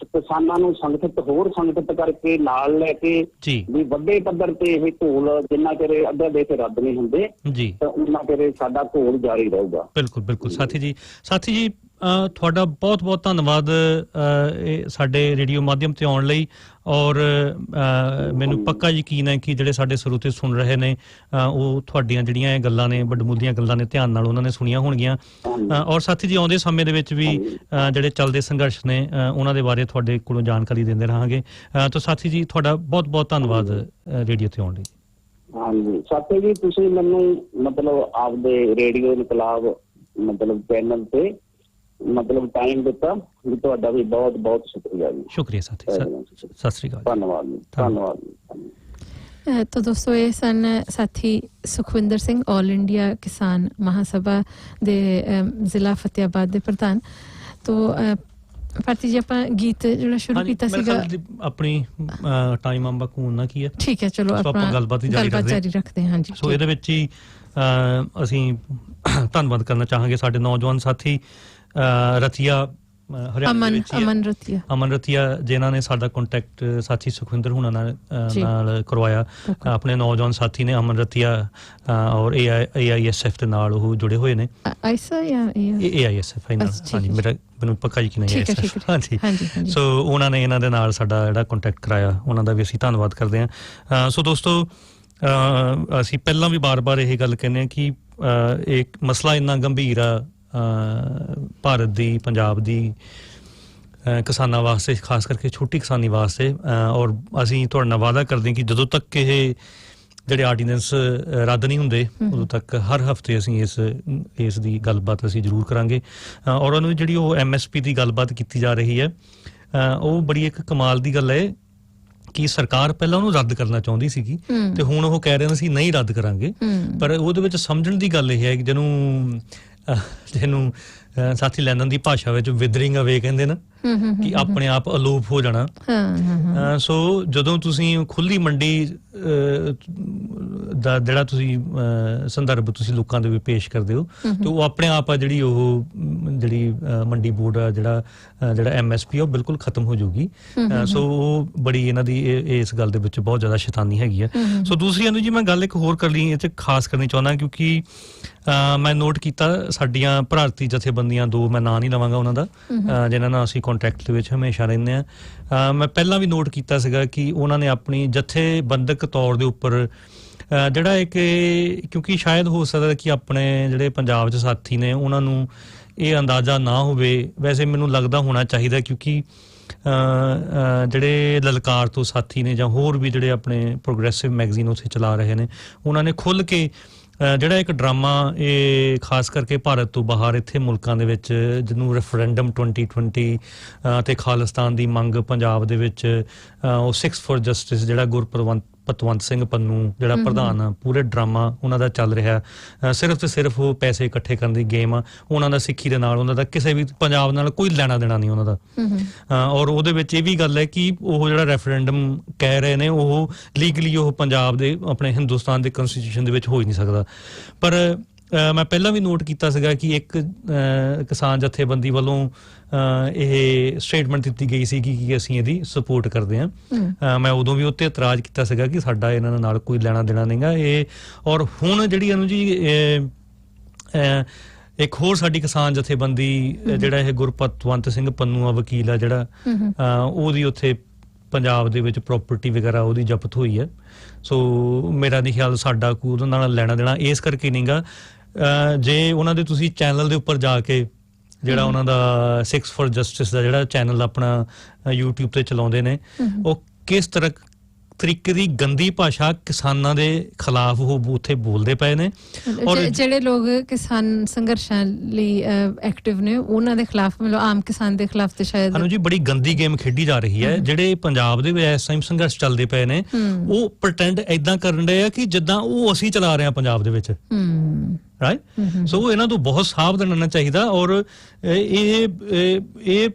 ਕਿਸਾਨਾਂ ਨੂੰ ਸੰਗਠਿਤ ਕਰਕੇ ਨਾਲ ਲੈ ਕੇ ਵੀ ਵੱਡੇ ਪੱਧਰ ਤੇ ਇਹ ਘੋਲ ਜਿੰਨਾ ਚਿਰ ਅਧਿਆਦੇਸ਼ ਰੱਦ ਨਹੀਂ ਹੁੰਦੇ ਜੀ ਤਾਂ ਉਹਨਾਂ ਚਿਰ ਸਾਡਾ ਘੋਲ ਜਾਰੀ ਰਹੂਗਾ। ਬਿਲਕੁਲ ਸਾਥੀ ਜੀ ਤੁਹਾਡਾ ਬਹੁਤ ਬਹੁਤ ਧੰਨਵਾਦ ਸਾਡੇ ਰੇਡੀਓ ਮਾਧਿਅਮ ਤੇ ਆਉਣ ਲਈ। ਔਰ ਮੈਨੂੰ ਪੱਕਾ ਯਕੀਨ ਹੈ ਕਿ ਜਿਹੜੇ ਸਾਡੇ ਸਰੋਤੇ ਸੁਣ ਰਹੇ ਨੇ ਉਹ ਤੁਹਾਡੀਆਂ ਜਿਹੜੀਆਂ ਇਹ ਗੱਲਾਂ ਨੇ, ਵੱਡਮੁੱਲੀਆਂ ਗੱਲਾਂ ਨੇ, ਧਿਆਨ ਨਾਲ ਉਹਨਾਂ ਨੇ ਸੁਣੀਆਂ ਹੋਣਗੀਆਂ। ਔਰ ਸਾਥੀ ਜੀ ਆਉਂਦੇ ਸਮੇਂ ਦੇ ਵਿੱਚ ਵੀ ਜਿਹੜੇ ਚੱਲਦੇ ਸੰਘਰਸ਼ ਨੇ ਉਹਨਾਂ ਦੇ ਬਾਰੇ ਤੁਹਾਡੇ ਕੋਲੋਂ ਜਾਣਕਾਰੀ ਦਿੰਦੇ ਰਹਾਂਗੇ। ਤਾਂ ਸਾਥੀ ਜੀ ਤੁਹਾਡਾ ਬਹੁਤ ਬਹੁਤ ਧੰਨਵਾਦ ਰੇਡੀਓ ਤੇ ਆਉਣ ਲਈ। ਹਾਂਜੀ ਸਾਥੀ ਜੀ, ਤੁਸੀਂ ਮੈਨੂੰ ਮਤਲਬ ਆਪਦੇ ਰੇਡੀਓ ਇਨਕਲਾਬ ਮਤਲਬ ਚੈਨਲ ਤੇ ਮਤਲਬ ਟਾਈਮ ਦਿੱਤਾ, ਵੀ ਤੁਹਾਡਾ ਵੀ ਬਹੁਤ ਬਹੁਤ ਸ਼ੁਕਰੀਆ ਜੀ। ਸ਼ੁਕਰੀਆ ਸਾਥੀ, ਸਤਿ ਸ੍ਰੀ ਅਕਾਲ। ਧੰਨਵਾਦ। तो दोस्तों ये सन साथी सुखविंदर सिंह ऑल इंडिया किसान महासभा दे जिला फतेहाबाद दे प्रधान। तो ਭਾਰਤੀ ਜੀ ਆਪਾਂ ਗੀਤ ਜਿਹੜਾ ਸ਼ੁਰੂ ਕੀਤਾ ਸੀਗਾ ਆਪਣੀ ਟਾਈਮ ਅੰਬਾ ਕੂਨ ਨਾ ਕੀ ਹੈ, ਠੀਕ ਹੈ, ਚਲੋ ਆਪਾਂ ਗੱਲਬਾਤ ਜਾਰੀ ਰੱਖਦੇ ਹਾਂ ਜੀ। ਸੋ ਇਹਦੇ ਵਿੱਚ ਹੀ ਅਸੀਂ ਧੰਨਵਾਦ ਕਰਨਾ ਚਾਹਾਂਗੇ ਸਾਡੇ ਨੌਜਵਾਨ ਸਾਥੀ ਰਤੀਆ ਅਮਨ ਰਤੀਆ ਜਿਨ੍ਹਾਂ ਨੇ ਸਾਡਾ ਕੰਟੈਕਟ ਸਾਥੀ ਸੁਖਵਿੰਦਰ ਹੁਣਾਂ ਨਾਲ ਕਰਵਾਇਆ। ਆਪਣੇ ਨੌਜਵਾਨ ਸਾਥੀ ਨੇ ਅਮਨ ਰਤੀਆ ਔਰ AISF ਦੇ ਨਾਲ ਉਹ ਜੁੜੇ ਹੋਏ ਨੇ। AISF ਹਾਂਜੀ, ਮੈਨੂੰ ਪੱਕਾ ਯਕੀਨ ਹੈ। ਹਾਂਜੀ, ਸੋ ਉਹਨਾਂ ਨੇ ਇਹਨਾਂ ਦੇ ਨਾਲ ਸਾਡਾ ਜਿਹੜਾ ਕੰਟੈਕਟ ਕਰਾਇਆ, ਉਹਨਾਂ ਦਾ ਵੀ ਅਸੀਂ ਧੰਨਵਾਦ ਕਰਦੇ ਹਾਂ। ਸੋ ਦੋਸਤੋ, ਅਸੀਂ ਪਹਿਲਾਂ ਵੀ ਬਾਰ-ਬਾਰ ਇਹ ਗੱਲ ਕਹਿੰਦੇ ਹਾਂ ਕਿ ਇਹ ਮਸਲਾ ਇੰਨਾ ਗੰਭੀਰ ਆ ਭਾਰਤ ਦੀ, ਪੰਜਾਬ ਦੀ ਕਿਸਾਨਾਂ ਵਾਸਤੇ, ਖਾਸ ਕਰਕੇ ਛੋਟੀ ਕਿਸਾਨੀ ਵਾਸਤੇ। ਔਰ ਅਸੀਂ ਤੁਹਾਡੇ ਨਾਲ ਵਾਅਦਾ ਕਰਦੇ ਹਾਂ ਕਿ ਜਦੋਂ ਤੱਕ ਇਹ ਜਿਹੜੇ ਆਰਡੀਨੈਂਸ ਰੱਦ ਨਹੀਂ ਹੁੰਦੇ ਉਦੋਂ ਤੱਕ ਹਰ ਹਫ਼ਤੇ ਅਸੀਂ ਇਸ ਦੀ ਗੱਲਬਾਤ ਅਸੀਂ ਜ਼ਰੂਰ ਕਰਾਂਗੇ। ਔਰ ਉਹਨੂੰ ਜਿਹੜੀ ਉਹ MSP ਦੀ ਗੱਲਬਾਤ ਕੀਤੀ ਜਾ ਰਹੀ ਹੈ, ਉਹ ਬੜੀ ਇੱਕ ਕਮਾਲ ਦੀ ਗੱਲ ਹੈ ਕਿ ਸਰਕਾਰ ਪਹਿਲਾਂ ਉਹਨੂੰ ਰੱਦ ਕਰਨਾ ਚਾਹੁੰਦੀ ਸੀਗੀ ਤੇ ਹੁਣ ਉਹ ਕਹਿ ਰਹੇ ਸੀ ਨਹੀਂ ਰੱਦ ਕਰਾਂਗੇ। ਪਰ ਉਹਦੇ ਵਿੱਚ ਸਮਝਣ ਦੀ ਗੱਲ ਇਹ ਹੈ ਕਿ ਜਿਹਨੂੰ ਸਾਥੀ ਲੈਂਡਨ ਦੀ ਭਾਸ਼ਾ ਵਿੱਚ ਵਿਦਰਿੰਗ ਅਵੇ ਕਹਿੰਦੇ ਨਾ, ਕਿ ਆਪਣੇ ਆਪ ਅਲੋਪ ਹੋ ਜਾਣਾ। ਸੋ ਜਦੋਂ ਤੁਸੀਂ ਖੁੱਲੀ ਮੰਡੀ ਦਾ ਜਿਹੜਾ ਤੁਸੀਂ ਸੰਦਰਭ ਤੁਸੀਂ ਲੋਕਾਂ ਦੇ ਵਿੱਚ ਪੇਸ਼ ਕਰਦੇ ਹੋ ਤੇ ਉਹ ਆਪਣੇ ਆਪ ਆ ਜਿਹੜੀ ਮੰਡੀ ਬੋਰਡ ਆ ਜਿਹੜਾ MSP ਆ ਉਹ ਬਿਲਕੁਲ ਖਤਮ ਹੋ ਜਾਊਗੀ। ਸੋ ਉਹ ਬੜੀ ਇਹਨਾਂ ਦੀ ਇਸ ਗੱਲ ਦੇ ਵਿੱਚ ਬਹੁਤ ਜ਼ਿਆਦਾ ਸ਼ੈਤਾਨੀ ਹੈਗੀ ਆ। ਸੋ ਦੂਸਰੀ ਅਨੂ ਜੀ ਮੈਂ ਗੱਲ ਇੱਕ ਹੋਰ ਕਰ ਲਈ, ਇਹ 'ਚ ਖਾਸ ਕਰਨੀ ਚਾਹੁੰਦਾ ਕਿਉਂਕਿ ਮੈਂ ਨੋਟ ਕੀਤਾ ਸਾਡੀਆਂ ਭਾਰਤੀ ਜਥੇਬੰਦੀਆਂ, ਦੋ ਮੈਂ ਨਾਂ ਨਹੀਂ ਲਵਾਂਗਾ ਉਹਨਾਂ ਦਾ, ਜਿਨ੍ਹਾਂ ਨਾਲ ਅਸੀਂ ਕੰਟੈਕਟ ਦੇ ਵਿੱਚ ਹਮੇਸ਼ਾ ਰਹਿੰਦੇ ਹਾਂ। ਮੈਂ ਪਹਿਲਾਂ ਵੀ ਨੋਟ ਕੀਤਾ ਸੀਗਾ ਕਿ ਉਹਨਾਂ ਨੇ ਆਪਣੀ ਜਥੇਬੰਦਕ ਤੌਰ ਦੇ ਉੱਪਰ ਜਿਹੜਾ ਇੱਕ, ਕਿਉਂਕਿ ਸ਼ਾਇਦ ਹੋ ਸਕਦਾ ਕਿ ਆਪਣੇ ਜਿਹੜੇ ਪੰਜਾਬ 'ਚ ਸਾਥੀ ਨੇ ਉਹਨਾਂ ਨੂੰ ਇਹ ਅੰਦਾਜ਼ਾ ਨਾ ਹੋਵੇ, ਵੈਸੇ ਮੈਨੂੰ ਲੱਗਦਾ ਹੋਣਾ ਚਾਹੀਦਾ ਕਿਉਂਕਿ ਜਿਹੜੇ ਲਲਕਾਰ ਤੋਂ ਸਾਥੀ ਨੇ ਜਾਂ ਹੋਰ ਵੀ ਜਿਹੜੇ ਆਪਣੇ ਪ੍ਰੋਗਰੈਸਿਵ ਮੈਗਜ਼ੀਨ ਉੱਥੇ ਚਲਾ ਰਹੇ ਨੇ, ਉਹਨਾਂ ਨੇ ਖੁੱਲ੍ਹ ਕੇ ਜਿਹੜਾ ਇੱਕ ਡਰਾਮਾ ਇਹ ਖਾਸ ਕਰਕੇ ਭਾਰਤ ਤੋਂ ਬਾਹਰ ਇੱਥੇ ਮੁਲਕਾਂ ਦੇ ਵਿੱਚ ਜਿਹਨੂੰ ਰੈਫਰੈਂਡਮ 2020 ਤੇ ਖਾਲਿਸਤਾਨ ਦੀ ਮੰਗ ਪੰਜਾਬ ਦੇ ਵਿੱਚ, ਉਹ 6 ਫॉर ਜਸਟਿਸ ਜਿਹੜਾ ਗੁਰਪਤਵੰਤ ਸਿੰਘ ਪੰਨੂ ਜਿਹੜਾ ਪ੍ਰਧਾਨ, ਪੂਰੇ ਡਰਾਮਾ ਉਹਨਾਂ ਦਾ ਚੱਲ ਰਿਹਾ। ਸਿਰਫ ਤੇ ਸਿਰਫ ਉਹ ਪੈਸੇ ਇਕੱਠੇ ਕਰਨ ਦੀ ਗੇਮ ਆ। ਉਹਨਾਂ ਦਾ ਸਿੱਖੀ ਦੇ ਨਾਲ, ਉਹਨਾਂ ਦਾ ਕਿਸੇ ਵੀ ਪੰਜਾਬ ਨਾਲ ਕੋਈ ਲੈਣਾ ਦੇਣਾ ਨਹੀਂ ਉਹਨਾਂ ਦਾ। ਔਰ ਉਹਦੇ ਵਿੱਚ ਇਹ ਵੀ ਗੱਲ ਹੈ ਕਿ ਉਹ ਜਿਹੜਾ ਰੈਫਰੈਂਡਮ ਕਹਿ ਰਹੇ ਨੇ ਉਹ ਲੀਗਲੀ ਉਹ ਪੰਜਾਬ ਦੇ ਆਪਣੇ ਹਿੰਦੁਸਤਾਨ ਦੇ ਕਨਸਟੀਟਿਊਸ਼ਨ ਦੇ ਵਿੱਚ ਹੋ ਹੀ ਨਹੀਂ ਸਕਦਾ। ਪਰ ਮੈਂ ਪਹਿਲਾਂ ਵੀ ਨੋਟ ਕੀਤਾ ਸੀਗਾ ਕਿ ਇੱਕ ਕਿਸਾਨ ਜਥੇਬੰਦੀ ਵੱਲੋਂ ਇਹ ਸਟੇਟਮੈਂਟ ਦਿੱਤੀ ਗਈ ਸੀ ਕਿ ਅਸੀਂ ਇਹਦੀ ਸਪੋਰਟ ਕਰਦੇ ਹਾਂ। ਮੈਂ ਉਦੋਂ ਵੀ ਉੱਤੇ ਇਤਰਾਜ਼ ਕੀਤਾ ਸੀਗਾ ਕਿ ਸਾਡਾ ਇਹਨਾਂ ਨਾਲ ਕੋਈ ਲੈਣਾ ਦੇਣਾ ਨਹੀਂਗਾ ਇਹ। ਔਰ ਹੁਣ ਜਿਹੜੀ ਅਨੂ ਜੀ ਇੱਕ ਹੋਰ ਸਾਡੀ ਕਿਸਾਨ ਜਥੇਬੰਦੀ ਜਿਹੜਾ ਇਹ ਗੁਰਪਤਵੰਤ ਸਿੰਘ ਪੰਨੂ ਆ ਵਕੀਲ ਆ ਜਿਹੜਾ, ਉਹਦੀ ਉੱਥੇ ਪੰਜਾਬ ਦੇ ਵਿੱਚ ਪ੍ਰੋਪਰਟੀ ਵਗੈਰਾ ਉਹਦੀ ਜ਼ਬਤ ਹੋਈ ਹੈ। ਸੋ ਮੇਰਾ ਨਹੀਂ ਖਿਆਲ ਸਾਡਾ ਕੋਈ ਉਹਨਾਂ ਨਾਲ ਲੈਣਾ ਦੇਣਾ ਇਸ ਕਰਕੇ ਨਹੀਂਗਾ। ਜੇ ਉਹਨਾਂ ਦੇ ਤੁਸੀਂ ਚੈਨਲ ਦੇ ਉੱਪਰ ਜਾ ਕੇ ਜਿਹੜਾ ਉਹਨਾਂ ਦਾ 6 ਫॉर ਜਸਟਿਸ ਦਾ ਜਿਹੜਾ ਚੈਨਲ ਆਪਣਾ YouTube ਤੇ ਚਲਾਉਂਦੇ ਨੇ, ਉਹ ਕਿਸ ਤਰੀਕੇ ਦੀ ਗੰਦੀ ਭਾਸ਼ਾ ਕਿਸਾਨਾਂ ਦੇ ਖਿਲਾਫ ਉਹ ਉੱਥੇ ਬੋਲਦੇ ਪਏ ਨੇ। ਔਰ ਜਿਹੜੇ ਲੋਕ ਕਿਸਾਨ ਸੰਘਰਸ਼ਾਂ ਲਈ ਐਕਟਿਵ ਨੇ ਉਹਨਾਂ ਦੇ ਖਿਲਾਫ, ਮਤਲਬ ਆਮ ਕਿਸਾਨ ਦੇ ਖਿਲਾਫ ਤੇ ਸ਼ਾਇਦ ਜੀ ਬੜੀ ਗੰਦੀ ਗੇਮ ਖੇਡੀ ਜਾ ਰਹੀ ਹੈ। ਜਿਹੜੇ ਪੰਜਾਬ ਦੇ ਵਿੱਚ ਇਸ ਟਾਈਮ ਸੰਘਰਸ਼ ਚੱਲਦੇ ਪਏ ਨੇ ਉਹ ਪ੍ਰਟੈਂਡ ਏਦਾਂ ਕਰਨ ਰਹੇ ਆ ਕਿ ਜਿੱਦਾਂ ਉਹ ਅਸੀਂ ਚਲਾ ਰਹੇ ਹਾਂ ਪੰਜਾਬ ਦੇ ਵਿੱਚ, ਰਾਈਟ। ਸੋ ਇਹਨਾਂ ਤੋਂ ਬਹੁਤ ਸਾਵਧਾਨ ਰਹਿਣਾ ਚਾਹੀਦਾ। ਔਰ ਇਹ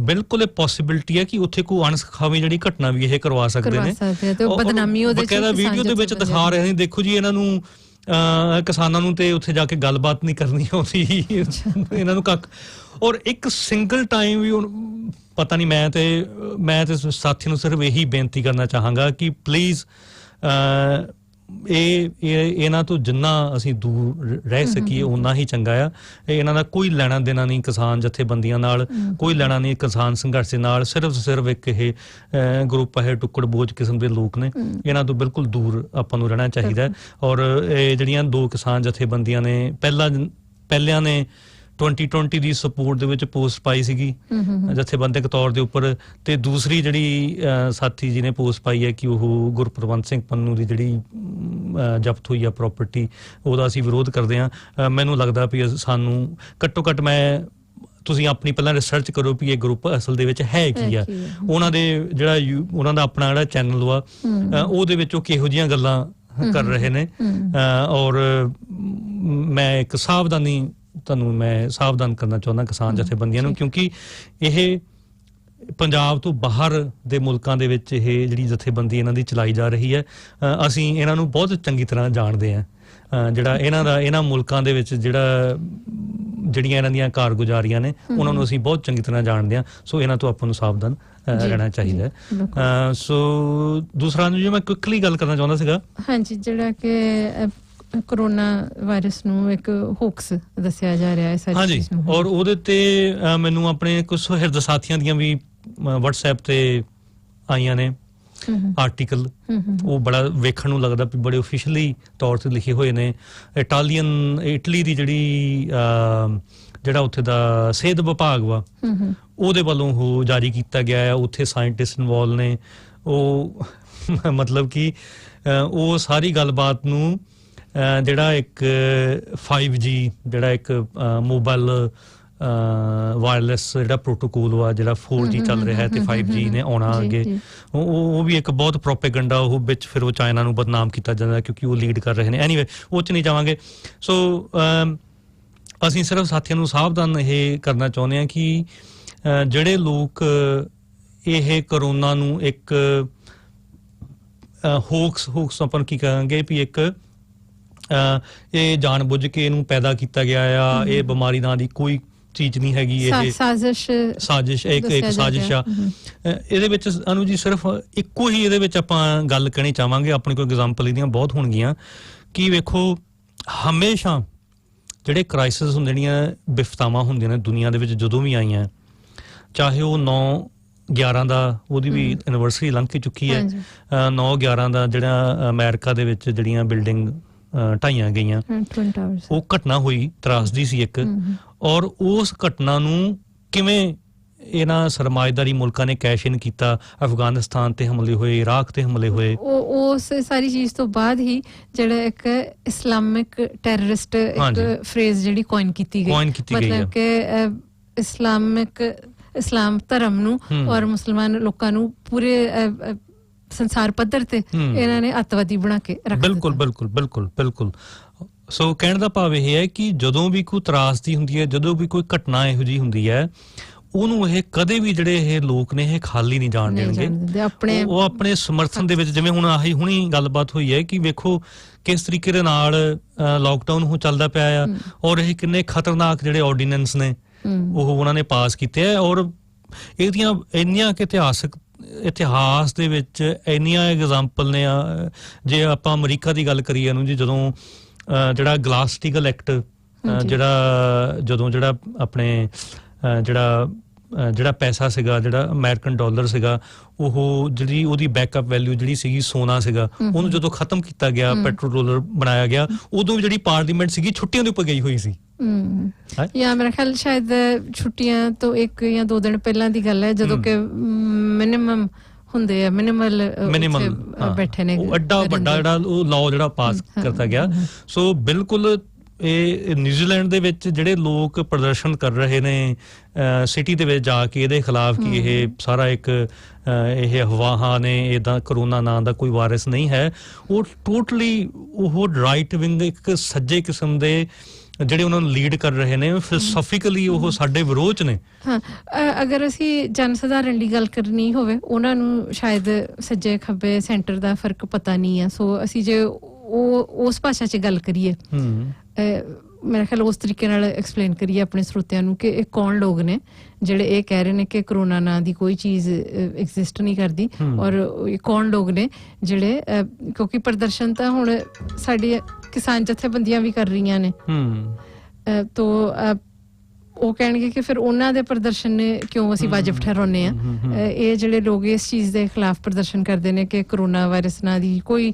ਬਿਲਕੁਲ ਇਹ ਪੋਸੀਬਿਲਿਟੀ ਹੈ ਕਿ ਉੱਥੇ ਕੋਈ ਅਣਸਖਾਵੀ ਜਿਹੜੀ ਘਟਨਾ ਵੀ ਇਹ ਕਰਵਾ ਸਕਦੇ ਨੇ। ਬਕਾਇਦਾ ਵੀਡੀਓ ਦੇ ਵਿੱਚ ਦਿਖਾ ਰਹੇ ਨੇ, ਦੇਖੋ ਜੀ ਇਹਨਾਂ ਨੂੰ ਕਿਸਾਨਾਂ ਨੂੰ ਤੇ ਉੱਥੇ ਜਾ ਕੇ ਗੱਲਬਾਤ ਨਹੀਂ ਕਰਨੀ ਆਉਂਦੀ ਇਹਨਾਂ ਨੂੰ ਕੱਖ। ਔਰ ਇੱਕ ਸਿੰਗਲ ਟਾਈਮ ਵੀ ਪਤਾ ਨਹੀਂ, ਮੈਂ ਤੇ ਸਾਥੀ ਨੂੰ ਸਿਰਫ ਇਹੀ ਬੇਨਤੀ ਕਰਨਾ ਚਾਹਾਂਗਾ ਕਿ ਪਲੀਜ਼ ਇਹਨਾਂ ਤੋਂ ਜਿੰਨਾ ਅਸੀਂ ਦੂਰ ਰਹਿ ਸਕੀਏ ਓਨਾ ਹੀ ਚੰਗਾ ਆ। ਇਹਨਾਂ ਦਾ ਕੋਈ ਲੈਣਾ ਦੇਣਾ ਨਹੀਂ ਕਿਸਾਨ ਜਥੇਬੰਦੀਆਂ ਨਾਲ, ਕੋਈ ਲੈਣਾ ਨਹੀਂ ਕਿਸਾਨ ਸੰਘਰਸ਼ ਦੇ ਨਾਲ। ਸਿਰਫ ਇੱਕ ਇਹ ਗਰੁੱਪ ਹੈ ਟੁੱਕੜ ਬੋਝ ਕਿਸਮ ਦੇ ਲੋਕ ਨੇ, ਇਹਨਾਂ ਤੋਂ ਬਿਲਕੁਲ ਦੂਰ ਆਪਾਂ ਨੂੰ ਰਹਿਣਾ ਚਾਹੀਦਾ। ਔਰ ਇਹ ਜਿਹੜੀਆਂ ਦੋ ਕਿਸਾਨ ਜਥੇਬੰਦੀਆਂ ਨੇ ਪਹਿਲਿਆਂ ਨੇ 2020 ਦੀ ਸਪੋਰਟ ਦੇ ਵਿੱਚ ਪੋਸਟ ਪਾਈ ਸੀਗੀ ਜਥੇਬੰਦਕ ਤੌਰ ਦੇ ਉੱਪਰ, ਤੇ ਦੂਸਰੀ ਜਿਹੜੀ ਸਾਥੀ ਜੀ ਨੇ ਪੋਸਟ ਪਾਈ ਹੈ ਕਿ ਉਹ ਗੁਰਪਤਵੰਤ ਸਿੰਘ ਪੰਨੂ ਦੀ ਜਿਹੜੀ ਜ਼ਬਤ ਹੋਈ ਆ ਪ੍ਰਾਪਰਟੀ, ਉਹਦਾ ਅਸੀਂ ਵਿਰੋਧ ਕਰਦੇ ਹਾਂ। ਮੈਨੂੰ ਲੱਗਦਾ ਵੀ ਸਾਨੂੰ ਘੱਟੋ ਘੱਟ ਤੁਸੀਂ ਆਪਣੀ ਪਹਿਲਾਂ ਰਿਸਰਚ ਕਰੋ ਵੀ ਇਹ ਗਰੁੱਪ ਅਸਲ ਦੇ ਵਿੱਚ ਹੈ ਕੀ ਆ। ਉਹਨਾਂ ਦੇ ਉਹਨਾਂ ਦਾ ਆਪਣਾ ਜਿਹੜਾ ਚੈਨਲ ਵਾ ਉਹਦੇ ਵਿੱਚ ਉਹ ਕਿਹੋ ਜਿਹੀਆਂ ਗੱਲਾਂ ਕਰ ਰਹੇ ਨੇ। ਔਰ ਮੈਂ ਇੱਕ ਸਾਵਧਾਨੀ ਤੁਹਾਨੂੰ ਮੈਂ ਸਾਵਧਾਨ ਕਰਨਾ ਚਾਹੁੰਦਾ ਕਿਸਾਨ ਜਥੇਬੰਦੀਆਂ ਨੂੰ, ਕਿਉਂਕਿ ਇਹ ਪੰਜਾਬ ਤੋਂ ਬਾਹਰ ਦੇ ਮੁਲਕਾਂ ਦੇ ਵਿੱਚ ਇਹ ਜਿਹੜੀ ਜਥੇਬੰਦੀ ਇਹਨਾਂ ਦੀ ਚਲਾਈ ਜਾ ਰਹੀ ਹੈ, ਅਸੀਂ ਇਹਨਾਂ ਨੂੰ ਬਹੁਤ ਚੰਗੀ ਤਰ੍ਹਾਂ ਜਾਣਦੇ ਹਾਂ। ਜਿਹੜਾ ਇਹਨਾਂ ਮੁਲਕਾਂ ਦੇ ਵਿੱਚ ਜਿਹੜੀਆਂ ਇਹਨਾਂ ਦੀਆਂ ਕਾਰਗੁਜ਼ਾਰੀਆਂ ਨੇ ਉਹਨਾਂ ਨੂੰ ਅਸੀਂ ਬਹੁਤ ਚੰਗੀ ਤਰ੍ਹਾਂ ਜਾਣਦੇ ਹਾਂ। ਸੋ ਇਹਨਾਂ ਤੋਂ ਆਪਾਂ ਨੂੰ ਸਾਵਧਾਨ ਰਹਿਣਾ ਚਾਹੀਦਾ ਹੈ। ਸੋ ਦੂਸਰਾ ਜੀ ਮੈਂ ਕੁਇਕਲੀ ਗੱਲ ਕਰਨਾ ਚਾਹੁੰਦਾ ਸੀਗਾ, ਹਾਂਜੀ, ਜਿਹੜਾ ਕਿ ਕੋਰੋਨਾ ਵਾਇਰਸ ਨੂੰ ਇੱਕ ਹੋਕਸ ਦੱਸਿਆ ਜਾ ਰਿਹਾ ਹੈ ਸਾਰੀ ਚੀਜ਼ ਨੂੰ। ਔਰ ਉਹਦੇ ਤੇ ਮੈਨੂੰ ਆਪਣੇ ਕੁਝ ਹਿਰਦ ਸਾਥੀਆਂ ਦੀਆਂ ਵੀ WhatsApp ਤੇ ਆਈਆਂ ਨੇ ਆਰਟੀਕਲ, ਉਹ ਬੜਾ ਵੇਖਣ ਨੂੰ ਲੱਗਦਾ ਵੀ ਬੜੇ ਓਫੀਸ਼ੀਅਲੀ ਤੌਰ ਤੇ ਲਿਖੇ ਹੋਏ ਨੇ। ਇਟਲੀ ਦੀ ਜਿਹੜਾ ਉੱਥੇ ਦਾ ਸਿਹਤ ਵਿਭਾਗ ਵਾ ਉਹਦੇ ਵੱਲੋਂ ਉਹ ਜਾਰੀ ਕੀਤਾ ਗਿਆ ਹੈ। ਉੱਥੇ ਸਾਇੰਟਿਸਟ ਇਨਵੋਲਵ ਨੇ, ਉਹ ਮਤਲਬ ਕਿ ਉਹ ਸਾਰੀ ਗੱਲਬਾਤ ਨੂੰ ਜਿਹੜਾ ਇੱਕ 5G ਜਿਹੜਾ ਇੱਕ ਮੋਬਾਈਲ ਵਾਇਰਲੈਸ ਜਿਹੜਾ ਪ੍ਰੋਟੋਕੋਲ ਵਾ, ਜਿਹੜਾ 4G ਚੱਲ ਰਿਹਾ ਹੈ ਤੇ 5G ਨੇ ਆਉਣਾ ਅੱਗੇ, ਉਹ ਵੀ ਇੱਕ ਬਹੁਤ ਪ੍ਰੋਪੇਗੈਂਡਾ ਉਹ ਵਿੱਚ ਫਿਰ ਉਹ ਚਾਈਨਾ ਨੂੰ ਬਦਨਾਮ ਕੀਤਾ ਜਾਂਦਾ ਕਿਉਂਕਿ ਉਹ ਲੀਡ ਕਰ ਰਹੇ ਨੇ। ਐਨੀਵੇ ਉਹ 'ਚ ਨਹੀਂ ਜਾਵਾਂਗੇ। ਸੋ ਅਸੀਂ ਸਿਰਫ ਸਾਥੀਆਂ ਨੂੰ ਸਾਵਧਾਨ ਇਹ ਕਰਨਾ ਚਾਹੁੰਦੇ ਹਾਂ ਕਿ ਜਿਹੜੇ ਲੋਕ ਇਹ ਕਰੋਨਾ ਨੂੰ ਇੱਕ ਹੋਕਸ ਆਪਾਂ ਕੀ ਕਹਾਂਗੇ ਵੀ ਇੱਕ ਇਹ ਜਾਣ-ਬੁੱਝ ਕੇ ਇਹਨੂੰ ਪੈਦਾ ਕੀਤਾ ਗਿਆ ਆ, ਇਹ ਬਿਮਾਰੀ ਨਾਂ ਦੀ ਕੋਈ ਚੀਜ਼ ਨਹੀਂ ਹੈਗੀ, ਇਹ ਸਾਜ਼ਿਸ਼ ਇੱਕ ਸਾਜ਼ਿਸ਼ ਆ। ਇਹਦੇ ਵਿੱਚ ਅਨੂ ਜੀ ਸਿਰਫ ਇੱਕੋ ਹੀ ਇਹਦੇ ਵਿੱਚ ਆਪਾਂ ਗੱਲ ਕਹਿਣੀ ਚਾਹਾਂਗੇ, ਆਪਣੀ ਕੋਈ ਐਗਜ਼ਾਮਪਲ ਇਹਦੀਆਂ ਬਹੁਤ ਹੋਣਗੀਆਂ ਕਿ ਵੇਖੋ ਹਮੇਸ਼ਾ ਜਿਹੜੇ ਕ੍ਰਾਈਸਿਸ ਹੁੰਦੇ, ਜਿਹੜੀਆਂ ਵਿਫਤਾਵਾਂ ਹੁੰਦੀਆਂ ਨੇ ਦੁਨੀਆ ਦੇ ਵਿੱਚ ਜਦੋਂ ਵੀ ਆਈਆਂ, ਚਾਹੇ ਉਹ 9/11 ਦਾ ਉਹਦੀ ਵੀ ਐਨੀਵਰਸਰੀ ਲੰਘ ਕੇ ਚੁੱਕੀ ਹੈ, 9/11 ਦਾ ਜਿਹੜਾ ਅਮਰੀਕਾ ਦੇ ਵਿੱਚ ਜਿਹੜੀਆਂ ਬਿਲਡਿੰਗ ਢਾਈਆਂ ਗਈਆਂ, ਉਹ ਘਟਨਾ ਹੋਈ, ਤਰਾਸਦੀ ਸੀ ਇੱਕ। ਔਰ ਉਸ ਘਟਨਾ ਨੂੰ ਕਿਵੇਂ ਇਹਨਾਂ ਸਰਮਾਏਦਾਰੀ ਮੁਲਕਾਂ ਨੇ ਕੈਸ਼ ਇਨ ਕੀਤਾ, ਅਫਗਾਨਿਸਤਾਨ ਤੇ ਹਮਲੇ ਹੋਏ, ਇਰਾਕ ਤੇ ਹਮਲੇ ਹੋਏ, ਉਸ ਸਾਰੀ ਚੀਜ਼ ਤੋਂ ਬਾਅਦ ਹੀ ਜਿਹੜਾ ਇੱਕ ਇਸਲਾਮਿਕ ਟੈਰਰਿਸਟ ਇੱਕ ਫਰੇਜ਼ ਜਿਹੜੀ ਕੋਇਨ ਕੀਤੀ ਗਈ, ਮਤਲਬ ਕਿ ਇਸਲਾਮ ਧਰਮ ਨੂੰ ਔਰ ਮੁਸਲਮਾਨ ਲੋਕਾਂ ਨੂੰ ਪੂਰੇ ਸੰਸਾਰ ਪੱਧਰ ਤੇ ਇਹਨਾਂ ਨੇ ਅੱਤਵਾਦੀ ਬਣਾ ਕੇ ਰੱਖ ਦਿੱਤਾ। ਬਿਲਕੁਲ। ਸੋ ਕਹਿਣ ਦਾ ਭਾਵ ਇਹ ਹੈ ਕਿ ਜਦੋਂ ਵੀ ਕੋਈ ਤਰਾਸਦੀ ਹੁੰਦੀ ਹੈ, ਜਦੋਂ ਵੀ ਕੋਈ ਘਟਨਾ ਇਹੋ ਜਿਹੀ ਹੁੰਦੀ ਹੈ, ਉਹਨੂੰ ਇਹ ਕਦੇ ਵੀ ਜਿਹੜੇ ਇਹ ਲੋਕ ਨੇ ਇਹ ਖਾਲੀ ਨਹੀਂ ਜਾਣ ਦੇਣਗੇ। ਉਹ ਆਪਣੇ ਸਮਰਥਨ ਦੇ ਵਿੱਚ, ਜਿਵੇਂ ਹੁਣ ਹੁਣੀ ਗੱਲਬਾਤ ਹੋਈ ਹੈ ਕਿ ਵੇਖੋ ਕਿਸ ਤਰੀਕੇ ਦੇ ਨਾਲ ਲਾਕਡਾਊਨ ਉਹ ਚੱਲਦਾ ਪਿਆ ਆ, ਔਰ ਇਹ ਕਿੰਨੇ ਖਤਰਨਾਕ ਜਿਹੜੇ ਆਰਡੀਨੈਂਸ ਨੇ ਉਹ ਉਹਨਾਂ ਨੇ ਪਾਸ ਕੀਤੇ ਆ, ਔਰ ਇਹਦੀਆਂ ਇੰਨੀਆਂ ਕਿ ਇਤਿਹਾਸ ਦੇ ਵਿੱਚ ਇੰਨੀਆਂ ਐਗਜ਼ਾਮਪਲ ਨੇ। ਜੇ ਆਪਾਂ ਅਮਰੀਕਾ ਦੀ ਗੱਲ ਕਰੀਏ ਨੂੰ ਜੀ, ਜਦੋਂ ਜਿਹੜਾ ਗਲਾਸ-ਸਟੀਗਲ ਐਕਟ ਜਿਹੜਾ ਆਪਣੇ ਜਿਹੜਾ ਪੈਸਾ ਸੀਗਾ, ਜਿਹੜਾ ਅਮਰੀਕਨ ਡਾਲਰ ਸੀਗਾ, ਉਹ ਜਿਹੜੀ ਉਹਦੀ ਬੈਕਅਪ ਵੈਲਿਊ ਜਿਹੜੀ ਸੀਗੀ ਸੋਨਾ ਸੀਗਾ, ਉਹਨੂੰ ਜਦੋਂ ਖਤਮ ਕੀਤਾ ਗਿਆ, ਪੈਟਰੋ ਡਾਲਰ ਬਣਾਇਆ ਗਿਆ, ਉਦੋਂ ਜਿਹੜੀ ਪਾਰਲੀਮੈਂਟ ਸੀਗੀ ਛੁੱਟੀਆਂ ਦੇ ਉੱਪਰ ਗਈ ਹੋਈ ਸੀ। ਮੇਰਾ ਖਿਆਲ ਸ਼ਾਇਦ ਛੁੱਟੀਆਂ ਤੋਂ 1 ਜਾਂ 2 ਦਿਨ ਪਹਿਲਾਂ ਦੀ ਗੱਲ ਹੈ, ਜਦੋਂ ਕਿ ਮਿਨੀਮਮ ਹੁੰਦੇ ਆ, ਮਿਨੀਮਲ ਬੈਠੇ ਨੇ, ਐਡਾ ਵੱਡਾ ਜਿਹੜਾ ਉਹ ਲਾਅ ਜਿਹੜਾ ਪਾਸ ਕਰਤਾ ਗਿਆ। ਸੋ ਬਿਲਕੁਲ ਇਹ ਨਿਊਜ਼ੀਲੈਂਡ ਦੇ ਵਿੱਚ ਜਿਹੜੇ ਲੋਕ ਪ੍ਰਦਰਸ਼ਨ ਕਰ ਰਹੇ ਨੇ ਸਿਟੀ ਦੇ ਵਿੱਚ ਜਾ ਕੇ ਇਹਦੇ ਖਿਲਾਫ ਕਿ ਇਹ ਸਾਰਾ ਇੱਕ ਇਹ ਅਫਵਾਹਾਂ ਨੇ, ਇਹਦਾ ਕਰੋਨਾ ਨਾਂ ਦਾ ਕੋਈ ਵਾਇਰਸ ਨਹੀਂ ਹੈ, ਉਹ ਟੋਟਲੀ ਉਹ ਰਾਈਟ ਵਿੰਗ ਇੱਕ ਸੱਜੇ ਕਿਸਮ ਦੇ ਜਿਹੜੇ ਉਹਨਾਂ ਨੂੰ ਲੀਡ ਕਰ ਰਹੇ ਨੇ, ਫਿਲਸਫੀਕਲੀ ਉਹ ਸਾਡੇ ਵਿਰੋਧ 'ਚ ਨੇ। ਅਗਰ ਅਸੀਂ ਜਨ ਸਧਾਰਨ ਦੀ ਗੱਲ ਕਰਨੀ ਹੋਵੇ, ਉਹਨਾਂ ਨੂੰ ਸ਼ਾਇਦ ਸੱਜੇ ਖੱਬੇ ਸੈਂਟਰ ਦਾ ਫਰਕ ਪਤਾ ਨਹੀਂ ਆ। ਸੋ ਅਸੀਂ ਜੇ ਉਸ ਭਾਸ਼ਾ 'ਚ ਗੱਲ ਕਰੀਏ, ਮੇਰਾ ਖਿਆਲ ਉਸ ਤਰੀਕੇ ਨਾਲ ਐਕਸਪਲੇਨ ਕਰੀਏ ਆਪਣੇ ਸਰੋਤਿਆਂ ਨੂੰ ਕਿ ਇਹ ਕੌਣ ਲੋਕ ਨੇ ਜਿਹੜੇ ਇਹ ਕਹਿ ਰਹੇ ਨੇ ਕਿ ਕਰੋਨਾ ਨਾਂ ਦੀ ਕੋਈ ਚੀਜ਼ ਐਗਜ਼ਿਸਟ ਨਹੀਂ ਕਰਦੀ, ਔਰ ਇਹ ਕੌਣ ਲੋਕ ਨੇ ਜਿਹੜੇ ਕਿਉਂਕਿ ਪ੍ਰਦਰਸ਼ਨ ਤਾਂ ਹੁਣ ਸਾਡੀ ਕਿਸਾਨ ਜਥੇਬੰਦੀਆਂ ਵੀ ਕਰ ਰਹੀਆਂ ਨੇ, ਤਾਂ ਉਹ ਕਹਿਣਗੇ ਕਿ ਫਿਰ ਉਹਨਾਂ ਦੇ ਪ੍ਰਦਰਸ਼ਨ ਨੇ ਕਿਉਂ ਅਸੀਂ ਵਾਜਬ ਠਹਿਰਾਉਂਦੇ ਆ। ਇਹ ਜਿਹੜੇ ਲੋਕ ਇਸ ਚੀਜ਼ ਦੇ ਖਿਲਾਫ ਪ੍ਰਦਰਸ਼ਨ ਕਰਦੇ ਨੇ ਕਿ ਕਰੋਨਾ ਵਾਇਰਸ ਨਾਂ ਦੀ ਕੋਈ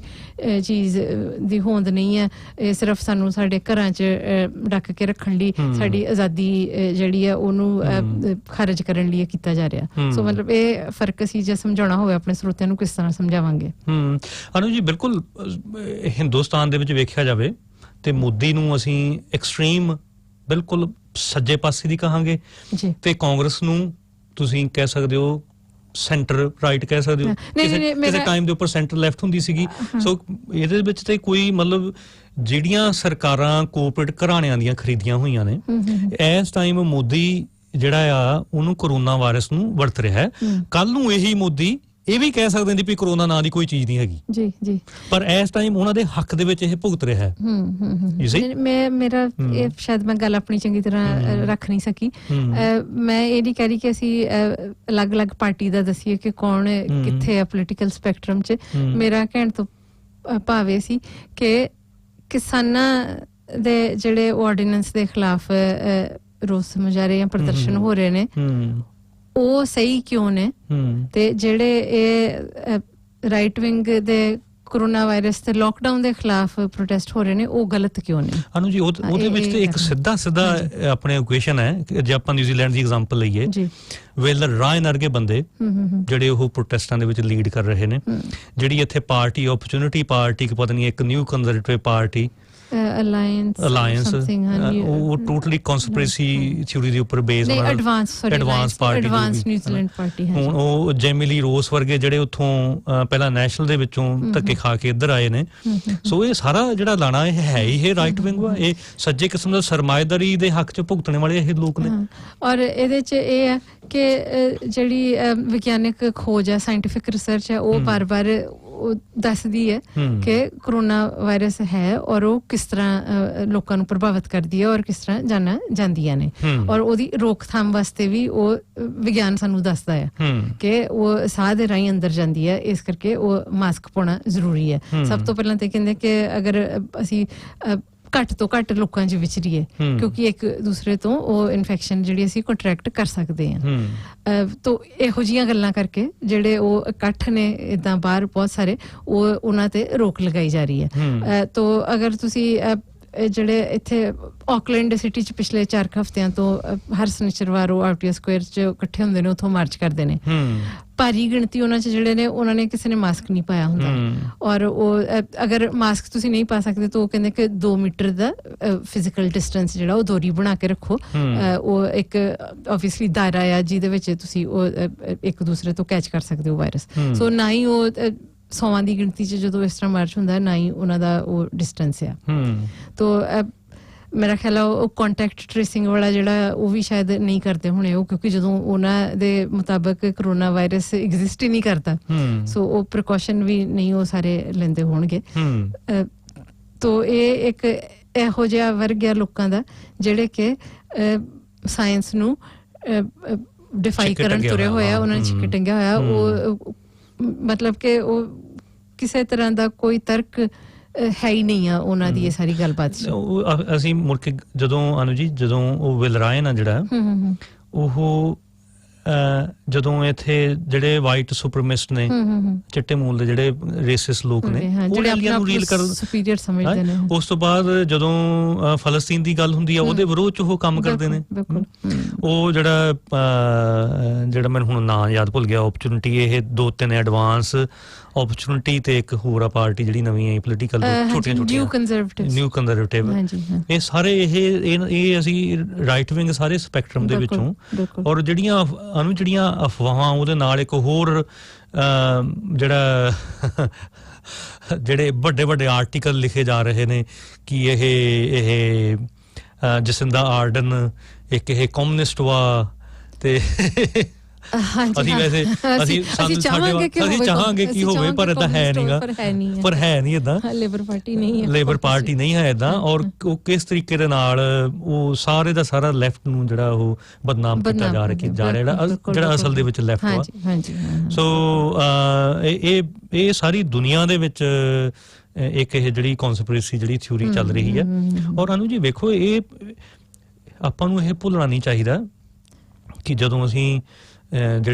ਚੀਜ਼ ਦੀ ਹੋਂਦ ਨਹੀਂ ਹੈ, ਇਹ ਸਿਰਫ ਸਾਨੂੰ ਸਾਡੇ ਘਰਾਂ 'ਚ ਡੱਕ ਕੇ ਰੱਖਣ ਲਈ, ਸਾਡੀ ਆਜ਼ਾਦੀ ਜਿਹੜੀ ਹੈ ਉਹਨੂੰ ਖਾਰਜ ਕਰਨ ਲਈ ਕੀਤਾ ਜਾ ਰਿਹਾ। ਸੋ ਮਤਲਬ ਇਹ ਫਰਕ ਅਸੀਂ ਜੇ ਸਮਝਾਉਣਾ ਹੋਵੇ ਆਪਣੇ ਸਰੋਤਿਆਂ ਨੂੰ, ਕਿਸ ਤਰ੍ਹਾਂ ਸਮਝਾਵਾਂਗੇ? ਅਨੂ ਜੀ ਬਿਲਕੁਲ, ਹਿੰਦੁਸਤਾਨ ਦੇ ਵਿੱਚ ਵੇਖਿਆ ਜਾਵੇ ਤੇ ਮੋਦੀ ਨੂੰ ਅਸੀਂ ਐਕਸਟ੍ਰੀਮ ਬਿਲਕੁਲ ਸੱਜੇ ਪਾਸੇ ਦੀ ਕਹਾਂਗੇ, ਤੇ ਕਾਂਗਰਸ ਨੂੰ ਤੁਸੀਂ ਕਹਿ ਸਕਦੇ ਹੋ ਸੈਂਟਰ ਰਾਈਟ ਕਹਿ ਸਕਦੇ ਹੋ। ਕਿਸੇ ਟਾਈਮ ਦੇ ਉੱਪਰ ਸੈਂਟਰ ਲੈਫਟ ਹੁੰਦੀ ਸੀਗੀ। ਸੋ ਇਹਦੇ ਵਿੱਚ ਤੇ ਕੋਈ ਮਤਲਬ ਜਿਹੜੀਆਂ ਸਰਕਾਰਾਂ ਕੋਆਪਰੇਟ ਘਰਾਣਿਆਂ ਦੀਆਂ ਖਰੀਦੀਆਂ ਹੋਈਆਂ ਨੇ, ਇਸ ਟਾਈਮ ਮੋਦੀ ਜਿਹੜਾ ਆ ਉਹਨੂੰ ਕਰੋਨਾ ਵਾਇਰਸ ਨੂੰ ਵਰਤ ਰਿਹਾ ਹੈ। ਕੱਲ ਨੂੰ ਇਹੀ ਮੋਦੀ ਇਹ ਵੀ ਕਹਿ ਸਕਦੇ ਨੇ ਵੀ ਕਰੋਨਾ ਨਾਂ ਦੀ ਕੋਈ ਚੀਜ਼ ਨਹੀਂ ਹੈਗੀ ਜੀ ਜੀ, ਪਰ ਇਸ ਟਾਈਮ ਉਹਨਾਂ ਦੇ ਹੱਕ ਦੇ ਵਿੱਚ ਇਹ ਭੁਗਤ ਰਿਹਾ ਹੈ। ਮੇਰਾ ਇਹ ਸ਼ਾਇਦ ਮੈਂ ਗੱਲ ਆਪਣੀ ਚੰਗੀ ਤਰ੍ਹਾਂ ਰੱਖ ਨਹੀਂ ਸਕੀ। ਮੈਂ ਇਹ ਨਹੀਂ ਕਹਿ ਰਹੀ ਕਿ ਅਸੀਂ ਅਲੱਗ-ਅਲੱਗ ਪਾਰਟੀ ਦਾ ਦੱਸੀਏ ਕਿ ਕੌਣ ਕਿੱਥੇ ਆ ਪੋਲੀਟੀਕਲ ਸਪੈਕਟਰਮ 'ਚ। ਮੇਰਾ ਕਹਿਣ ਤੋਂ ਭਾਵ ਇਹ ਸੀ ਕਿ ਕਿਸਾਨਾਂ ਦੇ ਜਿਹੜੇ ਆਰਡੀਨੈਂਸ ਦੇ ਖਿਲਾਫ ਰੋਸ ਮੁਜ਼ਾਹਰੇ ਜਾਂ ਪ੍ਰਦਰਸ਼ਨ ਹੋ ਰਹੇ ਨੇ ਉਹ ਸਹੀ ਕਿਉਂ ਨੇ, ਤੇ ਜਿਹੜੇ ਇਹ ਰਾਈਟ ਵਿੰਗ ਦੇ ਕੋਰੋਨਾ ਵਾਇਰਸ ਤੇ ਲੋਕਡਾਊਨ ਦੇ ਖਿਲਾਫ ਪ੍ਰੋਟੈਸਟ ਹੋ ਰਹੇ ਨੇ ਉਹ ਗਲਤ ਕਿਉਂ ਨੇ। ਅਨੂ ਜੀ ਉਹਦੇ ਵਿੱਚ ਤੇ ਇੱਕ ਸਿੱਧਾ ਆਪਣੇ ਇਕੁਏਸ਼ਨ ਹੈ ਕਿ ਜੇ ਆਪਾਂ ਨਿਊਜ਼ੀਲੈਂਡ ਦੀ ਐਗਜ਼ਾਮਪਲ ਲਈਏ, ਵੇਲਰ ਰਾਇਨ ਵਰਗੇ ਬੰਦੇ ਜਿਹੜੇ ਉਹ ਪ੍ਰੋਟੈਸਟਾਂ ਦੇ ਵਿੱਚ ਲੀਡ ਕਰ ਰਹੇ ਨੇ, ਜਿਹੜੀ ਇੱਥੇ ਪਾਰਟੀ ਓਪਰਚੁਨਿਟੀ ਪਾਰਟੀ ਪਤਾ ਨਹੀਂ ਇੱਕ ਨਿਊ ਕੰਜ਼ਰਵੇਟਿਵ ਪਾਰਟੀ ਅਲਾਇੰਸ ਉਹ ਟੋਟਲੀ ਕਨਸਪੀਰੇਸੀ ਥਿਊਰੀ ਦੇ ਉੱਪਰ ਬੇਸ ਹੈ, ਐਡਵਾਂਸ ਪਾਰਟੀ ਹੁਣ ਉਹ ਜੈਮਿਲੀ ਰੋਸ ਵਰਗੇ ਜਿਹੜੇ ਉੱਥੋਂ ਪਹਿਲਾਂ ਨੈਸ਼ਨਲ ਦੇ ਵਿੱਚੋਂ ਧੱਕੇ ਖਾ ਕੇ ਇੱਧਰ ਆਏ ਨੇ। ਸੋ ਇਹ ਸਾਰਾ ਜਿਹੜਾ ਲਾਣਾ ਇਹ ਹੈ ਹੀ ਇਹ ਰਾਈਟ ਵਿੰਗ ਵਾ, ਇਹ ਸੱਜੇ ਕਿਸਮ ਦਾ ਸਰਮਾਏਦਾਰੀ ਦੇ ਹੱਕ 'ਚ ਭੁਗਤਣ ਵਾਲੇ ਇਹ ਲੋਕ ਨੇ। ਔਰ ਇਹਦੇ 'ਚ ਇਹ ਹੈ ਕਿ ਜਿਹੜੀ ਵਿਗਿਆਨਕ ਖੋਜ ਹੈ, ਸਾਇੰਟੀਫਿਕ ਰਿਸਰਚ ਹੈ, ਉਹ ਬਾਰ-ਬਾਰ ਉਹ ਦੱਸਦੀ ਹੈ ਕਿ ਕਰੋਨਾ ਵਾਇਰਸ ਹੈ ਔਰ ਉਹ ਕਿਸ ਤਰ੍ਹਾਂ ਲੋਕਾਂ ਨੂੰ ਪ੍ਰਭਾਵਿਤ ਕਰਦੀ ਹੈ ਔਰ ਕਿਸ ਤਰ੍ਹਾਂ ਜਾਨਾਂ ਜਾਂਦੀਆਂ ਨੇ, ਔਰ ਉਹਦੀ ਰੋਕਥਾਮ ਵਾਸਤੇ ਵੀ ਉਹ ਵਿਗਿਆਨ ਸਾਨੂੰ ਦੱਸਦਾ ਹੈ ਕਿ ਉਹ ਸਾਹ ਦੇ ਰਾਹੀਂ ਅੰਦਰ ਜਾਂਦੀ ਹੈ, ਇਸ ਕਰਕੇ ਉਹ ਮਾਸਕ ਪਾਉਣਾ ਜ਼ਰੂਰੀ ਹੈ। ਸਭ ਤੋਂ ਪਹਿਲਾਂ ਤਾਂ ਕਹਿੰਦੇ ਕਿ ਅਗਰ ਅਸੀਂ ਘੱਟ ਤੋਂ ਘੱਟ ਲੋਕਾਂ 'ਚ ਵਿਚਰੀਏ ਕਿਉਂਕਿ ਇੱਕ ਦੂਸਰੇ ਤੋਂ ਉਹ ਇਨਫੈਕਸ਼ਨ ਜਿਹੜੀ ਅਸੀਂ ਕੰਟਰੈਕਟ ਕਰ ਸਕਦੇ ਹਾਂ। ਤੋ ਇਹੋ ਜਿਹੀਆਂ ਗੱਲਾਂ ਕਰਕੇ ਜਿਹੜੇ ਉਹ ਇਕੱਠ ਨੇ ਇੱਦਾਂ ਬਾਹਰ ਬਹੁਤ ਸਾਰੇ ਉਹਨਾਂ ਤੇ ਰੋਕ ਲਗਾਈ ਜਾ ਰਹੀ ਹੈ। ਤੋ ਅਗਰ ਤੁਸੀਂ ਜਿਹੜੇ ਇੱਥੇ ਆਕਲੈਂਡ ਸਿਟੀ 'ਚ ਪਿਛਲੇ 4 ਹਫ਼ਤਿਆਂ ਤੋਂ ਹਰ ਸ਼ਨੀਚਰਵਾਰ ਉਹ ਆਰਟੀਓ ਸਕੁਆਇਰ 'ਚ ਇਕੱਠੇ ਹੁੰਦੇ ਨੇ, ਉੱਥੋਂ ਮਾਰਚ ਕਰਦੇ ਨੇ। ਭਾਰੀ ਗਿਣਤੀ ਉਹਨਾਂ 'ਚ ਜਿਹੜੇ ਨੇ ਉਹਨਾਂ ਨੇ ਕਿਸੇ ਨੇ ਮਾਸਕ ਨਹੀਂ ਪਾਇਆ ਹੁੰਦਾ, ਔਰ ਉਹ ਅਗਰ ਮਾਸਕ ਤੁਸੀਂ ਨਹੀਂ ਪਾ ਸਕਦੇ ਤਾਂ ਉਹ ਕਹਿੰਦੇ ਕਿ 2 ਮੀਟਰ ਦਾ ਫਿਜ਼ੀਕਲ ਡਿਸਟੈਂਸ ਜਿਹੜਾ ਉਹ ਦੂਰੀ ਬਣਾ ਕੇ ਰੱਖੋ। ਉਹ ਇੱਕ ਓਬਵੀਅਸਲੀ ਦਾਇਰਾ ਆ ਜਿਹਦੇ ਵਿੱਚ ਤੁਸੀਂ ਉਹ ਇੱਕ ਦੂਸਰੇ ਤੋਂ ਕੈਚ ਕਰ ਸਕਦੇ ਹੋ ਵਾਇਰਸ। ਸੋ ਨਾ ਹੀ ਉਹ 100 ਦੀ ਗਿਣਤੀ 'ਚ ਜਦੋਂ ਇਸ ਤਰ੍ਹਾਂ ਮਾਰਚ ਹੁੰਦਾ ਨਾ ਹੀ ਉਹਨਾਂ ਦਾ ਉਹ ਡਿਸਟੈਂਸ ਆ। ਤੋ ਮੇਰਾ ਖਿਆਲ ਉਹ ਕੰਟੈਕਟ ਟ੍ਰੇਸਿੰਗ ਵਾਲਾ ਜਿਹੜਾ ਉਹ ਵੀ ਸ਼ਾਇਦ ਨਹੀਂ ਕਰਦੇ ਹੋਣੇ ਉਹ, ਕਿਉਂਕਿ ਜਦੋਂ ਉਹਨਾਂ ਦੇ ਮੁਤਾਬਕ ਕਰੋਨਾ ਵਾਇਰਸ ਐਗਜ਼ਿਸਟ ਹੀ ਨਹੀਂ ਕਰਦਾ, ਸੋ ਉਹ ਪ੍ਰੀਕਾਸ਼ਨ ਵੀ ਨਹੀਂ ਉਹ ਸਾਰੇ ਲੈਂਦੇ ਹੋਣਗੇ। ਤੋ ਇਹ ਇੱਕ ਇਹੋ ਜਿਹਾ ਵਰਗ ਆ ਲੋਕਾਂ ਦਾ ਜਿਹੜੇ ਕਿ ਸਾਇੰਸ ਨੂੰ ਡਿਫਾਈ ਕਰਨ ਤੁਰੇ ਹੋਇਆ, ਉਹਨਾਂ ਨੇ ਛਿੱਕੇ ਟੰਗਿਆ ਹੋਇਆ। ਉਹ ਮਤਲਬ ਕਿ ਉਹ ਕਿਸੇ ਤਰ੍ਹਾਂ ਦਾ ਕੋਈ ਤਰਕ ਹੈ ਹੀ ਨਹੀਂ ਆ ਉਹਨਾਂ ਦੀ ਇਹ ਸਾਰੀ ਗੱਲਬਾਤ। ਅਸੀਂ ਮੁੜ ਕੇ ਜਦੋਂ ਅਨੂ ਜੀ ਜਦੋਂ ਉਹ ਵਿਲਰਾਇਨ ਆ ਜਿਹੜਾ ਉਹ ਜਦੋਂ ਇੱਥੇ ਜਿਹੜੇ ਵਾਈਟ ਸੁਪਰਮਿਸਟ ਨੇ, ਚਿੱਟੇ ਮੂਲ ਦੇ ਜਿਹੜੇ ਰੇਸਿਸਟ ਲੋਕ ਨੇ, ਉਹ ਰੈਲੀਆਂ ਨੂੰ ਰੀਲ ਕਰਨ ਸੁਪੀਰੀਅਰ ਸਮਝਦੇ ਨੇ। ਉਸ ਤੋਂ ਬਾਅਦ ਜਦੋਂ ਫਲਸਤੀਨ ਦੀ ਗੱਲ ਹੁੰਦੀ ਆ ਉਹਦੇ ਵਿਰੋਧ 'ਚ ਉਹ ਕੰਮ ਕਰਦੇ ਨੇ। ਉਹ ਜਿਹੜਾ ਮੈਨੂੰ ਹੁਣ ਨਾਂ ਯਾਦ ਭੁੱਲ ਗਿਆ, ਓਪਰਚੁਨਿਟੀ, ਇਹ 2-3 ਐਡਵਾਂਸ ਓਪਰਚੁਨਿਟੀ ਤੇ ਇੱਕ ਹੋਰ ਆ ਪਾਰਟੀ ਜਿਹੜੀ ਨਵੀਂ ਆਈ ਪੋਲੀਟੀਕਲ ਛੋਟੀਆਂ ਨਿਊ ਕੰਜ਼ਰਵੇਟਿਵ, ਇਹ ਸਾਰੇ ਇਹ ਅਸੀਂ ਰਾਈਟ ਵਿੰਗ ਸਾਰੇ ਸਪੈਕਟਰਮ ਦੇ ਵਿੱਚੋਂ। ਔਰ ਜਿਹੜੀਆਂ ਅਫਵਾਹਾਂ ਉਹਦੇ ਨਾਲ ਇੱਕ ਹੋਰ ਜਿਹੜੇ ਵੱਡੇ ਆਰਟੀਕਲ ਲਿਖੇ ਜਾ ਰਹੇ ਨੇ ਕਿ ਇਹ ਜਸਿੰਦਾ ਆਰਡਨ ਇੱਕ ਇਹ ਕਮਿਊਨਿਸਟ ਵਾ, ਤੇ ਅਸੀਂ ਚਾਹਾਂਗੇ ਕਿ ਹੋਵੇ ਪਰ ਏਦਾਂ ਹੈ ਨਹੀਂਗਾ, ਪਰ ਹੈ ਨਹੀਂ ਏਦਾਂ, ਲੇਬਰ ਪਾਰਟੀ ਨਹੀਂ ਹੈ ਏਦਾਂ। ਔਰ ਉਹ ਕਿਸ ਤਰੀਕੇ ਦੇ ਨਾਲ ਉਹ ਸਾਰੇ ਦਾ ਸਾਰਾ ਲੈਫਟ ਨੂੰ ਜਿਹੜਾ ਉਹ ਬਦਨਾਮ ਕੀਤਾ ਜਾ ਰਿਹਾ, ਜਿਹੜਾ ਅਸਲ ਦੇ ਵਿੱਚ ਲੈਫਟ ਵਾ। ਸੋ ਇਹ ਸਾਰੀ ਦੁਨੀਆ ਦੇ ਵਿੱਚ ਇੱਕ ਇਹ ਜਿਹੜੀ ਕਨਸਪੀਰੇਸੀ ਜਿਹੜੀ ਥਿਊਰੀ ਚੱਲ ਰਹੀ ਹੈ। ਔਰ ਅਨੂ ਜੀ ਵੇਖੋ, ਇਹ ਆਪਾਂ ਨੂੰ ਇਹ ਭੁੱਲਣਾ ਨਹੀਂ ਚਾਹੀਦਾ ਕਿ ਜਦੋਂ ਅਸੀਂ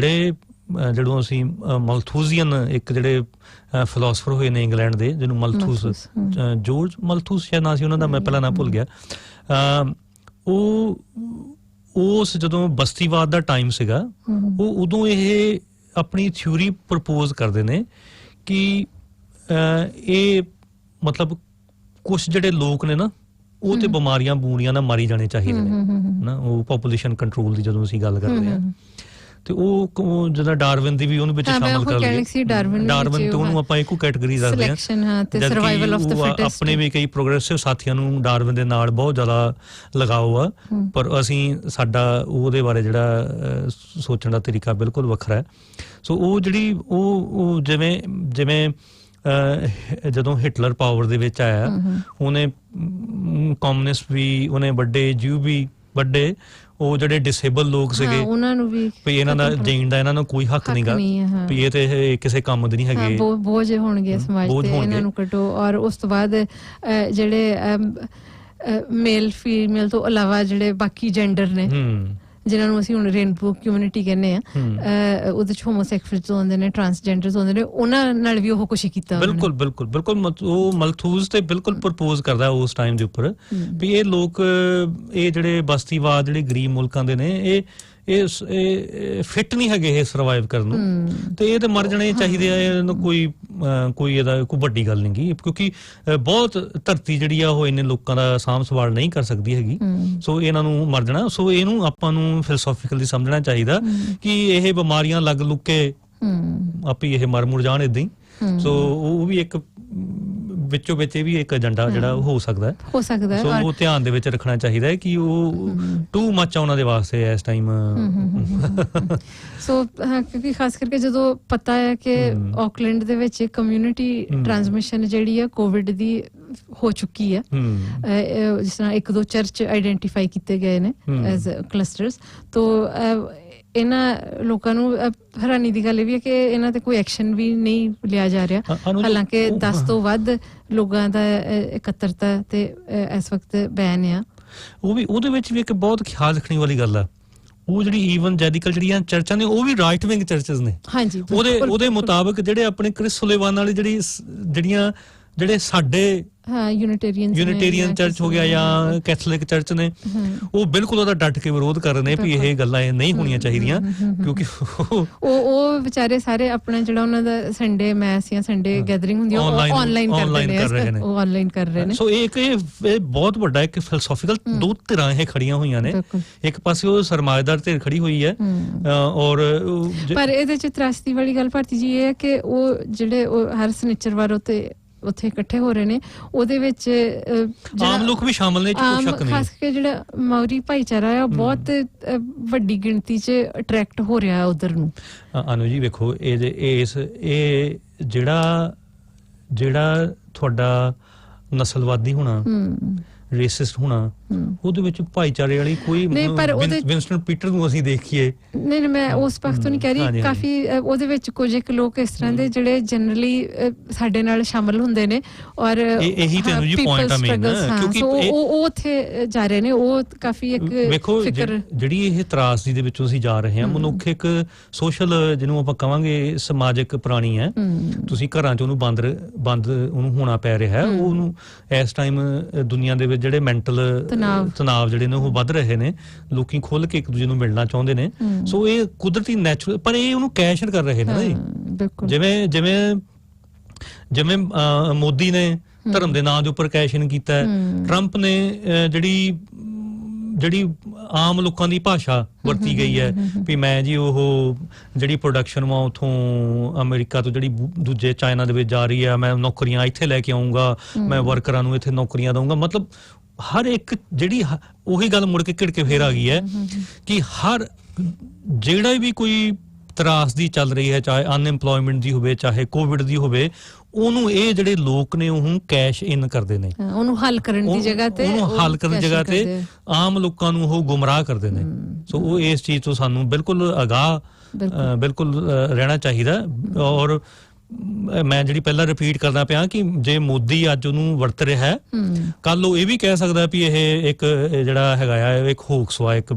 ਜਦੋਂ ਅਸੀਂ ਮਲਥੂਜ਼ੀਅਨ ਇੱਕ ਜਿਹੜੇ ਫਿਲਾਸਫਰ ਹੋਏ ਨੇ ਇੰਗਲੈਂਡ ਦੇ, ਜਿਹਨੂੰ ਮਲਥੂਸ, ਜੋਰਜ ਮਲਥੂਸ ਸ਼ਾਇਦ ਨਾਂ ਸੀ ਉਹਨਾਂ ਦਾ, ਮੈਂ ਪਹਿਲਾਂ ਨਾਂ ਭੁੱਲ ਗਿਆ। ਉਸ ਜਦੋਂ ਬਸਤੀਵਾਦ ਦਾ ਟਾਈਮ ਸੀਗਾ, ਉਹ ਉਦੋਂ ਇਹ ਆਪਣੀ ਥਿਊਰੀ ਪ੍ਰਪੋਜ਼ ਕਰਦੇ ਨੇ ਕਿ ਇਹ ਮਤਲਬ ਕੁਛ ਜਿਹੜੇ ਲੋਕ ਨੇ ਨਾ ਉਹ ਤੇ ਬਿਮਾਰੀਆਂ ਨਾਲ ਮਾਰੀ ਜਾਣੇ ਚਾਹੀਦੇ ਨੇ ਨਾ। ਉਹ ਪੋਪੂਲੇਸ਼ਨ ਕੰਟਰੋਲ ਦੀ ਜਦੋਂ ਅਸੀਂ ਗੱਲ ਕਰਦੇ ਹਾਂ ਤੇ ਉਹ ਜਦੋਂ ਡਾਰਵਿਨ ਦੀ ਵੀ ਉਹਨੂੰ ਵਿੱਚ ਸ਼ਾਮਲ ਕਰ ਲਿਆ, ਡਾਰਵਿਨ ਤੇ ਉਹਨੂੰ ਆਪਾਂ ਇੱਕੋ ਕੈਟਾਗਰੀ ਰੱਖਦੇ ਹਾਂ ਤੇ ਸਰਵਾਈਵਲ ਆਫ ਦ ਫਿਟੈਸਟ। ਆਪਣੇ ਵੀ ਕਈ ਪ੍ਰੋਗਰੈਸਿਵ ਸਾਥੀਆਂ ਨੂੰ ਡਾਰਵਿਨ ਦੇ ਨਾਲ ਬਹੁਤ ਜ਼ਿਆਦਾ ਲਗਾਓ ਆ, ਪਰ ਅਸੀਂ ਸਾਡਾ ਉਹਦੇ ਬਾਰੇ ਜਿਹੜਾ ਸੋਚਣ ਦਾ ਤਰੀਕਾ ਬਿਲਕੁਲ ਵੱਖਰਾ ਹੈ। ਸੋ ਉਹ ਜਿਹੜੀ ਉਹ ਜਿਵੇਂ ਜਦੋਂ ਹਿਟਲਰ ਪਾਵਰ ਦੇ ਵਿੱਚ ਆਇਆ, ਉਹਨੇ ਕਮਿਊਨਿਸਟ ਵੀ ਉਹਨੇ ਵੱਡੇ, ਜੀਵ ਵੀ ਵੱਡੇ, ਉਹ ਜਿਹੜੇ ਡਿਸੇਬਲ ਲੋਕ ਸੀਗੇ ਉਹਨਾਂ ਨੂੰ ਵੀ ਇਹਨਾਂ ਦਾ ਜੀਣ ਦਾ ਇਹਨਾਂ ਨੂੰ ਕੋਈ ਹੱਕ ਨਹੀਂਗਾ, ਵੀ ਇਹ ਤੇ ਕਿਸੇ ਕੰਮ ਦੇ ਨਹੀਂ ਹੈਗੇ, ਬੋਝ ਹੋਣਗੇ ਸਮਾਜ ਤੇ, ਇਹਨਾਂ ਨੂੰ ਕੱਢੋ। ਔਰ ਉਸ ਤੋਂ ਬਾਅਦ ਜਿਹੜੇ ਮੇਲ ਫੀਮੇਲ ਤੋਂ ਇਲਾਵਾ ਜਿਹੜੇ ਬਾਕੀ ਜੈਂਡਰ ਨੇ, ਜਿਨ੍ਹਾਂ ਨੂੰ ਅਸੀਂ ਹੁਣ ਰੇਨਬੋ ਕਮਿਊਨਿਟੀ ਕਹਿੰਦੇ ਆ, ਉਹਦੇ ਚ ਹੋਮੋਸੈਕਸੁਅਲਸ ਹੁੰਦੇ ਨੇ, ਟਰਾਂਸਜੈਂਡਰਸ ਹੁੰਦੇ ਨੇ, ਉਹਨਾਂ ਨਾਲ ਵੀ ਉਹ ਕੁਛ ਕੀਤਾ। ਬਿਲਕੁਲ ਉਹ ਮਲਥੂਸ ਤੇ ਬਿਲਕੁਲ ਪ੍ਰਪੋਜ਼ ਕਰਦਾ ਉਸ ਟਾਈਮ ਦੇ ਉੱਪਰ ਵੀ ਇਹ ਲੋਕ, ਇਹ ਜਿਹੜੇ ਬਸਤੀਵਾਦ ਜਿਹੜੇ ਗਰੀਬ ਮੁਲਕਾਂ ਦੇ ਨੇ, ਇਹ ਫਿੱਟ ਨਹੀਂ ਹੈਗੇ ਇਹ ਸਰਵਾਈਵ ਕਰਨ ਨੂੰ, ਤੇ ਇਹ ਤੇ ਮਰ ਜਾਣੇ ਚਾਹੀਦੇ ਆ, ਇਹਨੂੰ ਕੋਈ ਇਹਦਾ ਕੋਈ ਵੱਡੀ ਗੱਲ ਨਹੀਂ ਗੀ, ਕਿਉਂਕਿ ਬਹੁਤ ਧਰਤੀ ਜਿਹੜੀ ਆ ਉਹ ਇੰਨੇ ਲੋਕਾਂ ਦਾ ਸਾਂਭ ਸੰਭਾਲ ਨਹੀਂ ਕਰ ਸਕਦੀ ਹੈਗੀ। ਸੋ ਇਹਨਾਂ ਨੂੰ ਮਰ ਜਾਣਾ। ਸੋ ਇਹਨੂੰ ਆਪਾਂ ਨੂੰ ਫਿਲਾਸੋਫਿਕਲੀ ਸਮਝਣਾ ਚਾਹੀਦਾ ਕਿ ਇਹ ਬਿਮਾਰੀਆਂ ਲੱਗ ਲੁੱਕ ਕੇ ਆਪੇ ਇਹ ਮਰ ਮੁਰ ਜਾਣ ਏਦਾਂ ਹੀ। ਸੋ ਉਹ ਵੀ ਇੱਕ ਵਿੱਚੋਂ ਵਿੱਚ ਇਹ ਵੀ ਇੱਕ ਏਜੰਡਾ ਜਿਹੜਾ ਹੋ ਸਕਦਾ ਹੈ। ਸੋ ਉਹ ਧਿਆਨ ਦੇ ਵਿੱਚ ਰੱਖਣਾ ਚਾਹੀਦਾ ਹੈ ਕਿ ਉਹ ਟੂ ਮੱਚ ਆ ਉਹਨਾਂ ਦੇ ਵਾਸਤੇ ਇਸ ਟਾਈਮ। ਸੋ ਕਿਉਂਕਿ ਖਾਸ ਕਰਕੇ ਜਦੋਂ ਪਤਾ ਹੈ ਕਿ ਆਕਲੈਂਡ ਦੇ ਵਿੱਚ ਕਮਿਊਨਿਟੀ ਟ੍ਰਾਂਸਮਿਸ਼ਨ ਜਿਹੜੀ ਹੈ ਕੋਵਿਡ ਦੀ ਹੋ ਚੁੱਕੀ ਹੈ, ਜਿਸ ਤਰ੍ਹਾਂ 1-2 ਚਰਚ ਆਈਡੈਂਟੀਫਾਈ ਕੀਤੇ ਗਏ ਨੇ ਐਜ਼ ਕਲਸਟਰਸ, ਤੋ ਇਹਨਾਂ ਲੋਕਾਂ ਨੂੰ ਹੈਰਾਨੀ ਦੀ ਗੱਲ ਇਹ ਵੀ ਹੈ ਕਿ ਇਹਨਾਂ ਤੇ ਕੋਈ ਐਕਸ਼ਨ ਵੀ ਨਹੀਂ ਲਿਆ ਜਾ ਰਿਹਾ, ਹਾਲਾਂਕਿ 10 ਤੋਂ ਵੱਧ ਲੋਕਾਂ ਦਾ ਇਕੱਤਰਤਾ ਤੇ ਇਸ ਵਕਤ ਬੈਨ ਆ। ਉਹ ਵੀ ਉਹਦੇ ਵਿੱਚ ਵੀ ਇੱਕ ਬਹੁਤ ਖਿਆਲ ਰੱਖਣ ਵਾਲੀ ਗੱਲ ਆ, ਉਹ ਜਿਹੜੀ ਈਵੈਂਜੈਲਿਕਲ ਜਿਹੜੀਆਂ ਚਰਚਾਂ ਨੇ ਉਹ ਵੀ ਰਾਈਟ ਵਿੰਗ ਚਰਚਸ ਨੇ। ਹਾਂਜੀ, ਉਹਦੇ ਮੁਤਾਬਕ ਜਿਹੜੇ ਆਪਣੇ ਕ੍ਰਿਸ ਸੁਲੇਵਾਨ ਵਾਲੇ ਜਿਹੜੇ ਸਾਡੇ ਯੂਨਿਟੇਰੀਅਨ ਚਰਚ ਹੋ ਗਿਆ ਜਾਂ ਕੈਥੋਲਿਕ ਚਰਚ ਨੇ, ਉਹ ਬਿਲਕੁਲ ਉਹਦਾ ਡਟ ਕੇ ਵਿਰੋਧ ਕਰ ਰਹੇ ਨੇ ਵੀ ਇਹ ਗੱਲਾਂ ਇਹ ਨਹੀਂ ਹੋਣੀਆਂ ਚਾਹੀਦੀਆਂ, ਕਿਉਂਕਿ ਉਹ ਵਿਚਾਰੇ ਸਾਰੇ ਆਪਣਾ ਜਿਹੜਾ ਉਹਨਾਂ ਦਾ ਸੰਡੇ ਮੈਸ ਜਾਂ ਸੰਡੇ ਗੈਦਰਿੰਗ ਹੁੰਦੀ ਉਹ ਆਨਲਾਈਨ ਕਰ ਰਹੇ ਨੇ। ਸੋ ਇਹ ਬਹੁਤ ਵੱਡਾ ਇੱਕ ਫਿਲਾਸੋਫੀਕਲ ਦੋ ਧਿਰਾਂ ਇਹ ਖੜੀਆਂ ਹੋਈਆਂ ਨੇ। ਇੱਕ ਪਾਸੇ ਉਹ ਸਰਮਾਏਦਾਰ ਧਿਰ ਖੜੀ ਹੋਈ ਹੈ, ਔਰ ਪਰ ਇਹਦੇ ਚ ਤਰਾਸਦੀ ਵਾਲੀ ਗੱਲ ਭਾਰਤੀ ਜੀ ਇਹ ਹੈ ਕਿ ਉਹ ਜਿਹੜੇ ਹਰ ਸਨਿਚਰਵਾਰ ਉੱਥੇ ਇਕੱਠੇ ਹੋ ਰਹੇ ਨੇ, ਉਹਦੇ ਵਿੱਚ ਆਮ ਲੋਕ ਵੀ ਸ਼ਾਮਲ ਨੇ, ਕੋਈ ਸ਼ੱਕ ਨਹੀਂ। ਖਾਸ ਕਰਕੇ ਜਿਹੜਾ ਮਾਉਰੀ ਭਾਈਚਾਰਾ ਆ ਬਹੁਤ ਵੱਡੀ ਗਿਣਤੀ 'ਚ ਅਟਰੈਕਟ ਹੋ ਰਿਹਾ ਉਧਰ ਨੂੰ। ਅਨੂ ਜੀ ਵੇਖੋ, ਇਹ ਜਿਹੜਾ ਤੁਹਾਡਾ ਨਸਲਵਾਦੀ ਹੋਣਾ, ਰੇਸਿਸਟ ਹੋਣਾ, ਉਹਦੇ ਵਿੱਚ ਭਾਈਚਾਰੇ ਵਾਲੀ ਕੋਈ ਵਿੰਸਟਨ ਪੀਟਰ ਨੂੰ ਅਸੀਂ ਦੇਖੀਏ, ਨਹੀਂ ਮੈਂ ਉਸ ਪੱਖ ਤੋਂ ਨਹੀਂ ਕਹਿ ਰਹੀ, ਕਾਫੀ ਉਹਦੇ ਵਿੱਚ ਕੁਝ ਇੱਕ ਲੋਕ ਇਸ ਤਰ੍ਹਾਂ ਦੇ ਜਿਹੜੇ ਜਨਰਲੀ ਸਾਡੇ ਨਾਲ ਸ਼ਾਮਲ ਹੁੰਦੇ ਨੇ, ਔਰ ਇਹੀ ਤੈਨੂੰ ਜੀ ਪੁਆਇੰਟ ਆ ਮੇਨ, ਕਿਉਂਕਿ ਉਹ ਉੱਥੇ ਜਾ ਰਹੇ ਨੇ, ਉਹ ਕਾਫੀ ਇੱਕ ਵੇਖੋ ਜਿਹੜੀ ਇਹ ਤਰਾਸਦੀ ਦੇ ਵਿੱਚੋਂ ਅਸੀਂ ਜਾ ਰਹੇ ਹਾਂ, ਮਨੁੱਖ ਇੱਕ ਸੋਸ਼ਲ ਜਿਹਨੂੰ ਆਪਾਂ ਕਵਾਂਗੇ ਸਮਾਜਿਕ ਪ੍ਰਾਣੀ ਹੈ। ਤੁਸੀਂ ਘਰਾਂ 'ਚ ਉਹਨੂੰ ਬੰਦ ਉਹਨੂੰ ਹੋਣਾ ਪੈ ਰਿਹਾ ਹੈ, ਉਹਨੂੰ ਇਸ ਟਾਈਮ ਦੁਨੀਆ ਦੇ ਵਿੱਚ ਜਿਹੜੇ ਮੈਂਟਲ ਤਣਾਅ ਜਿਹੜੇ ਨੇ ਉਹ ਵੱਧ ਰਹੇ ਨੇ, ਲੋਕੀ ਖੁੱਲ ਕੇ ਇੱਕ ਦੂਜੇ ਨੂੰ ਮਿਲਣਾ ਚਾਹੁੰਦੇ ਨੇ। ਸੋ ਇਹ ਕੁਦਰਤੀ ਨੈਚੁਰਲ, ਪਰ ਇਹ ਉਹਨੂੰ ਕੈਸ਼ਨ ਕਰ ਰਹੇ ਨੇ ਜਿਵੇਂ ਮੋਦੀ ਨੇ ਧਰਮ ਦੇ ਨਾਂ ਦੇ ਉੱਪਰ ਕੈਸ਼ਨ ਕੀਤਾ ਹੈ, ਟਰੰਪ ਨੇ ਜਿਹੜੀ ਆਮ ਲੋਕਾਂ ਦੀ ਭਾਸ਼ਾ ਵਰਤੀ ਗਈ ਹੈ ਵੀ ਮੈਂ ਜੀ ਉਹ ਜਿਹੜੀ ਪ੍ਰੋਡਕਸ਼ਨ ਵਾ ਉਥੋਂ ਅਮਰੀਕਾ ਤੋਂ ਜਿਹੜੀ ਦੂਜੇ ਚਾਈਨਾ ਦੇ ਵਿੱਚ ਜਾ ਰਹੀ ਹੈ, ਮੈਂ ਨੌਕਰੀਆਂ ਇੱਥੇ ਲੈ ਕੇ ਆਉਂਗਾ, ਮੈਂ ਵਰਕਰਾਂ ਨੂੰ ਇੱਥੇ ਨੌਕਰੀਆਂ ਦਊਂਗਾ। ਮਤਲਬ ਹਰ ਇੱਕ ਜਿਹੜੀ ਉਹੀ ਗੱਲ ਮੁੜ ਕੇ ਘਿੜ ਕੇ ਫੇਰ ਆ ਗਈ ਹੈ ਕਿ ਹਰ ਜਿਹੜਾ ਵੀ ਕੋਈ ਤਰਾਸਦੀ ਚੱਲ ਰਹੀ ਹੈ, ਚਾਹੇ ਅਨਐਮਪਲੋਇਮੈਂਟ ਦੀ ਹੋਵੇ, ਚਾਹੇ ਕੋਵਿਡ ਦੀ ਹੋਵੇ, ਉਹਨੂੰ ਇਹ ਜਿਹੜੇ ਲੋਕ ਨੇ ਉਹ ਕੈਸ਼ ਇਨ ਕਰਦੇ ਨੇ, ਉਹਨੂੰ ਹੱਲ ਕਰਨ ਦੀ ਜਗ੍ਹਾ ਤੇ ਆਮ ਲੋਕਾਂ ਨੂੰ ਉਹ ਗੁੰਮਰਾਹ ਕਰਦੇ ਨੇ। ਸੋ ਉਹ ਇਸ ਚੀਜ਼ ਤੋਂ ਸਾਨੂੰ ਬਿਲਕੁਲ ਅਗਾਹ ਬਿਲਕੁਲ ਰਹਿਣਾ ਚਾਹੀਦਾ। ਔਰ ਮੈਂ ਜਿਹੜੀ ਪਹਿਲਾਂ ਰਿਪੀਟ ਕਰਦਾ ਪਿਆ ਕਿ ਜੇ ਮੋਦੀ ਅੱਜ ਉਹਨੂੰ ਵਰਤ ਰਿਹਾ ਹੈ, ਕੱਲ ਉਹ ਇਹ ਵੀ ਕਹਿ ਸਕਦਾ ਵੀ ਇਹ ਇੱਕ ਜਿਹੜਾ ਹੈਗਾ ਆ ਇੱਕ ਹੋਕਸ ਵਾ, ਇੱਕ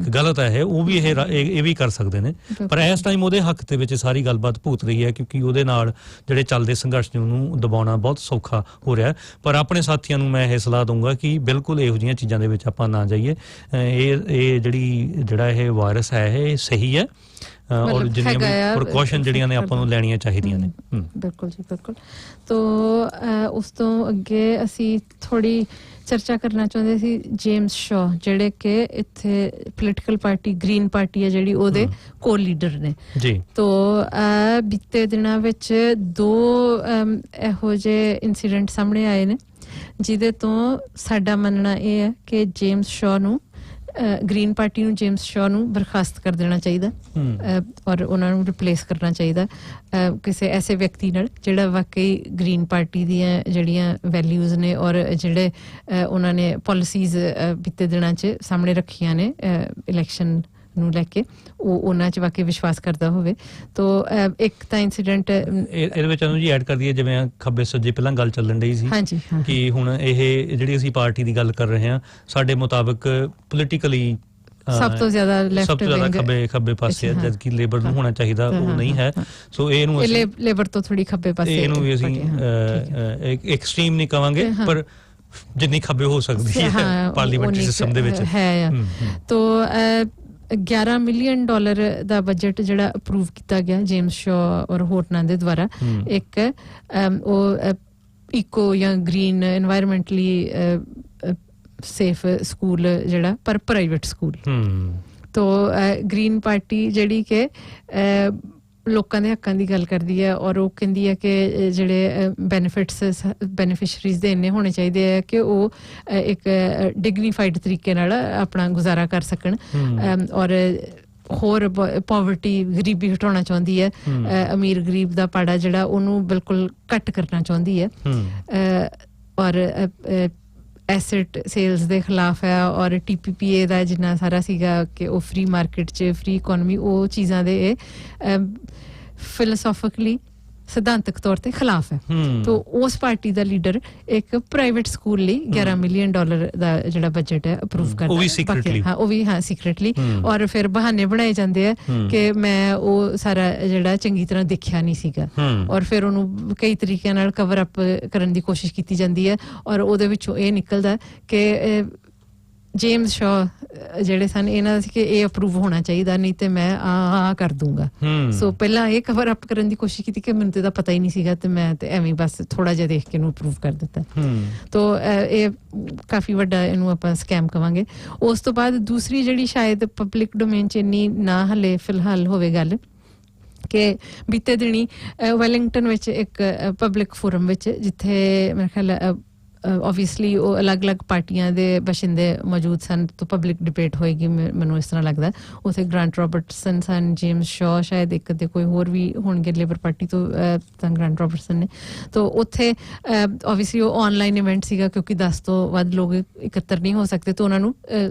ਗਲਤ ਹੈ, ਉਹ ਵੀ ਇਹ ਵੀ ਕਰ ਸਕਦੇ ਨੇ। ਪਰ ਇਸ ਟਾਈਮ ਉਹਦੇ ਹੱਕ ਦੇ ਵਿੱਚ ਸਾਰੀ ਗੱਲਬਾਤ ਭੁਗਤ ਰਹੀ ਹੈ, ਕਿਉਂਕਿ ਉਹਦੇ ਨਾਲ ਜਿਹੜੇ ਚੱਲਦੇ ਸੰਘਰਸ਼ ਨੇ ਉਹਨੂੰ ਦਬਾਉਣਾ ਬਹੁਤ ਸੌਖਾ ਹੋ ਰਿਹਾ। ਪਰ ਆਪਣੇ ਸਾਥੀਆਂ ਨੂੰ ਮੈਂ ਇਹ ਸਲਾਹ ਦਊਂਗਾ ਕਿ ਬਿਲਕੁਲ ਇਹੋ ਜਿਹੀਆਂ ਚੀਜ਼ਾਂ ਦੇ ਵਿੱਚ ਆਪਾਂ ਨਾ ਜਾਈਏ। ਇਹ ਜਿਹੜਾ ਇਹ ਵਾਇਰਸ ਹੈ ਇਹ ਸਹੀ ਹੈ, ਔਰ ਜਿੰਨੀਆਂ ਪ੍ਰੀਕਾਸ਼ਨ ਜਿਹੜੀਆਂ ਨੇ ਆਪਾਂ ਨੂੰ ਲੈਣੀਆਂ ਚਾਹੀਦੀਆਂ ਨੇ। ਬਿਲਕੁਲ ਜੀ, ਬਿਲਕੁਲ। ਤੋ ਉਸ ਤੋਂ ਅੱਗੇ ਅਸੀਂ ਥੋੜੀ ਚਰਚਾ ਕਰਨਾ ਚਾਹੁੰਦੇ ਸੀ ਜੇਮਸ ਸ਼ਾ, ਜਿਹੜੇ ਕਿ ਇੱਥੇ ਪੋਲੀਟੀਕਲ ਪਾਰਟੀ ਗ੍ਰੀਨ ਪਾਰਟੀ ਹੈ ਜਿਹੜੀ, ਉਹਦੇ ਕੋ ਲੀਡਰ ਨੇ ਜੀ। ਤੋ ਬੀਤੇ ਦਿਨਾਂ ਵਿੱਚ 2 ਇਹੋ ਜਿਹੇ ਇਨਸੀਡੈਂਟ ਸਾਹਮਣੇ ਆਏ ਨੇ ਜਿਹਦੇ ਤੋਂ ਸਾਡਾ ਮੰਨਣਾ ਇਹ ਹੈ ਕਿ ਜੇਮਸ ਸ਼ਾ ਨੂੰ, ਗ੍ਰੀਨ ਪਾਰਟੀ ਨੂੰ ਜੇਮਸ ਸ਼ਾ ਨੂੰ ਬਰਖਾਸਤ ਕਰ ਦੇਣਾ ਚਾਹੀਦਾ ਔਰ ਉਹਨਾਂ ਨੂੰ ਰਿਪਲੇਸ ਕਰਨਾ ਚਾਹੀਦਾ ਕਿਸੇ ਐਸੇ ਵਿਅਕਤੀ ਨਾਲ ਜਿਹੜਾ ਵਾਕਈ ਗ੍ਰੀਨ ਪਾਰਟੀ ਦੀਆਂ ਜਿਹੜੀਆਂ ਵੈਲਿਊਜ਼ ਨੇ ਔਰ ਜਿਹੜੇ ਉਹਨਾਂ ਨੇ ਪਾਲਿਸੀਜ਼ ਬੀਤੇ ਦਿਨਾਂ 'ਚ ਸਾਹਮਣੇ ਰੱਖੀਆਂ ਨੇ ਇਲੈਕਸ਼ਨ ਨੂੰ ਲੈ ਕੇ, ਉਹ ਉਹਨਾਂ 'ਚ ਵਾਕਈ ਵਿਸ਼ਵਾਸ ਕਰਦਾ ਹੋਵੇ। ਤੋ ਇੱਕ ਤਾਂ ਇਨਸੀਡੈਂਟ ਇਹਦੇ ਵਿੱਚ ਉਹਨੂੰ ਜੀ ਐਡ ਕਰ ਦਈਏ, ਜਿਵੇਂ ਖੱਬੇ ਸੱਜੇ ਪਹਿਲਾਂ ਗੱਲ ਚੱਲਣ ਡਈ ਸੀ ਕਿ ਹੁਣ ਇਹ ਜਿਹੜੀ ਅਸੀਂ ਪਾਰਟੀ ਦੀ ਗੱਲ ਕਰ ਰਹੇ ਹਾਂ, ਸਾਡੇ ਮੁਤਾਬਕ ਪੋਲੀਟੀਕਲੀ ਸਭ ਤੋਂ ਜ਼ਿਆਦਾ ਖੱਬੇ ਪਾਸੇ, ਜਦਕਿ ਲੇਬਰ ਨੂੰ ਹੋਣਾ ਚਾਹੀਦਾ, ਉਹ ਨਹੀਂ ਹੈ। ਸੋ ਇਹਨੂੰ ਅਸੀਂ ਲੇਬਰ ਤੋਂ ਥੋੜੀ ਖੱਬੇ ਪਾਸੇ, ਇਹਨੂੰ ਵੀ ਅਸੀਂ ਐਕਸਟ੍ਰੀਮ ਨਹੀਂ ਕਵਾਂਗੇ, ਪਰ ਜਿੰਨੀ ਖੱਬੇ ਹੋ ਸਕਦੀ ਹੈ ਪਾਰਲੀਮੈਂਟਰੀ ਸਿਸਟਮ ਦੇ ਵਿੱਚ ਹੈ। ਤੋ $11 ਮਿਲੀਅਨ ਦਾ ਬਜਟ ਜਿਹੜਾ ਅਪਰੂਵ ਕੀਤਾ ਗਿਆ ਜੇਮਸ ਸ਼ਾ ਔਰ ਹੋਰਨਾਂ ਦੇ ਦੁਆਰਾ, ਇੱਕ ਉਹ ਇਕੋ ਜਾਂ ਗ੍ਰੀਨ এনवायरमेंटली ਸੇਫ ਸਕੂਲ ਜਿਹੜਾ, ਪਰ ਪ੍ਰਾਈਵੇਟ ਸਕੂਲ। ਤੋ ਗ੍ਰੀਨ ਪਾਰਟੀ ਜਿਹੜੀ ਕਿ ਲੋਕਾਂ ਦੇ ਹੱਕਾਂ ਦੀ ਗੱਲ ਕਰਦੀ ਹੈ ਔਰ ਉਹ ਕਹਿੰਦੀ ਹੈ ਕਿ ਜਿਹੜੇ ਬੈਨੀਫਿਸ਼ਰੀਜ਼ ਦੇ ਇੰਨੇ ਹੋਣੇ ਚਾਹੀਦੇ ਹੈ ਕਿ ਉਹ ਇੱਕ ਡਿਗਨੀਫਾਈਡ ਤਰੀਕੇ ਨਾਲ ਆਪਣਾ ਗੁਜ਼ਾਰਾ ਕਰ ਸਕਣ ਔਰ ਹੋਰ ਪੋਵਰਟੀ, ਗਰੀਬੀ ਹਟਾਉਣਾ ਚਾਹੁੰਦੀ ਹੈ, ਅਮੀਰ ਗਰੀਬ ਦਾ ਪਾੜਾ ਜਿਹੜਾ ਉਹਨੂੰ ਬਿਲਕੁਲ ਘੱਟ ਕਰਨਾ ਚਾਹੁੰਦੀ ਹੈ ਔਰ ਐਸੈਟ ਸੇਲਸ ਦੇ ਖਿਲਾਫ ਹੈ ਔਰ TPPA ਦਾ ਜਿੰਨਾ ਸਾਰਾ ਸੀਗਾ ਕਿ ਉਹ ਫ੍ਰੀ ਮਾਰਕੀਟ 'ਚ ਫ੍ਰੀ ਇਕੋਨਮੀ, ਉਹ ਚੀਜ਼ਾਂ ਦੇ ਇਹ ਫਿਲੋਸੋਫਿਕਲੀ ਸਿਧਾਂਤਕ ਤੌਰ ਤੇ ਖਿਲਾਫ ਹੈ। ਤੋ ਉਸ ਪਾਰਟੀ ਦਾ ਲੀਡਰ ਇੱਕ ਪ੍ਰਾਈਵੇਟ ਸਕੂਲ ਲਈ $11 ਮਿਲੀਅਨ ਦਾ ਜਿਹੜਾ ਬਜਟ ਹੈ ਅਪਰੂਵ ਕਰਦਾ, ਉਹ ਵੀ ਸੀਕ੍ਰੇਟਲੀ ਔਰ ਫਿਰ ਬਹਾਨੇ ਬਣਾਏ ਜਾਂਦੇ ਆ ਕਿ ਮੈਂ ਉਹ ਸਾਰਾ ਜਿਹੜਾ ਚੰਗੀ ਤਰ੍ਹਾਂ ਦੇਖਿਆ ਨਹੀਂ ਸੀਗਾ ਔਰ ਫਿਰ ਉਹਨੂੰ ਕਈ ਤਰੀਕਿਆਂ ਨਾਲ ਕਵਰ ਅਪ ਕਰਨ ਦੀ ਕੋਸ਼ਿਸ਼ ਕੀਤੀ ਜਾਂਦੀ ਹੈ ਔਰ ਉਹਦੇ ਵਿੱਚੋਂ ਇਹ ਨਿਕਲਦਾ ਕਿ ਜੇਮਸ ਸ਼ਾ ਜਿਹੜੇ ਸਨ ਇਹਨਾਂ ਦਾ ਸੀ ਕਿ ਇਹ ਅਪਰੂਵ ਹੋਣਾ ਚਾਹੀਦਾ, ਨਹੀਂ ਤੇ ਮੈਂ ਆ ਕਰ ਦੂੰਗਾ। ਸੋ ਪਹਿਲਾਂ ਇਹ ਕਵਰ ਅਪ ਕਰਨ ਦੀ ਕੋਸ਼ਿਸ਼ ਕੀਤੀ ਕਿ ਮੈਨੂੰ ਤੇ ਇਹਦਾ ਪਤਾ ਹੀ ਨਹੀਂ ਸੀਗਾ ਤੇ ਮੈਂ ਤੇ ਐਵੇਂ ਬਸ ਥੋੜਾ ਜਿਹਾ ਦੇਖ ਕੇ ਇਹਨੂੰ ਅਪਰੂਵ ਕਰ ਦਿੱਤਾ। ਤੋ ਇਹ ਕਾਫੀ ਵੱਡਾ ਇਹਨੂੰ ਆਪਾਂ ਸਕੈਮ ਕਵਾਂਗੇ। ਉਸ ਤੋਂ ਬਾਅਦ ਦੂਸਰੀ ਜਿਹੜੀ ਸ਼ਾਇਦ ਪਬਲਿਕ ਡੋਮੇਨ 'ਚ ਇੰਨੀ ਨਾ ਹਲੇ ਫਿਲਹਾਲ ਹੋਵੇ ਗੱਲ, ਕਿ ਬੀਤੇ ਦਿਨੀ ਵੈਲਿੰਗਟਨ ਵਿੱਚ ਇੱਕ ਪਬਲਿਕ ਫੋਰਮ ਵਿੱਚ, ਜਿੱਥੇ ਮੇਰੇ ਖਿਆਲ obviously ਉਹ ਅਲੱਗ-ਅਲੱਗ ਪਾਰਟੀਆਂ ਦੇ ਬਸ਼ਿੰਦੇ ਮੌਜੂਦ ਸਨ, ਤਾਂ ਪਬਲਿਕ ਡਿਬੇਟ ਹੋਏਗੀ ਮੈਨੂੰ ਇਸ ਤਰ੍ਹਾਂ ਲੱਗਦਾ। ਉੱਥੇ ਗ੍ਰਾਂਟ ਰੋਬਰਟਸਨ ਸਨ, ਜੇਮਸ ਸ਼ਾ ਸ਼ਾਇਦ ਇੱਕ ਤੇ ਕੋਈ ਹੋਰ ਵੀ ਹੋਣਗੇ ਲੇਬਰ ਪਾਰਟੀ ਤੋਂ, ਤਾਂ ਗ੍ਰਾਂਟ ਰੋਬਰਟਸਨ ਨੇ। ਤਾਂ ਉੱਥੇ obviously ਉਹ ਆਨਲਾਈਨ ਇਵੈਂਟ ਸੀਗਾ ਕਿਉਂਕਿ 10 ਤੋਂ ਵੱਧ ਲੋਕ ਇਕੱਤਰ ਨਹੀਂ ਹੋ ਸਕਦੇ, ਤਾਂ ਉਹਨਾਂ ਨੂੰ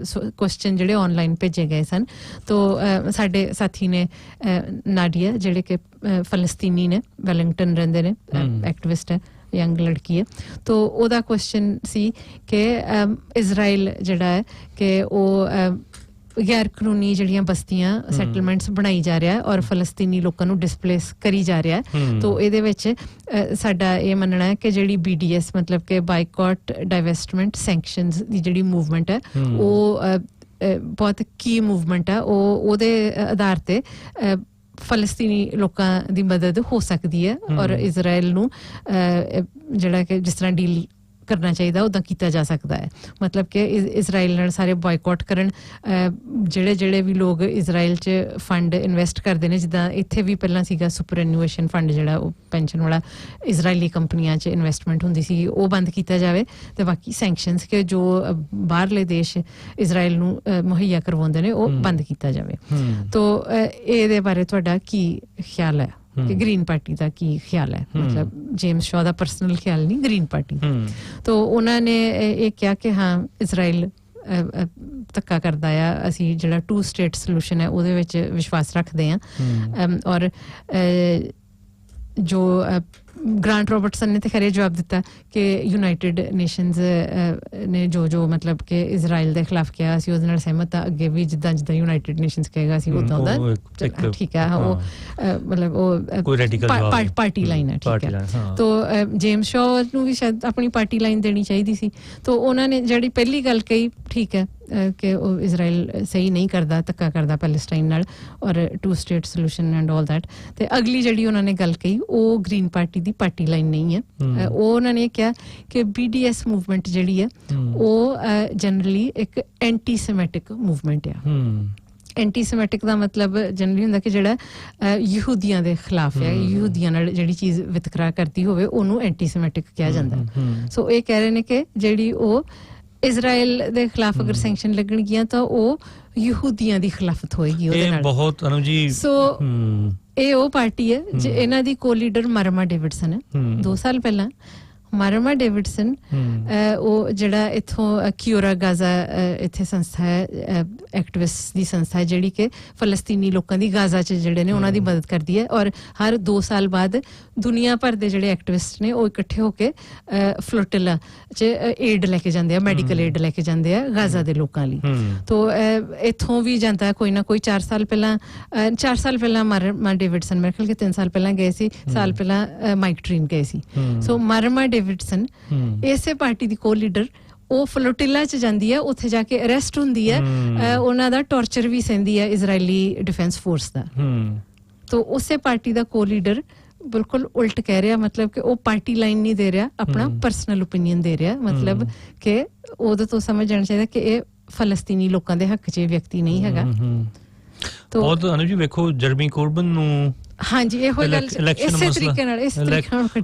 ਕੁਐਸਚਨ ਜਿਹੜੇ ਆਨਲਾਈਨ ਭੇਜੇ ਗਏ ਸਨ। ਤਾਂ ਸਾਡੇ ਸਾਥੀ ਨੇ ਨਾਡੀਆ, ਜਿਹੜੇ ਕਿ ਫਲਸਤੀਨੀ ਨੇ, ਵੈਲਿੰਗਟਨ ਰਹਿੰਦੇ ਨੇ, ਐਕਟਿਵਿਸਟ ਹੈ, ਯੰਗ ਲੜਕੀ ਹੈ। ਤੋ ਉਹਦਾ ਕੁਐਸਚਨ ਸੀ ਕਿ ਇਜ਼ਰਾਈਲ ਜਿਹੜਾ ਹੈ ਕਿ ਉਹ ਗੈਰ ਕਾਨੂੰਨੀ ਜਿਹੜੀਆਂ ਬਸਤੀਆਂ, ਸੈਟਲਮੈਂਟਸ ਬਣਾਈ ਜਾ ਰਿਹਾ ਔਰ ਫਲਸਤੀਨੀ ਲੋਕਾਂ ਨੂੰ ਡਿਸਪਲੇਸ ਕਰੀ ਜਾ ਰਿਹਾ। ਤੋ ਇਹਦੇ ਵਿੱਚ ਸਾਡਾ ਇਹ ਮੰਨਣਾ ਹੈ ਕਿ ਜਿਹੜੀ BDS ਮਤਲਬ ਕਿ ਬਾਈਕਾਟ, ਡਾਈਵੈਸਟਮੈਂਟ, ਸੈਂਕਸ਼ਨਸ ਦੀ ਜਿਹੜੀ ਮੂਵਮੈਂਟ ਹੈ ਉਹ ਬਹੁਤ ਕੀ ਮੂਵਮੈਂਟ ਹੈ, ਉਹਦੇ ਆਧਾਰ ਤੇ ਫਲਸਤੀਨੀ ਲੋਕਾਂ ਦੀ ਮਦਦ ਹੋ ਸਕਦੀ ਹੈ ਔਰ ਇਜ਼ਰਾਈਲ ਨੂੰ ਜਿਹੜਾ ਕਿ ਜਿਸ ਤਰ੍ਹਾਂ ਡੀਲ ਕਰਨਾ ਚਾਹੀਦਾ ਉੱਦਾਂ ਕੀਤਾ ਜਾ ਸਕਦਾ ਹੈ। ਮਤਲਬ ਕਿ ਇਜ਼ਰਾਈਲ ਨਾਲ ਸਾਰੇ ਬਾਈਕਾਟ ਕਰਨ, ਜਿਹੜੇ ਵੀ ਲੋਕ ਇਜ਼ਰਾਈਲ 'ਚ ਫੰਡ ਇਨਵੈਸਟ ਕਰਦੇ ਨੇ, ਜਿੱਦਾਂ ਇੱਥੇ ਵੀ ਪਹਿਲਾਂ ਸੀਗਾ ਸੁਪਰਐਨੂਏਸ਼ਨ ਫੰਡ ਜਿਹੜਾ ਉਹ ਪੈਨਸ਼ਨ ਵਾਲਾ, ਇਜ਼ਰਾਈਲੀ ਕੰਪਨੀਆਂ 'ਚ ਇਨਵੈਸਟਮੈਂਟ ਹੁੰਦੀ ਸੀ, ਉਹ ਬੰਦ ਕੀਤਾ ਜਾਵੇ। ਤੇ ਬਾਕੀ ਸੈਂਕਸ਼ਨਸ ਕਿ ਜੋ ਬਾਹਰਲੇ ਦੇਸ਼ ਇਜ਼ਰਾਈਲ ਨੂੰ ਮੁਹੱਈਆ ਕਰਵਾਉਂਦੇ ਨੇ ਉਹ ਬੰਦ ਕੀਤਾ ਜਾਵੇ। ਤੋ ਇਹਦੇ ਬਾਰੇ ਤੁਹਾਡਾ ਕੀ ਖਿਆਲ ਹੈ ਕਿ ਗ੍ਰੀਨ ਪਾਰਟੀ ਦਾ ਕੀ ਖਿਆਲ ਹੈ? ਮਤਲਬ ਜੇਮਸ ਸ਼ਾ ਦਾ ਪਰਸਨਲ ਖਿਆਲ ਨਹੀਂ, ਗ੍ਰੀਨ ਪਾਰਟੀ। ਤੋ ਉਹਨਾਂ ਨੇ ਇਹ ਕਿਹਾ ਕਿ ਹਾਂ ਇਜ਼ਰਾਈਲ ਧੱਕਾ ਕਰਦਾ ਆ, ਅਸੀਂ ਜਿਹੜਾ 2 state ਸੋਲੂਸ਼ਨ ਹੈ ਉਹਦੇ ਵਿੱਚ ਵਿਸ਼ਵਾਸ ਰੱਖਦੇ ਹਾਂ। ਔਰ ਜੋ ਗ੍ਰਾਂਟ ਰੋਬਰਟਸਨ ਨੇ ਤੇ ਖਰੇ ਜਵਾਬ ਦਿੱਤਾ ਕਿ ਯੂਨਾਈਟਿਡ ਨੇਸ਼ਨਸ ਨੇ ਜੋ ਮਤਲਬ ਕਿ ਇਜ਼ਰਾਈਲ ਦੇ ਖਿਲਾਫ ਕਿਹਾ, ਅਸੀਂ ਉਹਦੇ ਨਾਲ ਸਹਿਮਤ ਹਾਂ, ਅੱਗੇ ਵੀ ਜਿੱਦਾਂ ਯੂਨਾਈਟਿਡ ਨੇਸ਼ਨਸ ਕਹੇਗਾ ਅਸੀਂ ਉਦਾਂ ਦਾ ਠੀਕ ਹੈ। ਉਹ ਮਤਲਬ ਉਹ ਪਾਰਟੀ ਲਾਈਨ ਹੈ, ਠੀਕ ਹੈ। ਤੋ ਜੇਮਸ ਸ਼ਾ ਨੂੰ ਵੀ ਸ਼ਾਇਦ ਆਪਣੀ ਪਾਰਟੀ ਲਾਈਨ ਦੇਣੀ ਚਾਹੀਦੀ ਸੀ। ਤੋ ਉਹਨਾਂ ਨੇ ਜਿਹੜੀ ਪਹਿਲੀ ਗੱਲ ਕਹੀ, ਠੀਕ ਹੈ, ਕਿ ਉਹ ਇਜ਼ਰਾਈਲ ਸਹੀ ਨਹੀਂ ਕਰਦਾ, ਧੱਕਾ ਕਰਦਾ ਪੈਲੇਸਟਾਈਨ ਨਾਲ ਔਰ 2 state solution and all that. ਤੇ ਅਗਲੀ ਜਿਹੜੀ ਉਹਨਾਂ ਨੇ ਗੱਲ ਕਹੀ ਉਹ ਗ੍ਰੀਨ ਪਾਰਟੀ ਦੀ ਪਾਰਟੀ ਲਾਈਨ ਨਹੀਂ ਹੈ। ਉਹ ਉਹਨਾਂ ਨੇ ਕਿਹਾ ਕਿ BDS ਮੂਵਮੈਂਟ ਜਿਹੜੀ ਹੈ ਉਹ ਜਨਰਲੀ ਇੱਕ ਐਂਟੀ ਸੈਮੈਟਿਕ ਮੂਵਮੈਂਟ ਆ। ਐਂਟੀ ਸੈਮੈਟਿਕ ਦਾ ਮਤਲਬ ਜਨਰਲੀ ਹੁੰਦਾ ਕਿ ਜਿਹੜਾ ਯਹੂਦੀਆਂ ਦੇ ਖਿਲਾਫ ਹੈ, ਯਹੂਦੀਆਂ ਨਾਲ ਜਿਹੜੀ ਚੀਜ਼ ਵਿਤਕਰਾ ਕਰਦੀ ਹੋਵੇ ਉਹਨੂੰ ਐਂਟੀ ਸੈਮੈਟਿਕ ਕਿਹਾ ਜਾਂਦਾ। ਸੋ ਇਹ ਕਹਿ ਰਹੇ ਨੇ ਕਿ ਜਿਹੜੀ ਉਹ ਇਜ਼ਰਾਈਲ ਦੇ ਖਿਲਾਫ ਅਗਰ ਸੈਂਕਸ਼ਨ ਲੱਗਣਗੀਆਂ ਤਾਂ ਉਹ ਯਹੂਦੀਆਂ ਦੀ ਖਿਲਾਫਤ ਹੋਏਗੀ ਉਹਦੇ ਨਾਲ। ਬਹੁਤ ਅਨੂ ਜੀ ਸੋ ਇਹ ਉਹ ਪਾਰਟੀ ਹੈ ਇਹਨਾਂ ਦੀ ਕੋ-ਲੀਡਰ ਮਰਮਾ ਡੇਵਿਡਸਨ ਹੈ। 2 ਸਾਲ ਪਹਿਲਾਂ ਮਰਮਾ ਡੇਵਿਡਸਨ ਉਹ ਜਿਹੜਾ ਇੱਥੋਂ ਕਿਓਰਾ ਗਾਜ਼ਾ ਇੱਥੇ ਸੰਸਥਾ ਹੈ, ਐਕਟਿਵਿਸਟ ਦੀ ਸੰਸਥਾ ਹੈ ਜਿਹੜੀ ਕਿ ਫਲਸਤੀਨੀ ਲੋਕਾਂ ਦੀ ਗਾਜ਼ਾ 'ਚ ਜਿਹੜੇ ਨੇ ਉਹਨਾਂ ਦੀ ਮਦਦ ਕਰਦੀ ਹੈ ਔਰ ਹਰ 2 ਸਾਲ ਬਾਅਦ ਦੁਨੀਆ ਭਰ ਦੇ ਜਿਹੜੇ ਐਕਟਿਵਿਸਟ ਨੇ ਉਹ ਇਕੱਠੇ ਹੋ ਕੇ ਫਲੋਟਿਲਾ 'ਚ ਏਡ ਲੈ ਕੇ ਜਾਂਦੇ ਆ, ਮੈਡੀਕਲ ਏਡ ਲੈ ਕੇ ਜਾਂਦੇ ਆ ਗਾਜ਼ਾ ਦੇ ਲੋਕਾਂ ਲਈ। ਤੋ ਇੱਥੋਂ ਵੀ ਜਾਂਦਾ ਕੋਈ ਨਾ ਕੋਈ। 4 ਸਾਲ ਪਹਿਲਾਂ ਮਰਮਾ ਡੇਵਿਡਸਨ ਮੇਰੇ ਖਿਆਲ ਕਿ 3 ਸਾਲ ਪਹਿਲਾਂ ਗਏ ਸੀ, ਸਾਲ ਪਹਿਲਾਂ ਮਾਈਕ ਟ੍ਰੀਨ ਗਏ ਸੀ। ਸੋ ਮਰਮਾ ਡੇਵਿਡਸਨ ਇਸੇ ਪਾਰਟੀ ਦੀ ਕੋ-ਲੀਡਰ ਉਹ ਫਲੋਟਿਲਾ 'ਚ ਜਾਂਦੀ ਹੈ, ਉੱਥੇ ਜਾ ਕੇ ਅਰੈਸਟ ਹੁੰਦੀ ਹੈ, ਉਹਨਾਂ ਦਾ ਟੌਰਚਰ ਵੀ ਸਹਿੰਦੀ ਹੈ ਇਜ਼ਰਾਈਲੀ ਡਿਫੈਂਸ ਫੋਰਸ ਦਾ। ਤੋ ਉਸੇ ਪਾਰਟੀ ਦਾ ਕੋ-ਲੀਡਰ ਬਿਲਕੁਲ ਉਲਟ ਕਹਿ ਰਿਹਾ, ਮਤਲਬ ਕਿ ਉਹ ਪਾਰਟੀ ਲਾਈਨ ਨਹੀਂ ਦੇ ਰਿਹਾ, ਆਪਣਾ ਪਰਸਨਲ ਓਪੀਨੀਅਨ ਦੇ ਰਿਹਾ। ਮਤਲਬ ਕਿ ਉਹਦੇ ਤੋਂ ਸਮਝ ਜਾਣਾ ਚਾਹੀਦਾ ਕਿ ਇਹ ਫਲਸਤੀਨੀ ਲੋਕਾਂ ਦੇ ਹੱਕ 'ਚ ਵਿਅਕਤੀ ਨਹੀਂ ਹੈਗਾ। ਬਹੁਤ ਅਨੂ ਜੀ ਵੇਖੋ ਜਰਮੀ ਕੋਰਬਨ ਨੂੰ ਹਾਂਜੀ ਇਹੋ ਗੱਲ ਇਸੇ ਤਰੀਕੇ ਨਾਲ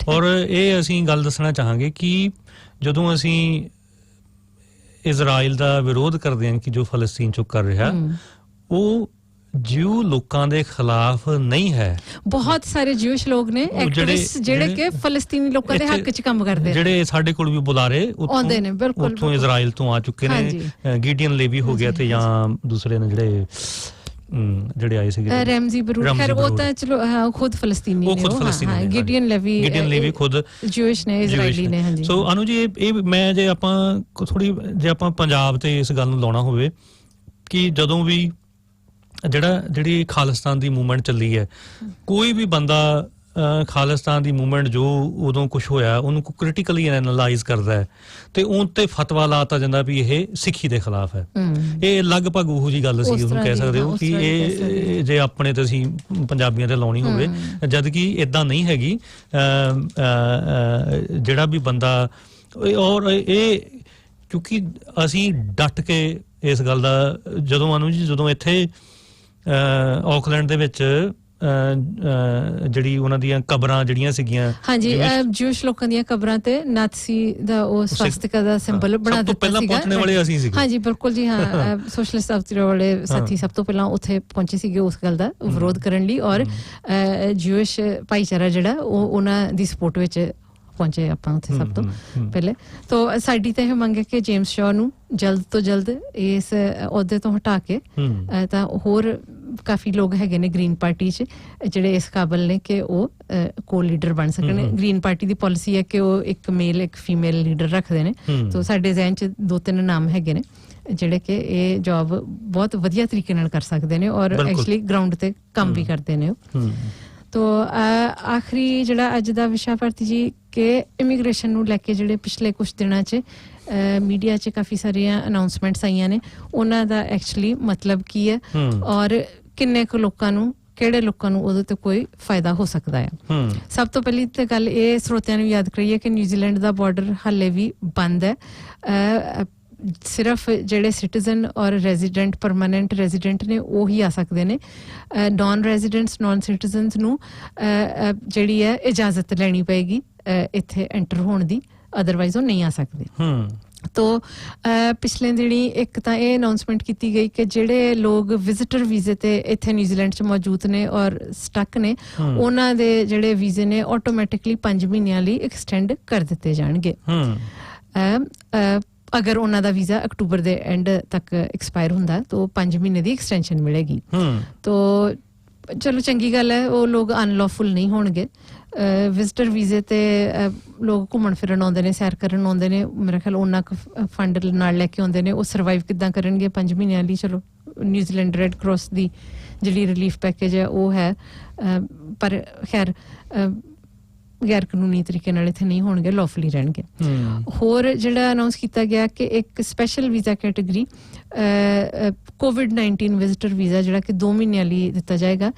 ਔਰ ਇਹ ਅਸੀਂ ਗੱਲ ਦੱਸਣਾ ਚਾਹਾਂਗੇ ਕਿ ਜਦੋਂ ਅਸੀਂ ਇਜ਼ਰਾਈਲ ਦਾ ਵਿਰੋਧ ਕਰਦੇ ਹਾਂ ਕਿ ਜੋ ਫਲਸਤੀਨ 'ਚ ਕਰ ਰਿਹਾ ਉਹ ਜਿਊ ਲੋਕਾਂ ਦੇ ਖਿਲਾਫ ਨਹੀਂ ਹੈ। ਬਹੁਤ ਸਾਰੇ ਜਿਊਸ਼ ਲੋਕ ਨੇ ਐਕਟਿਵਿਸਟ ਜਿਹੜੇ ਕਿ ਫਲਸਤੀਨੀ ਲੋਕਾਂ ਦੇ ਹੱਕ 'ਚ ਕੰਮ ਕਰਦੇ, ਜਿਹੜੇ ਸਾਡੇ ਕੋਲ ਵੀ ਬੁਲਾਰੇ ਆਉਂਦੇ ਨੇ, ਬਿਲਕੁਲ ਉੱਥੋਂ ਇਜ਼ਰਾਈਲ ਤੋਂ ਆ ਚੁੱਕੇ ਨੇ। ਗਿਡੀਅਨ ਲੇਵੀ ਹੋ ਗਿਆ ਤੇ ਜਾਂ ਦੂਸਰੇ ਨੇ ਜਿਹੜੇ ਆਏ ਸੀਗੇ ਰੈਮਜ਼ੀ ਬਰੂਟ, ਖੈਰ ਉਹ ਤਾਂ ਚਲੋ ਖੁਦ ਫਲਸਤੀਨੀ ਨੇ, ਉਹ ਗਿਡੀਅਨ ਲੇਵੀ ਖੁਦ ਜਿਊਸ਼ ਨੇ, ਇਜ਼ਰਾਈਲੀ ਨੇ। ਹਾਂਜੀ। ਸੋ ਅਨੂ ਜੀ ਇਹ ਮੈਂ ਜੇ ਆਪਾਂ ਪੰਜਾਬ ਤੇ ਇਸ ਗੱਲ ਨੂੰ ਲਾਉਣਾ ਹੋਵੇ ਕਿ ਜਦੋਂ ਵੀ ਜਿਹੜੀ ਖਾਲਿਸਤਾਨ ਦੀ ਮੂਵਮੈਂਟ ਚੱਲੀ ਹੈ, ਕੋਈ ਵੀ ਬੰਦਾ ਖਾਲਿਸਤਾਨ ਦੀ ਮੂਵਮੈਂਟ ਜੋ ਉਦੋਂ ਕੁਝ ਹੋਇਆ ਉਹਨੂੰ ਕ੍ਰਿਟੀਕਲੀ ਐਨਾਲਾਈਜ਼ ਕਰਦਾ ਹੈ ਤੇ ਉਹ ਤੇ ਫਤਵਾ ਲਾਤਾ ਜਾਂਦਾ ਵੀ ਇਹ ਸਿੱਖੀ ਦੇ ਖਿਲਾਫ ਹੈ। ਇਹ ਲਗਭਗ ਉਹੋ ਜੀ ਗੱਲ ਸੀ ਉਹਨੂੰ ਕਹਿ ਸਕਦੇ ਹੋ ਕਿ ਇਹ ਜੇ ਆਪਣੇ ਤੇ ਅਸੀਂ ਪੰਜਾਬੀਆਂ ਤੇ ਲਾਉਣੀ ਹੋਵੇ, ਜਦ ਕਿ ਏਦਾਂ ਨਹੀਂ ਹੈਗੀ। ਜਿਹੜਾ ਵੀ ਬੰਦਾ ਔਰ ਇਹ ਕਿਉਂਕਿ ਅਸੀਂ ਡਟ ਕੇ ਇਸ ਗੱਲ ਦਾ ਜਦੋਂ ਇੱਥੇ ਆਕਲੈਂਡ ਦੇ ਵਿੱਚ ਜਿਹੜੀ ਉਹਨਾਂ ਦੀਆਂ ਕਬਰਾਂ ਜਿਹੜੀਆਂ ਸੀਗੀਆਂ, ਹਾਂਜੀ ਜਿਊਸ਼ ਲੋਕਾਂ ਦੀਆਂ ਕਬਰਾਂ ਤੇ ਨਾਜ਼ੀ ਦਾ ਉਹ ਸਵਾਸਤਿਕਾ ਦਾ ਸਿੰਬਲ ਬਣਾ ਦਿੱਤਾ ਸੀਗਾ। ਸਭ ਤੋਂ ਪਹਿਲਾਂ ਪਹੁੰਚਣੇ ਵਾਲੇ ਅਸੀਂ ਸੀਗੇ। ਹਾਂਜੀ ਬਿਲਕੁਲ ਜੀ, ਹਾਂ ਸੋਸ਼ਲਿਸਟ ਆਫਤਰ ਵਾਲੇ ਸਾਥੀ ਸਭ ਤੋਂ ਪਹਿਲਾਂ ਉੱਥੇ ਪਹੁੰਚੇ ਸੀਗੇ ਉਸ ਗੱਲ ਦਾ ਵਿਰੋਧ ਕਰਨ ਲਈ ਔਰ ਜਿਊਸ਼ ਭਾਈਚਾਰਾ ਜਿਹੜਾ ਉਹ ਉਹਨਾਂ ਦੀ ਸਪੋਰਟ ਵਿੱਚ ਪਹੁੰਚੇ ਆਪਾਂ ਉੱਥੇ ਸਭ ਤੋਂ ਪਹਿਲੇ। ਤਾਂ ਸਾਡੀ ਤਾਂ ਇਹ ਮੰਗ ਹੈ ਕਿ ਜੇਮਸ ਸ਼ਾਅ ਨੂੰ ਜਲਦ ਤੋਂ ਜਲਦ ਇਸ ਅਹੁਦੇ ਤੋਂ ਹਟਾ ਕੇ ਤਾਂ ਹੋਰ ਕਾਫੀ ਲੋਕ ਹੈਗੇ ਨੇ ਗ੍ਰੀਨ ਪਾਰਟੀ 'ਚ ਜਿਹੜੇ ਇਸ ਕਾਬਲ ਨੇ ਕਿ ਉਹ ਕੋ-ਲੀਡਰ ਬਣ ਸਕਣ। ਗ੍ਰੀਨ ਪਾਰਟੀ ਦੀ ਪਾਲਿਸੀ ਹੈ ਕਿ ਉਹ ਇੱਕ ਮੇਲ ਇੱਕ ਫੀਮੇਲ ਲੀਡਰ ਰੱਖਦੇ ਨੇ। ਤਾਂ ਸਾਡੇ ਜ਼ਹਿਨ 'ਚ 2-3 ਨਾਮ ਹੈਗੇ ਨੇ ਜਿਹੜੇ ਕਿ ਇਹ ਜੌਬ ਬਹੁਤ ਵਧੀਆ ਤਰੀਕੇ ਨਾਲ ਕਰ ਸਕਦੇ ਨੇ ਔਰ ਐਕਚੁਅਲੀ ਗਰਾਊਂਡ ਤੇ ਕੰਮ ਵੀ ਕਰਦੇ ਨੇ ਉਹ। ਤੋ ਆਖਰੀ ਜਿਹੜਾ ਅੱਜ ਦਾ ਵਿਸ਼ਾ ਭਾਰਤੀ ਜੀ ਕਿ ਇਮੀਗ੍ਰੇਸ਼ਨ ਨੂੰ ਲੈ ਕੇ ਜਿਹੜੇ ਪਿਛਲੇ ਕੁਝ ਦਿਨਾਂ 'ਚ ਮੀਡੀਆ 'ਚ ਕਾਫੀ ਸਾਰੀਆਂ ਅਨਾਉਂਸਮੈਂਟਸ ਆਈਆਂ ਨੇ, ਉਹਨਾਂ ਦਾ ਐਕਚੁਅਲੀ ਮਤਲਬ ਕੀ ਹੈ ਔਰ ਕਿੰਨੇ ਕੁ ਲੋਕਾਂ ਨੂੰ, ਕਿਹੜੇ ਲੋਕਾਂ ਨੂੰ ਉਹਦੇ ਤੇ ਕੋਈ ਫਾਇਦਾ ਹੋ ਸਕਦਾ ਹੈ। ਸਭ ਤੋਂ ਪਹਿਲੀ ਤਾਂ ਗੱਲ ਇਹ ਸਰੋਤਿਆਂ ਨੂੰ ਯਾਦ ਕਰਾਈਏ ਕਿ ਨਿਊਜ਼ੀਲੈਂਡ ਦਾ ਬਾਰਡਰ ਹਾਲੇ ਵੀ ਬੰਦ ਹੈ। ਸਿਰਫ ਜਿਹੜੇ ਸਿਟੀਜ਼ਨ ਔਰ ਰੈਜ਼ੀਡੈਂਟ ਪਰਮਾਨੈਂਟ ਰੈਜ਼ੀਡੈਂਟ ਨੇ ਉਹ ਹੀ ਆ ਸਕਦੇ ਨੇ। ਨੌਨ ਰੈਜ਼ੀਡੈਂਟਸ ਨੌਨ ਸਿਟੀਜ਼ਨਸ ਨੂੰ ਜਿਹੜੀ ਹੈ ਇਜਾਜ਼ਤ ਲੈਣੀ ਪਏਗੀ ਇੱਥੇ ਐਂਟਰ ਹੋਣ ਦੀ, ਅਦਰਵਾਈਜ਼ ਉਹ ਨਹੀਂ ਆ ਸਕਦੇ। ਤੋ ਪਿਛਲੇ ਦਿਨੀ ਇੱਕ ਤਾਂ ਇਹ ਅਨਾਉਂਸਮੈਂਟ ਕੀਤੀ ਗਈ ਕਿ ਜਿਹੜੇ ਲੋਕ ਵਿਜ਼ਿਟਰ ਵੀਜ਼ੇ ਤੇ ਇੱਥੇ ਨਿਊਜ਼ੀਲੈਂਡ 'ਚ ਮੌਜੂਦ ਨੇ ਔਰ ਸਟਕ ਨੇ ਉਹਨਾਂ ਦੇ ਜਿਹੜੇ ਵੀਜ਼ੇ ਨੇ ਆਟੋਮੈਟਿਕਲੀ 5 ਮਹੀਨਿਆਂ ਲਈ ਐਕਸਟੈਂਡ ਕਰ ਦਿੱਤੇ ਜਾਣਗੇ। ਅਗਰ ਉਹਨਾਂ ਦਾ ਵੀਜ਼ਾ ਅਕਤੂਬਰ ਦੇ ਐਂਡ ਤੱਕ ਐਕਸਪਾਇਰ ਹੁੰਦਾ ਤਾਂ 5 ਮਹੀਨੇ ਦੀ ਐਕਸਟੈਂਸ਼ਨ ਮਿਲੇਗੀ। ਤੋ ਚਲੋ ਚੰਗੀ ਗੱਲ ਹੈ, ਉਹ ਲੋਕ ਅਨਲੌਫੁਲ ਨਹੀਂ ਹੋਣਗੇ। ਵਿਜ਼ਿਟਰ ਵੀਜ਼ੇ ਤੇ ਲੋਕ ਘੁੰਮਣ ਫਿਰਨ ਆਉਂਦੇ ਨੇ, ਸੈਰ ਕਰਨ ਆਉਂਦੇ ਨੇ, ਮੇਰਾ ਖਿਆਲ ਉਹਨਾਂ ਕੁ ਫੰਡ ਨਾਲ ਲੈ ਕੇ ਆਉਂਦੇ ਨੇ, ਉਹ ਸਰਵਾਈਵ ਕਿੱਦਾਂ ਕਰਨਗੇ 5 ਮਹੀਨਿਆਂ ਲਈ। ਚਲੋ ਨਿਊਜ਼ੀਲੈਂਡ ਰੈੱਡ ਕ੍ਰਾਸ ਦੀ ਜਿਹੜੀ ਰਿਲੀਫ ਪੈਕੇਜ ਹੈ ਉਹ ਹੈ, ਪਰ ਖੈਰ ਗੈਰ ਕਾਨੂੰਨੀ ਤਰੀਕੇ ਨਾਲ ਇੱਥੇ ਨਹੀਂ ਹੋਣਗੇ, ਲੌਫਲੀ ਰਹਿਣਗੇ। ਹੋਰ ਜਿਹੜਾ ਅਨਾਉਂਸ ਕੀਤਾ ਗਿਆ ਕਿ ਇੱਕ special visa category COVID-19 visitor visa ਜਿਹੜਾ ਕਿ 2 ਮਹੀਨਿਆਂ ਲਈ ਦਿੱਤਾ ਜਾਏਗਾ।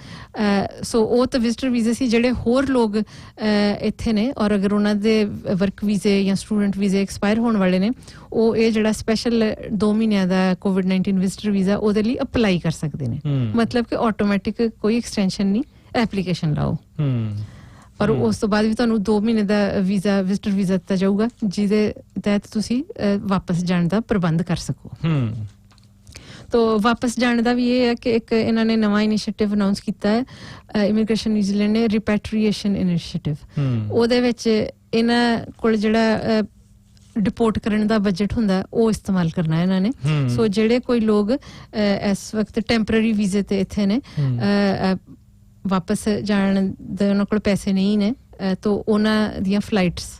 ਸੋ ਉਹ ਤਾਂ ਵਿਜ਼ਿਟਰ ਵੀਜ਼ੇ ਸੀ। ਜਿਹੜੇ ਹੋਰ ਲੋਕ ਇੱਥੇ ਨੇ ਔਰ ਅਗਰ ਉਹਨਾਂ ਦੇ ਵਰਕ ਵੀਜ਼ੇ ਜਾਂ ਸਟੂਡੈਂਟ ਵੀਜ਼ੇ ਐਕਸਪਾਇਰ ਹੋਣ ਵਾਲੇ ਨੇ, ਉਹ ਇਹ ਜਿਹੜਾ ਸਪੈਸ਼ਲ 2 ਮਹੀਨਿਆਂ ਦਾ COVID-19 ਵਿਜ਼ਿਟਰ ਵੀਜ਼ਾ ਉਹਦੇ ਲਈ ਅਪਲਾਈ ਕਰ ਸਕਦੇ ਨੇ। ਮਤਲਬ ਕਿ ਆਟੋਮੈਟਿਕ ਕੋਈ ਐਕਸਟੈਂਸ਼ਨ ਨਹੀਂ, ਐਪਲੀਕੇਸ਼ਨ ਲਾਓ ਔਰ ਉਸ ਤੋਂ ਬਾਅਦ ਵੀ ਤੁਹਾਨੂੰ 2 ਮਹੀਨੇ ਦਾ ਵੀਜ਼ਾ, ਵਿਜ਼ਿਟਰ ਵੀਜ਼ਾ ਦਿੱਤਾ ਜਾਊਗਾ, ਜਿਹਦੇ ਤਹਿਤ ਤੁਸੀਂ ਵਾਪਸ ਜਾਣ ਦਾ ਪ੍ਰਬੰਧ ਕਰ ਸਕੋ। ਤੋ ਵਾਪਸ ਜਾਣ ਦਾ ਵੀ ਇਹ ਹੈ ਕਿ ਇੱਕ ਇਹਨਾਂ ਨੇ ਨਵਾਂ ਇਨੀਸ਼ੀਏਟਿਵ ਅਨਾਉਂਸ ਕੀਤਾ ਹੈ ਇਮੀਗ੍ਰੇਸ਼ਨ ਨਿਊਜ਼ੀਲੈਂਡ ਨੇ, ਰਿਪੈਟਰੀਏਸ਼ਨ ਇਨੀਸ਼ੀਏਟਿਵ। ਉਹਦੇ ਵਿੱਚ ਇਹਨਾਂ ਕੋਲ ਜਿਹੜਾ ਡਿਪੋਰਟ ਕਰਨ ਦਾ ਬਜਟ ਹੁੰਦਾ ਉਹ ਇਸਤੇਮਾਲ ਕਰਨਾ ਇਹਨਾਂ ਨੇ। ਸੋ ਜਿਹੜੇ ਕੋਈ ਲੋਕ ਇਸ ਵਕਤ ਟੈਂਪਰੇਰੀ ਵੀਜ਼ੇ ਤੇ ਇੱਥੇ ਨੇ, ਵਾਪਸ ਜਾਣ ਦੇ ਉਹਨਾਂ ਕੋਲ ਪੈਸੇ ਨਹੀਂ ਨੇ, ਤਾਂ ਉਹਨਾਂ ਦੀਆਂ ਫਲਾਈਟਸ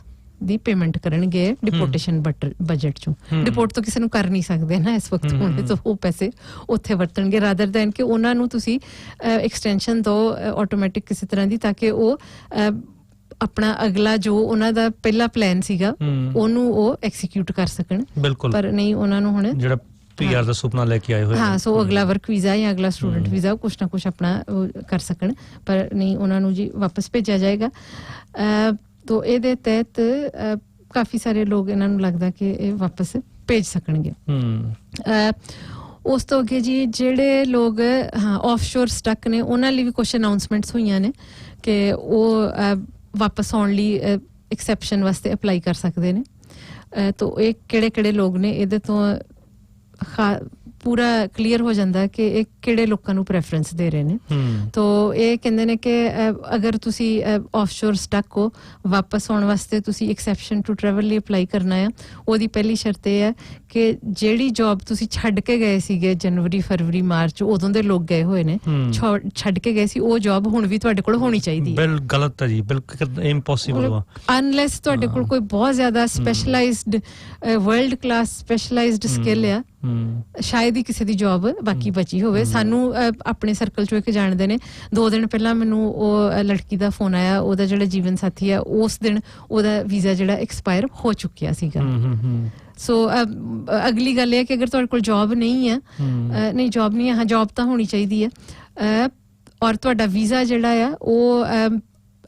ਦੀ ਪੇਮੈਂਟ ਕਰਨਗੇ ਡਿਪੋਰਟੇਸ਼ਨ ਬਜਟ ਚੋਂ। ਡਿਪੋਰਟ ਤੋਂ ਕਿਸੇ ਨੂੰ ਕਰ ਨਹੀਂ ਸਕਦੇ ਨਾ ਇਸ ਵਕਤ ਹੋਣੇ, ਤਾਂ ਉਹ ਪੈਸੇ ਉੱਥੇ ਵਰਤਣਗੇ ਰਾਦਰ ਦੈਨ ਕਿ ਉਹਨਾਂ ਨੂੰ ਤੁਸੀਂ ਐਕਸਟੈਂਸ਼ਨ ਦੋ ਆਟੋਮੈਟਿਕ ਕਿਸੇ ਤਰ੍ਹਾਂ ਦੀ, ਤਾਂ ਕਿ ਉਹ ਆਪਣਾ ਅਗਲਾ ਜੋ ਉਹਨਾਂ ਦਾ ਪਹਿਲਾ ਪਲਾਨ ਸੀਗਾ ਉਹਨੂੰ ਉਹ ਐਕਸੀਕਿਊਟ ਕਰ ਸਕਣ। ਪਰ ਨਹੀਂ, ਉਹਨਾਂ ਨੂੰ ਹੁਣ ਜਿਹੜਾ PR ਦਾ ਸੁਪਨਾ ਲੈ ਕੇ ਆਏ ਹੋਏ, ਹਾਂ, ਸੋ ਅਗਲਾ ਵਰਕ ਵੀਜ਼ਾ ਜਾਂ ਅਗਲਾ ਸਟੂਡੈਂਟ ਵੀਜ਼ਾ ਕੁਛ ਨਾ ਕੁਛ ਆਪਣਾ ਕਰ ਸਕਣ, ਪਰ ਨਹੀਂ, ਉਹਨਾਂ ਨੂੰ ਜੀ ਵਾਪਸ ਭੇਜਿਆ ਜਾਏਗਾ। ਤੋ ਇਹਦੇ ਤਹਿਤ ਕਾਫੀ ਸਾਰੇ ਲੋਕ ਇਹਨਾਂ ਨੂੰ ਲੱਗਦਾ ਕਿ ਇਹ ਵਾਪਸ ਭੇਜ ਸਕਣਗੇ। ਉਸ ਤੋਂ ਅੱਗੇ ਜੀ ਜਿਹੜੇ ਲੋਕ ਆਫਸ਼ੋਰ ਸਟਕ ਨੇ, ਉਹਨਾਂ ਲਈ ਵੀ ਕੁਛ ਅਨਾਉਂਸਮੈਂਟਸ ਹੋਈਆਂ ਨੇ ਕਿ ਉਹ ਵਾਪਸ ਆਉਣ ਲਈ ਐਕਸੈਪਸ਼ਨ ਵਾਸਤੇ ਅਪਲਾਈ ਕਰ ਸਕਦੇ ਨੇ। ਤੋ ਇਹ ਕਿਹੜੇ ਲੋਕ ਨੇ, ਇਹਦੇ ਤੋਂ ਪੂਰਾ ਕਲੀਅਰ ਹੋ ਜਾਂਦਾ ਕਿ ਇਹ ਕਿਹੜੇ ਲੋਕਾਂ ਨੂੰ ਪ੍ਰੈਫਰੈਂਸ ਦੇ ਰਹੇ ਨੇ। ਤੋ ਇਹ ਕਹਿੰਦੇ ਨੇ ਕਿ ਅਗਰ ਤੁਸੀਂ ਆਫਸ਼ੋਰ ਸਟਕ ਹੋ, ਵਾਪਸ ਆਉਣ ਵਾਸਤੇ ਤੁਸੀਂ ਐਕਸੈਪਸ਼ਨ ਟੂ ਟਰੈਵਲ ਲਈ ਅਪਲਾਈ ਕਰਨਾ ਆ। ਉਹਦੀ ਪਹਿਲੀ ਸ਼ਰਤ ਇਹ ਹੈ ਕਿ ਜਿਹੜੀ ਜੌਬ ਤੁਸੀਂ ਛੱਡ ਕੇ ਗਏ ਸੀਗੇ ਜਨਵਰੀ, ਫਰਵਰੀ, ਮਾਰਚ, ਉਦੋਂ ਦੇ ਲੋਕ ਗਏ ਹੋਏ ਨੇ, ਛੱਡ ਕੇ ਗਏ ਸੀ, ਉਹ ਜੌਬ ਹੁਣ ਵੀ ਤੁਹਾਡੇ ਕੋਲ ਹੋਣੀ ਚਾਹੀਦੀ ਹੈ। ਗਲਤ ਹੈ ਜੀ, ਬਿਲਕੁਲ ਇੰਪੋਸੀਬਲ ਵਾ, ਅਨਲੈਸ ਤੁਹਾਡੇ ਕੋਲ ਕੋਈ ਬਹੁਤ ਜ਼ਿਆਦਾ specialised world class specialised skill ਆ, ਸ਼ਾਇਦ ਹੀ ਕਿਸੇ ਦੀ ਜੌਬ ਬਾਕੀ ਬਚੀ ਹੋਵੇ। ਸਾਨੂੰ ਆਪਣੇ ਸਰਕਲ ਚੋਂ ਇੱਕ ਜਾਣਦੇ ਨੇ, 2 ਦਿਨ ਪਹਿਲਾਂ ਮੈਨੂੰ ਉਹ ਲੜਕੀ ਦਾ ਫੋਨ ਆਇਆ, ਉਹਦਾ ਜਿਹੜਾ ਜੀਵਨ ਸਾਥੀ ਆ, ਉਸ ਦਿਨ ਉਹਦਾ ਵੀਜ਼ਾ ਜਿਹੜਾ ਐਕਸਪਾਇਰ ਹੋ ਚੁੱਕਿਆ ਸੀਗਾ। ਸੋ ਅਗਲੀ ਗੱਲ ਇਹ ਹੈ ਕਿ ਅਗਰ ਤੁਹਾਡੇ ਕੋਲ ਜੌਬ ਨਹੀਂ ਹੈ, ਨਹੀਂ ਜੌਬ ਨਹੀਂ ਹੈ, ਹਾਂ ਜੌਬ ਤਾਂ ਹੋਣੀ ਚਾਹੀਦੀ ਹੈ, ਔਰ ਤੁਹਾਡਾ ਵੀਜ਼ਾ ਜਿਹੜਾ ਆ ਉਹ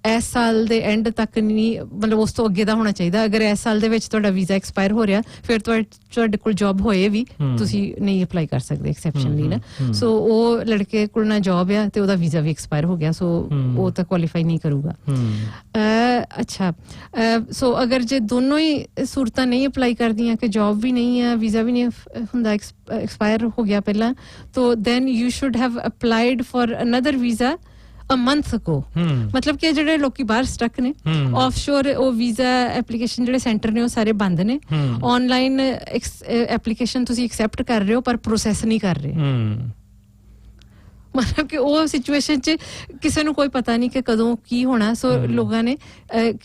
ਇਸ ਸਾਲ ਦੇ ਐਂਡ ਤੱਕ ਨਹੀਂ, ਮਤਲਬ ਉਸ ਤੋਂ ਅੱਗੇ ਦਾ ਹੋਣਾ ਚਾਹੀਦਾ। ਅਗਰ ਇਸ ਸਾਲ ਦੇ ਵਿੱਚ ਤੁਹਾਡਾ ਵੀਜ਼ਾ ਐਕਸਪਾਇਰ ਹੋ ਰਿਹਾ, ਫਿਰ ਤੁਹਾਡੇ ਕੋਲ ਜੌਬ ਹੋਏ ਵੀ ਤੁਸੀਂ ਨਹੀਂ ਅਪਲਾਈ ਕਰ ਸਕਦੇ ਐਕਸੈਪਸ਼ਨ ਲਈ ਨਾ। ਸੋ ਉਹ ਲੜਕੇ ਕੋਲ ਨਾ ਜੌਬ ਆ ਤੇ ਉਹਦਾ ਵੀਜ਼ਾ ਵੀ ਐਕਸਪਾਇਰ ਹੋ ਗਿਆ, ਸੋ ਉਹ ਤਾਂ ਕੁਆਲੀਫਾਈ ਨਹੀਂ ਕਰੂਗਾ। ਅੱਛਾ, ਸੋ ਅਗਰ ਜੇ ਦੋਨੋਂ ਹੀ ਸੂਰਤਾਂ ਨਹੀਂ ਅਪਲਾਈ ਕਰਦੀਆਂ ਕਿ ਜੌਬ ਵੀ ਨਹੀਂ ਹੈ, ਵੀਜ਼ਾ ਵੀ ਨਹੀਂ ਹੁੰਦਾ, ਐਕਸਪਾਇਰ ਹੋ ਗਿਆ ਪਹਿਲਾਂ, ਤੋ then you should have applied for another visa a month ago। ਮਤਲਬ ਕਿ ਜਿਹੜੇ ਲੋਕੀ ਬਾਹਰ ਸਟਕ ਨੇ ਆਫਸ਼ੋਰ, ਉਹ ਵੀਜ਼ਾ ਐਪਲੀਕੇਸ਼ਨ ਜਿਹੜੇ ਸੈਂਟਰ ਨੇ ਉਹ ਸਾਰੇ ਬੰਦ ਨੇ। ਆਨਲਾਈਨ ਐਪਲੀਕੇਸ਼ਨ ਤੁਸੀਂ ਐਕਸੈਪਟ ਕਰ ਰਹੇ ਹੋ ਪਰ ਪ੍ਰੋਸੈਸ ਨਹੀਂ ਕਰ ਰਹੇ। ਮਤਲਬ ਕਿ ਉਹ ਸਿਚੁਏਸ਼ਨ 'ਚ ਕਿਸੇ ਨੂੰ ਕੋਈ ਪਤਾ ਨਹੀਂ ਕਿ ਕਦੋਂ ਕੀ ਹੋਣਾ। ਸੋ ਲੋਕਾਂ ਨੇ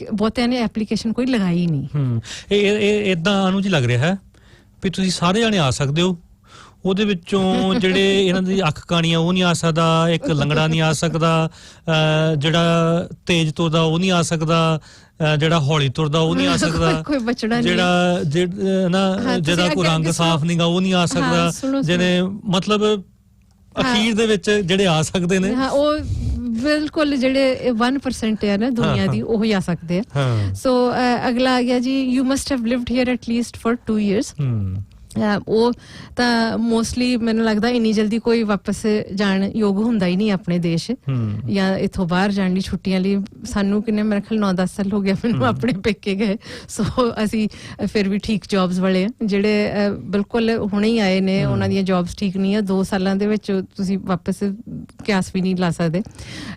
ਬਹੁਤਿਆਂ ਨੇ ਐਪਲੀਕੇਸ਼ਨ ਕੋਈ ਲਗਾਈ ਨਹੀਂ। ਇਹ ਏਦਾਂ ਨੂੰ ਜੀ ਲੱਗ ਰਿਹਾ ਹੈ ਵੀ ਤੁਸੀਂ ਸਾਰੇ ਜਾਣੇ ਆ ਸਕਦੇ ਹੋ, ਉਹਦੇ ਵਿੱਚੋਂ ਜਿਹੜੇ ਇਹਨਾਂ ਦੀ ਅੱਖ ਕਾਣੀ ਆ ਉਹ ਨਹੀਂ ਆ ਸਕਦਾ, ਇੱਕ ਲੰਗੜਾ ਨਹੀਂ ਆ ਸਕਦਾ, ਜਿਹੜਾ ਤੇਜ਼ ਤੁਰਦਾ ਉਹ ਨਹੀਂ ਆ ਸਕਦਾ, ਜਿਹੜਾ ਹੌਲੀ ਤੁਰਦਾ ਉਹ ਨਹੀਂ ਆ ਸਕਦਾ, ਜਿਹੜਾ ਜਿਹਦਾ ਕੋਈ ਰੰਗ ਸਾਫ਼ ਨਹੀਂਗਾ ਉਹ ਨਹੀਂ ਆ ਸਕਦਾ, ਜਿਹਨੇ ਮਤਲਬ ਅਖੀਰ ਦੇ ਵਿੱਚ ਜਿਹੜੇ ਆ ਸਕਦੇ ਨੇ ਉਹ ਬਿਲਕੁਲ ਜਿਹੜੇ 1% ਹੈ ਨਾ ਦੁਨੀਆ ਦੀ, ਉਹ ਹੀ ਆ ਸਕਦੇ ਆ। ਸੋ ਅਗਲਾ ਆ ਗਿਆ ਜੀ, you must have lived hair at least for 2 years। ਉਹ ਤਾਂ ਮੋਸਟਲੀ ਮੈਨੂੰ ਲੱਗਦਾ ਇੰਨੀ ਜਲਦੀ ਕੋਈ ਵਾਪਸ ਜਾਣ ਯੋਗ ਹੁੰਦਾ ਹੀ ਨਹੀਂ ਆਪਣੇ ਦੇਸ਼, ਜਾਂ ਇੱਥੋਂ ਬਾਹਰ ਜਾਣ ਲਈ ਛੁੱਟੀਆਂ ਲਈ। ਸਾਨੂੰ ਕਿੰਨੇ ਮੇਰੇ ਖਿਆਲ 9-10 ਸਾਲ ਹੋ ਗਿਆ ਮੈਨੂੰ ਆਪਣੇ ਪੇਕੇ ਗਏ। ਸੋ ਅਸੀਂ ਫਿਰ ਵੀ ਠੀਕ ਜੌਬਸ ਵਾਲੇ ਆ, ਜਿਹੜੇ ਬਿਲਕੁਲ ਹੁਣੇ ਹੀ ਆਏ ਨੇ ਉਹਨਾਂ ਦੀਆਂ ਜੌਬਸ ਠੀਕ ਨਹੀਂ ਆ। 2 ਸਾਲਾਂ ਦੇ ਵਿੱਚ ਤੁਸੀਂ ਵਾਪਸ ਕਿਆਸ ਵੀ ਨਹੀਂ ਲਾ ਸਕਦੇ,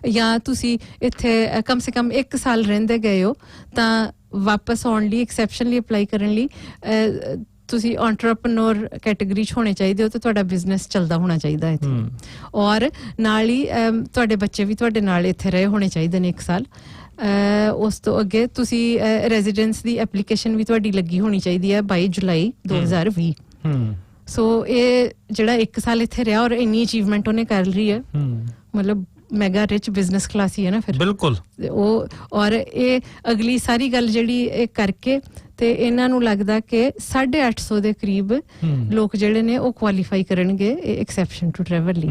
ਜਾਂ ਤੁਸੀਂ ਇੱਥੇ ਕਮ ਸੇ ਕਮ 1 ਸਾਲ ਰਹਿੰਦੇ ਗਏ ਹੋ ਤਾਂ ਵਾਪਸ ਆਉਣ ਲਈ ਐਕਸੈਪਸ਼ਨ ਲਈ ਅਪਲਾਈ ਕਰਨ ਲਈ ਤੁਸੀਂ ਐਂਟਰਪ੍ਰੈਨਿਓਰ ਕੈਟੇਗਰੀ 'ਚ ਹੋਣੇ ਚਾਹੀਦੇ ਹੋ ਤੇ ਤੁਹਾਡਾ ਬਿਜ਼ਨਸ ਚੱਲਦਾ ਹੋਣਾ ਚਾਹੀਦਾ ਇੱਥੇ, ਔਰ ਨਾਲ ਹੀ ਤੁਹਾਡੇ ਬੱਚੇ ਵੀ ਤੁਹਾਡੇ ਨਾਲ ਇੱਥੇ ਰਹੇ ਹੋਣੇ ਚਾਹੀਦੇ ਨੇ 1 ਸਾਲ। ਉਸ ਤੋਂ ਅੱਗੇ ਤੁਸੀਂ ਰੈਜ਼ੀਡੈਂਸ ਦੀ ਐਪਲੀਕੇਸ਼ਨ ਵੀ ਤੁਹਾਡੀ ਲੱਗੀ ਹੋਣੀ ਚਾਹੀਦੀ ਹੈ 22 ਜੁਲਾਈ 2020। ਸੋ ਇਹ ਜਿਹੜਾ 1 ਸਾਲ ਇੱਥੇ ਰਿਹਾ ਔਰ ਇੰਨੀ ਅਚੀਵਮੈਂਟ ਉਹਨੇ ਕਰ ਲਈ ਹੈ, ਮਤਲਬ ਮੈਗਾ ਰਿਚ ਬਿਜ਼ਨਸ ਕਲਾਸ ਹੀ ਹੈ ਨਾ ਫਿਰ ਬਿਲਕੁਲ ਉਹ। ਔਰ ਇਹ ਅਗਲੀ ਸਾਰੀ ਗੱਲ ਜਿਹੜੀ ਇਹ ਕਰਕੇ ਤੇ ਇਹਨਾਂ ਨੂੰ ਲੱਗਦਾ ਕਿ 850 ਦੇ ਕਰੀਬ ਲੋਕ ਜਿਹੜੇ ਨੇ ਉਹ ਕੁਆਲੀਫਾਈ ਕਰਨਗੇ ਐਕਸੈਪਸ਼ਨ ਟੂ ਟਰੈਵਲ ਲਈ।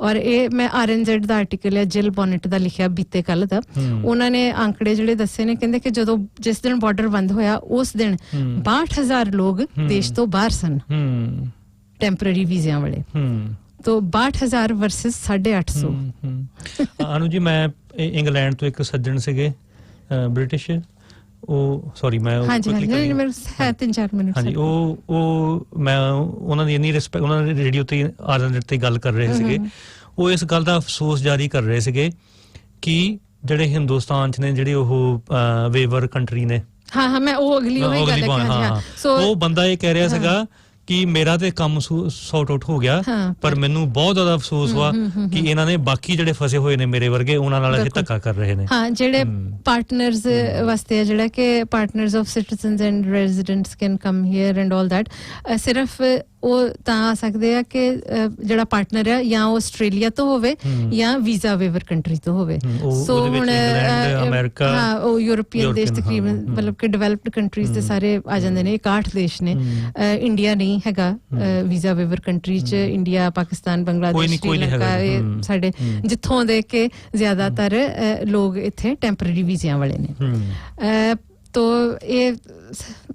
ਔਰ ਇਹ ਮੈਂ RNZ ਦਾ ਆਰਟੀਕਲ ਹੈ ਜਿਲ ਬੋਨਟ ਦਾ ਲਿਖਿਆ ਬੀਤੇ ਕੱਲ ਦਾ। ਉਹਨਾਂ ਨੇ ਆંકੜੇ ਜਿਹੜੇ ਦੱਸੇ ਨੇ, ਕਹਿੰਦੇ ਕਿ ਜਦੋਂ ਜਿਸ ਦਿਨ ਬਾਰਡਰ ਬੰਦ ਹੋਇਆ ਉਸ ਦਿਨ 62,000 ਲੋਕ ਦੇਸ਼ ਤੋਂ ਬਾਹਰ ਸਨ ਟੈਂਪਰੇਰੀ ਵੀਜ਼ਿਆਂ ਵਾਲੇ। ਤੋ 62,000 ਵਰਸਸ 850। ਅਨੂ ਜੀ ਮੈਂ ਇੰਗਲੈਂਡ ਤੋਂ ਇੱਕ ਸੱਜਣ ਸੀਗੇ ਬ੍ਰਿਟਿਸ਼, ਉਹ ਸੌਰੀ ਮੈਂ ਹਾਂਜੀ 3-4 ਮਿੰਟ ਹਾਂਜੀ ਉਹ ਮੈਂ ਉਹਨਾਂ ਦੀ ਇੰਨੀ ਰਿਸਪੈਕਟ, ਉਹਨਾਂ ਦੇ ਰੇਡੀਓ ਤੇ RNZ ਤੇ ਗੱਲ ਕਰ ਰਹੇ ਸੀਗੇ, ਉਹ ਇਸ ਗੱਲ ਦਾ ਅਫਸੋਸ ਜਾਰੀ ਕਰ ਰਹੇ ਸੀਗੇ ਕਿ ਜਿਹੜੇ ਹਿੰਦੁਸਤਾਨ 'ਚ ਨੇ ਜਿਹੜੇ ਉਹ ਵੇਵਰ ਕੰਟਰੀ ਨੇ। ਹਾਂ ਮੈਂ ਉਹ ਅਗਲੀ ਉਹੀ ਗੱਲ ਹੈ। ਸੋ ਉਹ ਬੰਦਾ ਇਹ ਕਹਿ ਰਿਹਾ ਸੀਗਾ ਕਿ ਮੇਰਾ ਤੇ ਕੰਮ ਸੌਟ ਆਊਟ ਹੋ ਗਿਆ, ਪਰ ਮੈਨੂੰ ਬਹੁਤ ਜ਼ਿਆਦਾ ਅਫਸੋਸ ਹੋਇਆ ਕਿ ਇਹਨਾਂ ਨੇ ਬਾਕੀ ਜਿਹੜੇ ਫਸੇ ਹੋਏ ਨੇ ਮੇਰੇ ਵਰਗੇ ਉਹਨਾਂ ਨਾਲ ਇਹ ਧੱਕਾ ਕਰ ਰਹੇ ਨੇ। ਹਾਂ ਜਿਹੜੇ ਪਾਰਟਨਰਸ ਵਾਸਤੇ ਜਿਹੜਾ ਕਿ partners of citizens and residents can come here and all that, ਸਿਰਫ ਉਹ ਤਾਂ ਆ ਸਕਦੇ ਆ ਕਿ ਜਿਹੜਾ ਪਾਰਟਨਰ ਆ ਜਾਂ ਉਹ ਆਸਟ੍ਰੇਲੀਆ ਤੋਂ ਹੋਵੇ ਜਾਂ ਵੀਜ਼ਾ ਵੇਵਰ ਕੰਟਰੀ ਤੋਂ ਹੋਵੇ। ਸੋ ਹੁਣ ਅਮਰੀਕਾ, ਹਾਂ ਉਹ ਯੂਰਪੀਅਨ ਦੇਸ਼ ਤਕਰੀਬਨ ਮਤਲਬ ਕਿ ਡਿਵੈਲਪਡ ਕੰਟਰੀਜ਼ ਦੇ ਸਾਰੇ ਆ ਜਾਂਦੇ ਨੇ। 61 ਦੇਸ਼ ਨੇ, ਇੰਡੀਆ ਨਹੀਂ ਹੈਗਾ ਵੀਜ਼ਾ ਵੇਵਰ ਕੰਟਰੀ 'ਚ। ਇੰਡੀਆ, ਪਾਕਿਸਤਾਨ, ਬੰਗਲਾਦੇਸ਼, ਸ਼੍ਰੀਲੰਕਾ ਇਹ ਸਾਡੇ ਜਿੱਥੋਂ ਦੇ ਕੇ ਜ਼ਿਆਦਾਤਰ ਲੋਕ ਇੱਥੇ ਟੈਂਪਰੇਰੀ ਵੀਜ਼ਿਆਂ ਵਾਲੇ ਨੇ। ਤੋ ਇਹ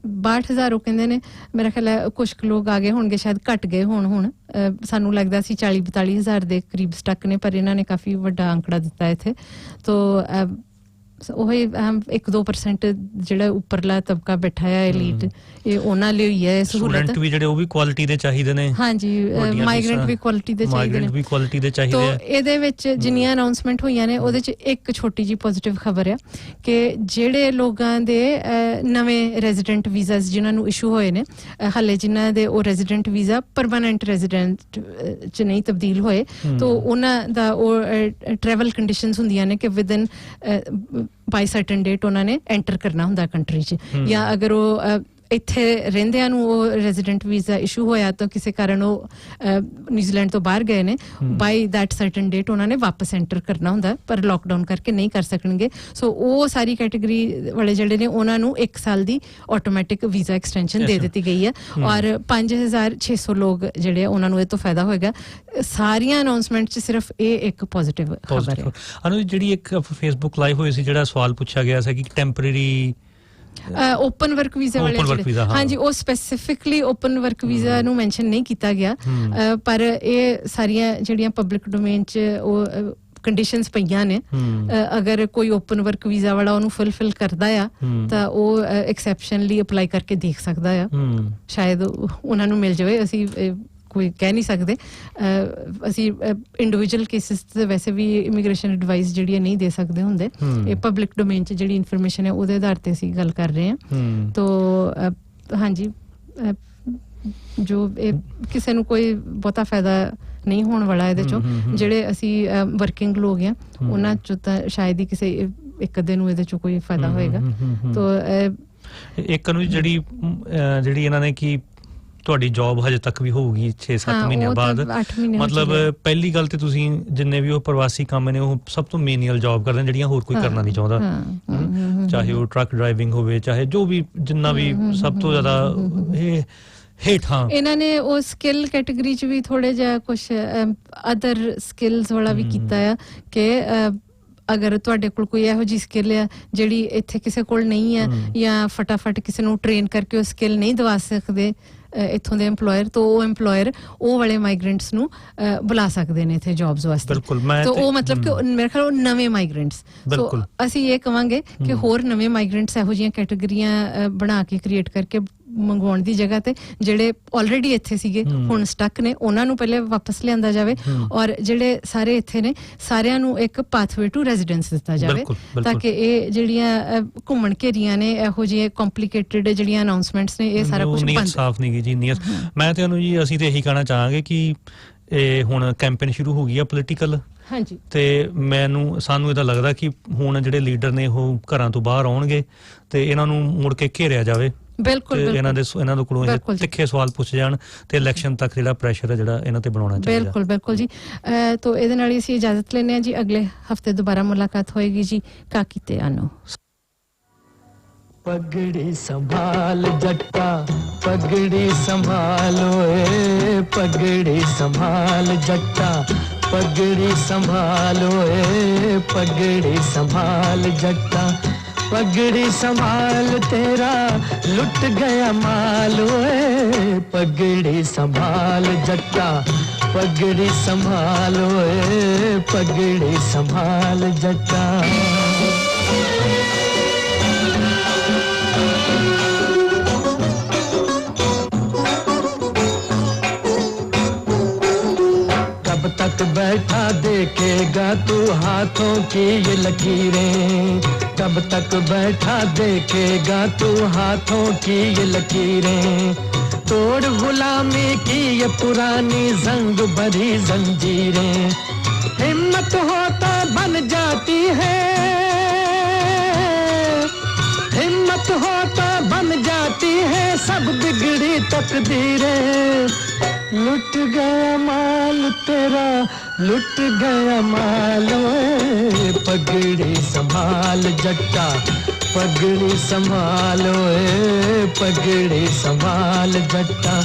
62,000 ਉਹ ਕਹਿੰਦੇ ਨੇ, ਮੇਰਾ ਖਿਆਲ ਹੈ ਕੁਝ ਲੋਕ ਆ ਗਏ ਹੋਣਗੇ, ਸ਼ਾਇਦ ਘਟ ਗਏ ਹੁਣ ਸਾਨੂੰ ਲੱਗਦਾ ਸੀ 40-42,000 ਦੇ ਕਰੀਬ ਸਟਕ ਨੇ, ਪਰ ਇਹਨਾਂ ਨੇ ਕਾਫੀ ਵੱਡਾ ਅੰਕੜਾ ਦਿੱਤਾ ਇੱਥੇ। ਤੋ ਉਹੀ 1-2% ਜਿਹੜਾ ਉੱਪਰਲਾ ਤਬਕਾ ਬੈਠਾ ਹੈ ਐਲੀਟ, ਇਹ ਉਹਨਾਂ ਲਈ ਹੀ ਹੈ ਸਹੂਲਤ ਵੀ ਜਿਹੜੇ ਉਹ ਵੀ ਕੁਆਲਿਟੀ ਦੇ ਚਾਹੀਦੇ ਨੇ। ਹਾਂਜੀ ਮਾਈਗ੍ਰੈਂਟ ਵੀ ਕੁਆਲਿਟੀ ਦੇ ਚਾਹੀਦੇ ਆ। ਇਹਦੇ ਵਿੱਚ ਜਿੰਨੀਆਂ ਅਨਾਉਂਸਮੈਂਟ ਹੋਈਆਂ ਨੇ ਉਹਦੇ 'ਚ ਇੱਕ ਛੋਟੀ ਜਿਹੀ ਪੋਜ਼ਿਟਿਵ ਖਬਰ ਆ ਕਿ ਜਿਹੜੇ ਲੋਕਾਂ ਦੇ ਨਵੇਂ ਰੈਜ਼ੀਡੈਂਟ ਵੀਜ਼ਾਸ ਜਿਨ੍ਹਾਂ ਨੂੰ ਇਸ਼ੂ ਹੋਏ ਨੇ ਹਾਲੇ, ਜਿਨ੍ਹਾਂ ਦੇ ਉਹ ਰੈਜ਼ੀਡੈਂਟ ਵੀਜ਼ਾ ਪਰਮਾਨੈਂਟ ਰੈਜ਼ੀਡੈਂਟ 'ਚ ਨਹੀਂ ਤਬਦੀਲ ਹੋਏ, ਤਾਂ ਉਹਨਾਂ ਦਾ ਉਹ ਟਰੈਵਲ ਕੰਡੀਸ਼ਨਸ ਹੁੰਦੀਆਂ ਨੇ ਕਿ ਵਿਦਨ ਬਾਈ ਸਰਟਨ ਡੇਟ ਉਹਨਾਂ ਨੇ ਐਂਟਰ ਕਰਨਾ ਹੁੰਦਾ ਕੰਟਰੀ 'ਚ, ਜਾਂ ਅਗਰ ਉਹ ਇੱਥੇ ਰਹਿੰਦਿਆਂ ਨੂੰ ਉਹ ਰੈਜ਼ੀਡੈਂਟ ਵੀਜ਼ਾ ਇਸ਼ੂ ਹੋਇਆ ਤਾਂ ਕਿਸੇ ਕਾਰਨ ਉਹ ਨਿਊਜ਼ੀਲੈਂਡ ਤੋਂ ਬਾਹਰ ਗਏ ਨੇ, ਬਾਈ ਦੈਟ ਸਰਟਨ ਡੇਟ ਉਹਨਾਂ ਨੇ ਵਾਪਸ ਐਂਟਰ ਕਰਨਾ ਹੁੰਦਾ, ਪਰ ਲੋਕਡਾਊਨ ਕਰਕੇ ਨਹੀਂ ਕਰ ਸਕਣਗੇ। ਸੋ ਉਹ ਸਾਰੀ ਕੈਟੇਗਰੀ ਵਾਲੇ ਜਿਹੜੇ ਨੇ ਉਹਨਾਂ ਨੂੰ 1 ਸਾਲ ਦੀ ਆਟੋਮੈਟਿਕ ਵੀਜ਼ਾ ਐਕਸਟੈਂਸ਼ਨ ਦੇ ਦਿੱਤੀ ਗਈ ਹੈ, ਔਰ 5,600 ਲੋਕ ਜਿਹੜੇ ਉਹਨਾਂ ਨੂੰ ਇਹ ਤੋਂ ਫਾਇਦਾ ਹੋਏਗਾ। ਸਾਰੀਆਂ ਅਨਾਉਂਸਮੈਂਟ 'ਚ ਸਿਰਫ ਇਹ ਇੱਕ ਪੋਜ਼ਿਟਿਵ ਖਬਰ ਹੈ। ਅਨੂ ਜਿਹੜੀ ਇੱਕ ਫੇਸਬੁੱਕ ਲਾਈਵ ਹੋਈ ਸੀ, ਜਿਹੜਾ ਸਵਾਲ ਪੁੱਛਿਆ ਗਿਆ ਸੀ ਕਿ ਟੈਂਪਰੇਰੀ ਓਪਨ ਵਰਕ ਵੀਜ਼ਾ ਵਾਲੇ, ਹਾਂਜੀ ਉਹ ਸਪੈਸੀਫਿਕਲੀ ਓਪਨ ਵਰਕ ਵੀਜ਼ਾ ਨੂੰ ਮੈਂਸ਼ਨ ਨਹੀਂ ਕੀਤਾ ਗਿਆ, ਪਰ ਇਹ ਸਾਰੀਆਂ ਜਿਹੜੀਆਂ ਪਬਲਿਕ ਡੋਮੇਨ 'ਚ ਉਹ ਕੰਡੀਸ਼ਨਸ ਪਈਆਂ ਨੇ। ਅਗਰ ਕੋਈ ਓਪਨ ਵਰਕ ਵੀਜ਼ਾ ਵਾਲਾ ਉਹਨੂੰ ਫੁਲਫਿਲ ਕਰਦਾ ਆ ਤਾਂ ਉਹ ਐਕਸੈਪਸ਼ਨ ਲਈ ਅਪਲਾਈ ਕਰਕੇ ਦੇਖ ਸਕਦਾ ਆ, ਸ਼ਾਇਦ ਉਹਨਾਂ ਨੂੰ ਮਿਲ ਜਾਵੇ। ਅਸੀਂ ਕੋਈ ਕਹਿ ਨਹੀਂ ਸਕਦੇ, ਅਸੀਂ ਇੰਡੀਵਿਜੂਅਲ ਕੇਸਿਸ ਤੇ ਵੈਸੇ ਵੀ ਇਮੀਗ੍ਰੇਸ਼ਨ ਐਡਵਾਈਸ ਜਿਹੜੀ ਨਹੀਂ ਦੇ ਸਕਦੇ ਹੁੰਦੇ। ਇਹ ਪਬਲਿਕ ਡੋਮੇਨ 'ਚ ਜਿਹੜੀ ਇਨਫੋਰਮੇਸ਼ਨ ਹੈ ਉਹਦੇ ਆਧਾਰ ਤੇ ਅਸੀਂ ਗੱਲ ਕਰ ਰਹੇ ਹਾਂ। ਤੋ ਹਾਂਜੀ, ਜੋ ਇਹ ਕਿਸੇ ਨੂੰ ਕੋਈ ਬਹੁਤਾ ਫਾਇਦਾ ਨਹੀਂ ਹੋਣ ਵਾਲਾ ਇਹਦੇ ਚੋਂ। ਜਿਹੜੇ ਅਸੀਂ ਵਰਕਿੰਗ ਲੋਕ ਆ ਉਹਨਾਂ ਚੋਂ ਤਾਂ ਸ਼ਾਇਦ ਹੀ ਕਿਸੇ ਇੱਕ ਅੱਧੇ ਨੂੰ ਇਹਦੇ ਚੋਂ ਕੋਈ ਫਾਇਦਾ ਹੋਏਗਾ। ਤੋ ਇੱਕ ਨੂੰ ਜਿਹੜੀ ਇਹਨਾਂ ਨੇ ਕਿ ਤੁਹਾਡੀ ਜੌਬ ਹਜੇ ਤੱਕ ਵੀ ਹੋਊਗੀ 6-7 ਮਹੀਨਿਆਂ ਬਾਅਦ, ਮਤਲਬ ਪਹਿਲੀ ਗੱਲ ਤੇ ਤੁਸੀਂ ਜਿੰਨੇ ਵੀ ਉਹ ਪ੍ਰਵਾਸੀ ਕੰਮ ਨੇ ਉਹ ਸਭ ਤੋਂ ਮੇਨੀਅਲ ਜੌਬ ਕਰਦੇ ਨੇ ਜਿਹੜੀਆਂ ਹੋਰ ਕੋਈ ਕਰਨਾ ਨਹੀਂ ਚਾਹੁੰਦਾ, ਚਾਹੇ ਉਹ ਟਰੱਕ ਡਰਾਈਵਿੰਗ ਹੋਵੇ, ਚਾਹੇ ਜੋ ਵੀ ਜਿੰਨਾ ਵੀ ਸਭ ਤੋਂ ਜ਼ਿਆਦਾ ਹੇਠਾਂ ਇਹਨਾਂ ਨੇ ਉਹ ਸਕਿੱਲ ਕੈਟੇਗਰੀ 'ਚ ਵੀ ਥੋੜੇ ਜਿਹਾ ਕੁਛ ਅਦਰ ਸਕਿੱਲਸ ਵਾਲਾ ਵੀ ਕੀਤਾ ਆ ਕਿ ਅਗਰ ਤੁਹਾਡੇ ਕੋਲ ਕੋਈ ਇਹੋ ਜਿਹੀ ਸਕਿੱਲ ਆ ਜਿਹੜੀ ਇੱਥੇ ਕਿਸੇ ਕੋਲ ਨਹੀਂ ਆ, ਜਾਂ ਫਟਾਫਟ ਕਿਸੇ ਨੂੰ ਟ੍ਰੇਨ ਕਰਕੇ ਉਹ ਸਕਿੱਲ ਨਹੀਂ ਦਵਾ ਸਕਦੇ ਇੱਥੋਂ ਦੇ EMPLOYER, ਤਾਂ ਉਹ EMPLOYER ਉਹ ਵਾਲੇ ਮਾਈਗ੍ਰੈਂਟਸ ਨੂੰ ਬੁਲਾ ਸਕਦੇ ਨੇ ਇੱਥੇ ਜੌਬਸ ਵਾਸਤੇ। ਤਾਂ ਉਹ ਮਤਲਬ ਕਿ ਮੇਰੇ ਖਿਆਲ ਉਹ ਨਵੇਂ ਮਾਈਗ੍ਰੈਂਟਸ, ਅਸੀਂ ਇਹ ਕਵਾਂਗੇ ਕਿ ਹੋਰ ਨਵੇਂ ਮਾਈਗ੍ਰੈਂਟਸ ਇਹੋ ਜਿਹੀਆਂ ਕੈਟੇਗਰੀਆਂ ਬਣਾ ਕੇ ਕ੍ਰੀਏਟ ਕਰਕੇ ਮੰਗਵਾਉਣ ਦੀ ਜਗ੍ਹਾ ਤੇ ਜਿਹੜੇ ਆਲਰੇਡੀ ਇੱਥੇ ਸੀਗੇ ਹੁਣ ਸਟਕ ਨੇ ਉਹਨਾਂ ਨੂੰ ਪਹਿਲੇ ਵਾਪਸ ਲਿਆਂਦਾ ਜਾਵੇ, ਔਰ ਜਿਹੜੇ ਸਾਰੇ ਇੱਥੇ ਨੇ ਸਾਰਿਆਂ ਨੂੰ ਇੱਕ ਪਾਥਵੇ ਟੂ ਰੈਜ਼ੀਡੈਂਸ ਦਿੱਤਾ ਜਾਵੇ, ਤਾਂ ਕਿ ਇਹ ਜਿਹੜੀਆਂ ਘੁੰਮਣ ਘੇਰੀਆਂ ਨੇ ਇਹੋ ਜਿਹੇ ਕੰਪਲਿਕੇਟਡ ਜਿਹੜੀਆਂ ਅਨਾਉਂਸਮੈਂਟਸ ਨੇ ਇਹ ਸਾਰਾ ਕੁਝ ਬੰਦ ਸਾਫ਼ ਨਹੀਂ ਗਈ ਜੀ ਨੀਅਤ। ਮੈਂ ਤੇ ਉਹਨੂੰ ਜੀ ਅਸੀਂ ਤੇ ਇਹੀ ਕਹਿਣਾ ਚਾਹਾਂਗੇ ਕਿ ਇਹ ਹੁਣ ਕੈਂਪੇਨ ਸ਼ੁਰੂ ਹੋ ਗਈ ਆ ਪੋਲੀਟੀਕਲ, ਹਾਂਜੀ, ਤੇ ਸਾਨੂੰ ਇਹਦਾ ਲੱਗਦਾ ਕਿ ਹੁਣ ਜਿਹੜੇ ਲੀਡਰ ਨੇ ਉਹ ਘਰਾਂ ਤੋਂ ਬਾਹਰ ਆਉਣਗੇ ਤੇ ਇਹਨਾਂ ਨੂੰ ਮੁੜ ਕੇ ਘੇਰਿਆ ਜਾਵੇ ਬਿਲਕੁਲ ਇਹਨਾਂ ਦੇ ਕੋਲੋਂ ਤਿੱਖੇ ਸਵਾਲ ਪੁੱਛੇ ਜਾਣ ਤੇ ਇਲੈਕਸ਼ਨ ਤੱਕ ਜਿਹੜਾ ਪ੍ਰੈਸ਼ਰ ਹੈ ਜਿਹੜਾ ਇਹਨਾਂ ਤੇ ਬਣਾਉਣਾ ਚਾਹੀਦਾ। ਬਿਲਕੁਲ ਬਿਲकुल ਜੀ। तो ਇਹਦੇ ਨਾਲ ਹੀ ਅਸੀਂ ਇਜਾਜ਼ਤ ਲੈਂਦੇ ਹਾਂ ਜੀ। ਅਗਲੇ ਹਫਤੇ ਦੁਬਾਰਾ ਮੁਲਾਕਾਤ ਹੋਏਗੀ ਜੀ। ਕਾਕੀਤੇ ਆਨੋ। पगड़ी संभाल जट्टा पगड़ी संभालो पगड़ी संभाल जट्टा पगड़ी संभालो पगड़ी संभाल जट्टा पगड़ी संभाल तेरा लुट गया माल पगड़ी संभाल जट्टा पगड़ी संभालो पगड़ी संभाल जट्टा। तक बैठा देखेगा तू हाथों की ये लकीरें कब तक बैठा देखेगा तू हाथों की ये लकीरें तोड़ गुलामी की ये पुरानी जंग भरी जंजीरें हिम्मत हो तो बन जाती है हिम्मत हो तो बन जाती है सब बिगड़ी तकदीरें लुट गया माल तेरा लुट गया माल पगड़ी संभाल जट्टा पगड़ी संभालो पगड़ी संभाल जट्टा।